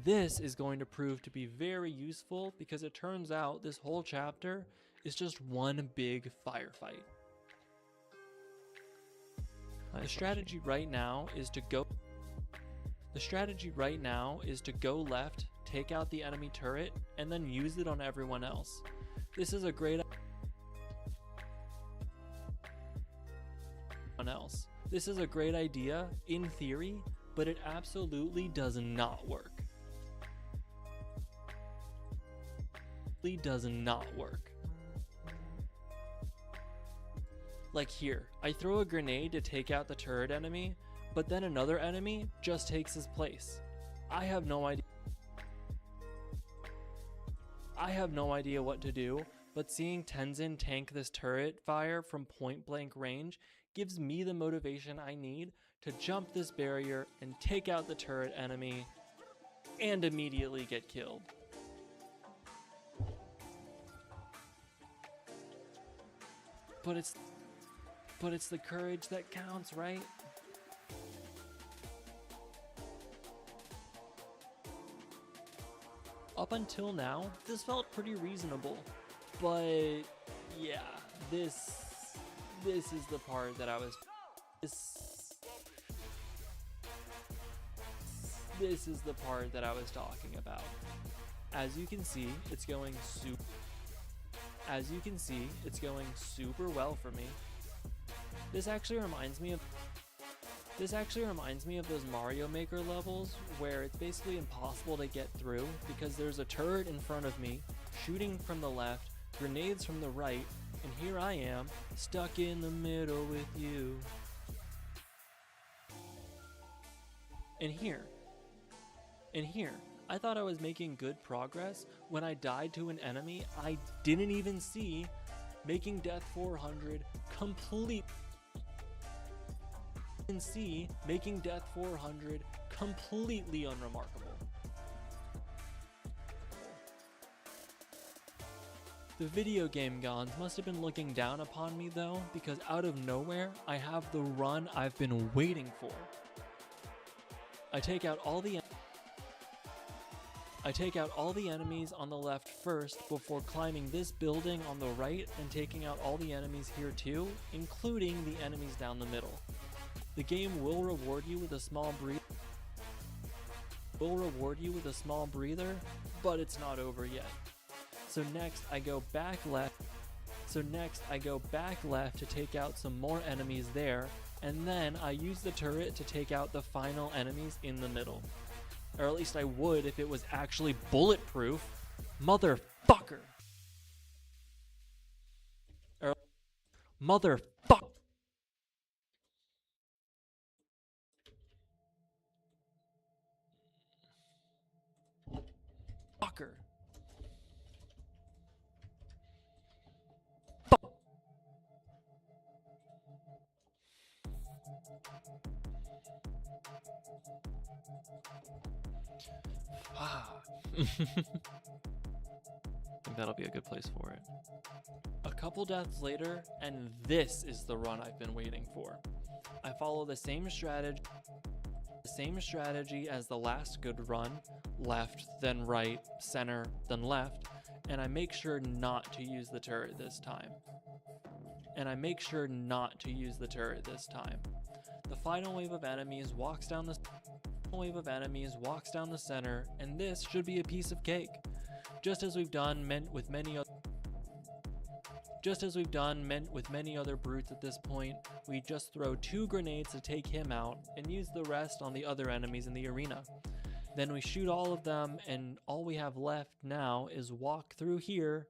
This is going to prove to be very useful because it turns out this whole chapter is just one big firefight. The strategy right now is to go left, take out the enemy turret, and then use it on everyone else. This is a great idea in theory, but it absolutely does not work. Like here, I throw a grenade to take out the turret enemy, but then another enemy just takes his place. I have no idea what to do, but seeing Tenzin tank this turret fire from point blank range gives me the motivation I need to jump this barrier and take out the turret enemy and immediately get killed. But it's the courage that counts, right? Up until now, this felt pretty reasonable, but yeah, this is the part that I was this is the part that I was talking about. As you can see, it's going super well for me. This actually reminds me of those Mario Maker levels where it's basically impossible to get through because there's a turret in front of me, shooting from the left, grenades from the right, and here I am, stuck in the middle with you. And here, I thought I was making good progress when I died to an enemy I didn't even see, making Death 400 completely unremarkable. The video game gods must have been looking down upon me though, because out of nowhere, I have the run I've been waiting for. I take out all the enemies on the left first before climbing this building on the right and taking out all the enemies here too, including the enemies down the middle. The game will reward you with a small breather, but it's not over yet. So next I go back left to take out some more enemies there, and then I use the turret to take out the final enemies in the middle. Or at least I would if it was actually bulletproof. Motherfucker. Or motherfucker. Fucker. I think that'll be a good place for it. A couple deaths later, and this is the run I've been waiting for. I follow the same strategy as the last good run, left, then right, center, then left, and I make sure not to use the turret this time. The final wave of enemies walks down the center, and this should be a piece of cake. Just as we've done with many other brutes at this point, we just throw 2 grenades to take him out and use the rest on the other enemies in the arena. Then we shoot all of them, and all we have left now is walk through here.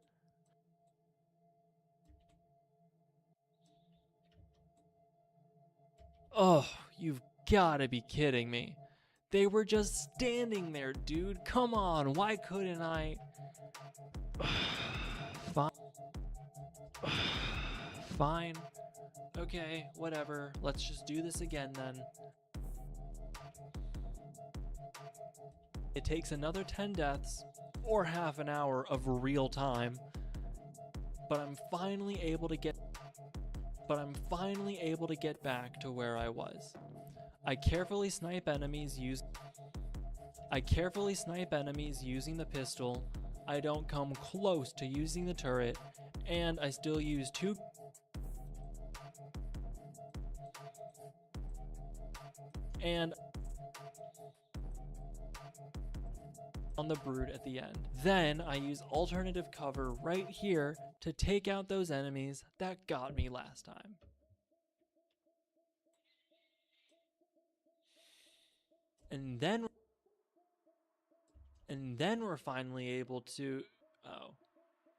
Oh, you've gotta be kidding me. They were just standing there, dude. Come on, why couldn't I? Fine. Okay, whatever. Let's just do this again then. It takes another 10 deaths, or half an hour of real time, but I'm finally able to get back to where I was. I carefully snipe enemies using the pistol. I don't come close to using the turret, and I still use 2 and on the brood at the end. Then I use alternative cover right here to take out those enemies that got me last time. And then we're finally able to, oh,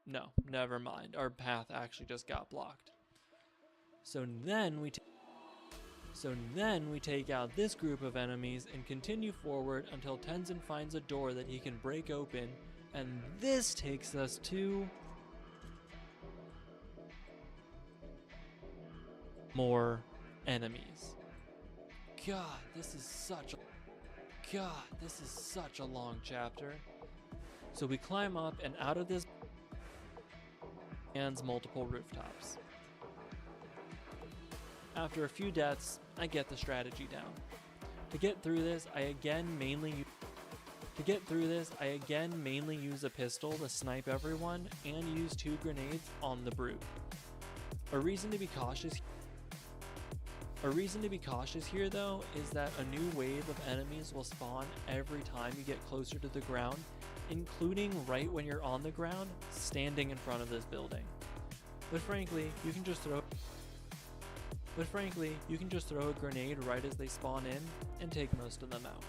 no, never mind. Our path actually just got blocked. So then we take out this group of enemies and continue forward until Tenzin finds a door that he can break open, and this takes us to more enemies. God, this is such a long chapter. So we climb up and out of this and multiple rooftops. After a few deaths, I get the strategy down. To get through this, I again mainly use a pistol to snipe everyone and use 2 grenades on the brute. A reason to be cautious here though is that a new wave of enemies will spawn every time you get closer to the ground, including right when you're on the ground, standing in front of this building. But frankly, you can just throw a grenade right as they spawn in and take most of them out.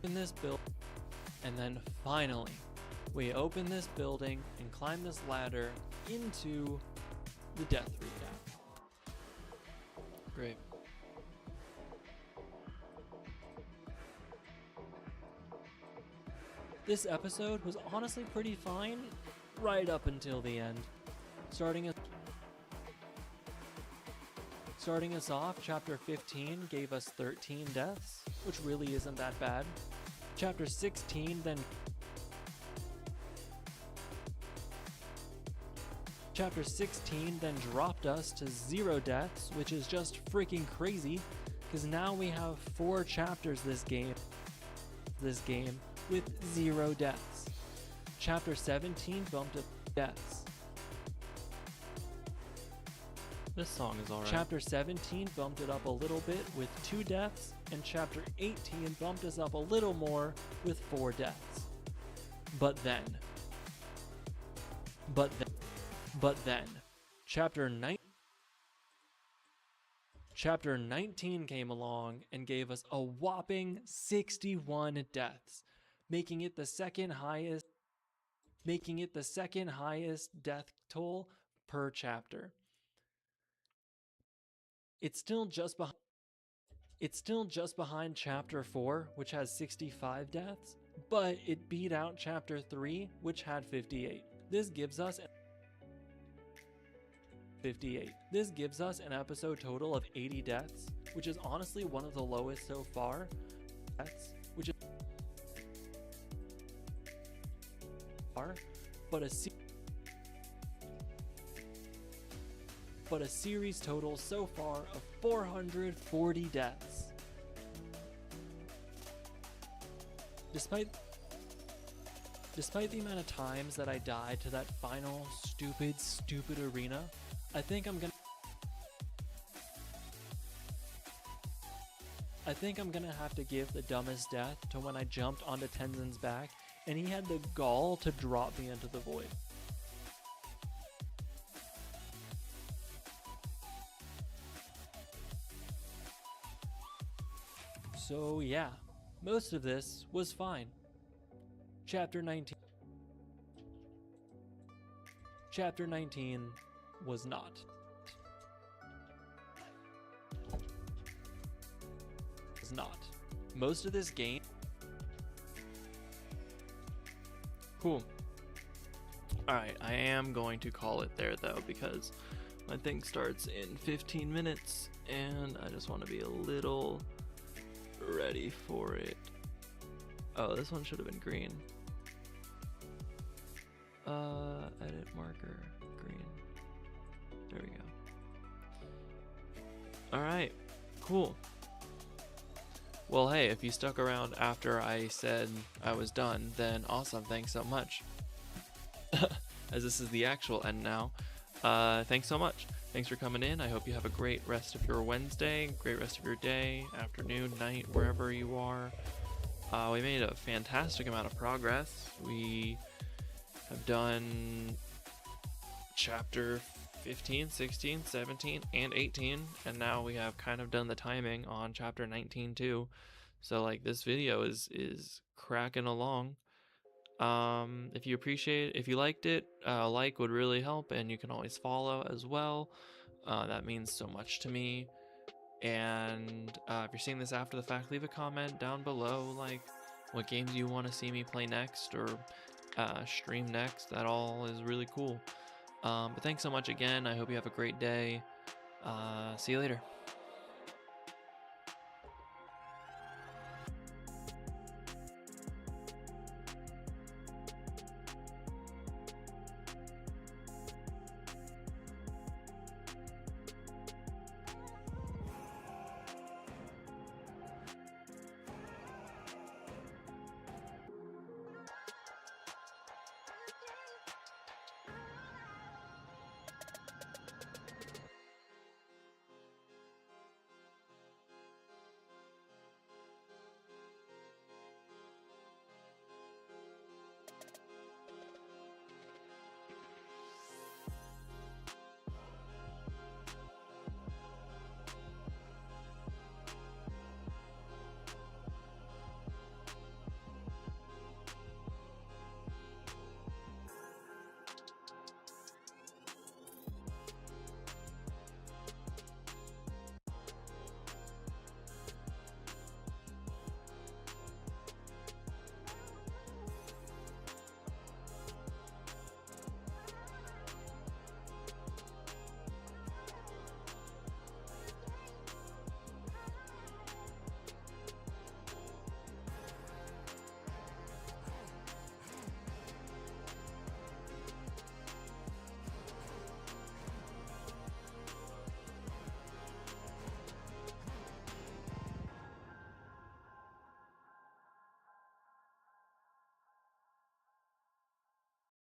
In this build, and then finally, we open this building and climb this ladder into the death recap. Great. This episode was honestly pretty fine right up until the end. Starting us off, Chapter 15 gave us 13 deaths, which really isn't that bad. Chapter 16 then dropped us to 0 deaths, which is just freaking crazy, because now we have 4 chapters this game with 0 deaths. Chapter 17 bumped up deaths. This song is alright. Chapter 17 bumped it up a little bit with 2 deaths, and Chapter 18 bumped us up a little more with 4 deaths. But then, Chapter Chapter 19 came along and gave us a whopping 61 deaths, making it the second highest death toll per chapter. It's still just behind Chapter 4, which has 65 deaths, but it beat out Chapter 3, which had 58. This gives us an episode total of 80 deaths, which is honestly one of the lowest so far. But a series total so far of 440 deaths. Despite the amount of times that I died to that final stupid arena, I think I'm gonna have to give the dumbest death to when I jumped onto Tenzin's back and he had the gall to drop me into the void. So yeah, most of this was fine. Chapter 19 was not. Most of this game. Cool. Alright, I am going to call it there though, because my thing starts in 15 minutes and I just want to be a little ready for it. Oh, this one should have been green. Edit marker, green. There we go. Alright, cool. Well, hey, if you stuck around after I said I was done, then awesome, thanks so much. As this is the actual end now. Thanks so much. Thanks for coming in. I hope you have a great rest of your Wednesday, great rest of your day, afternoon, night, wherever you are. We made a fantastic amount of progress. We have done chapter 15, 16, 17, and 18, and now we have kind of done the timing on chapter 19 too. So like this video is cracking along. If you liked it, a like would really help, and you can always follow as well. That means so much to me. And if you're seeing this after the fact, leave a comment down below, like what games you want to see me play next or stream next. That all is really cool. But thanks so much again. I hope you have a great day. See you later.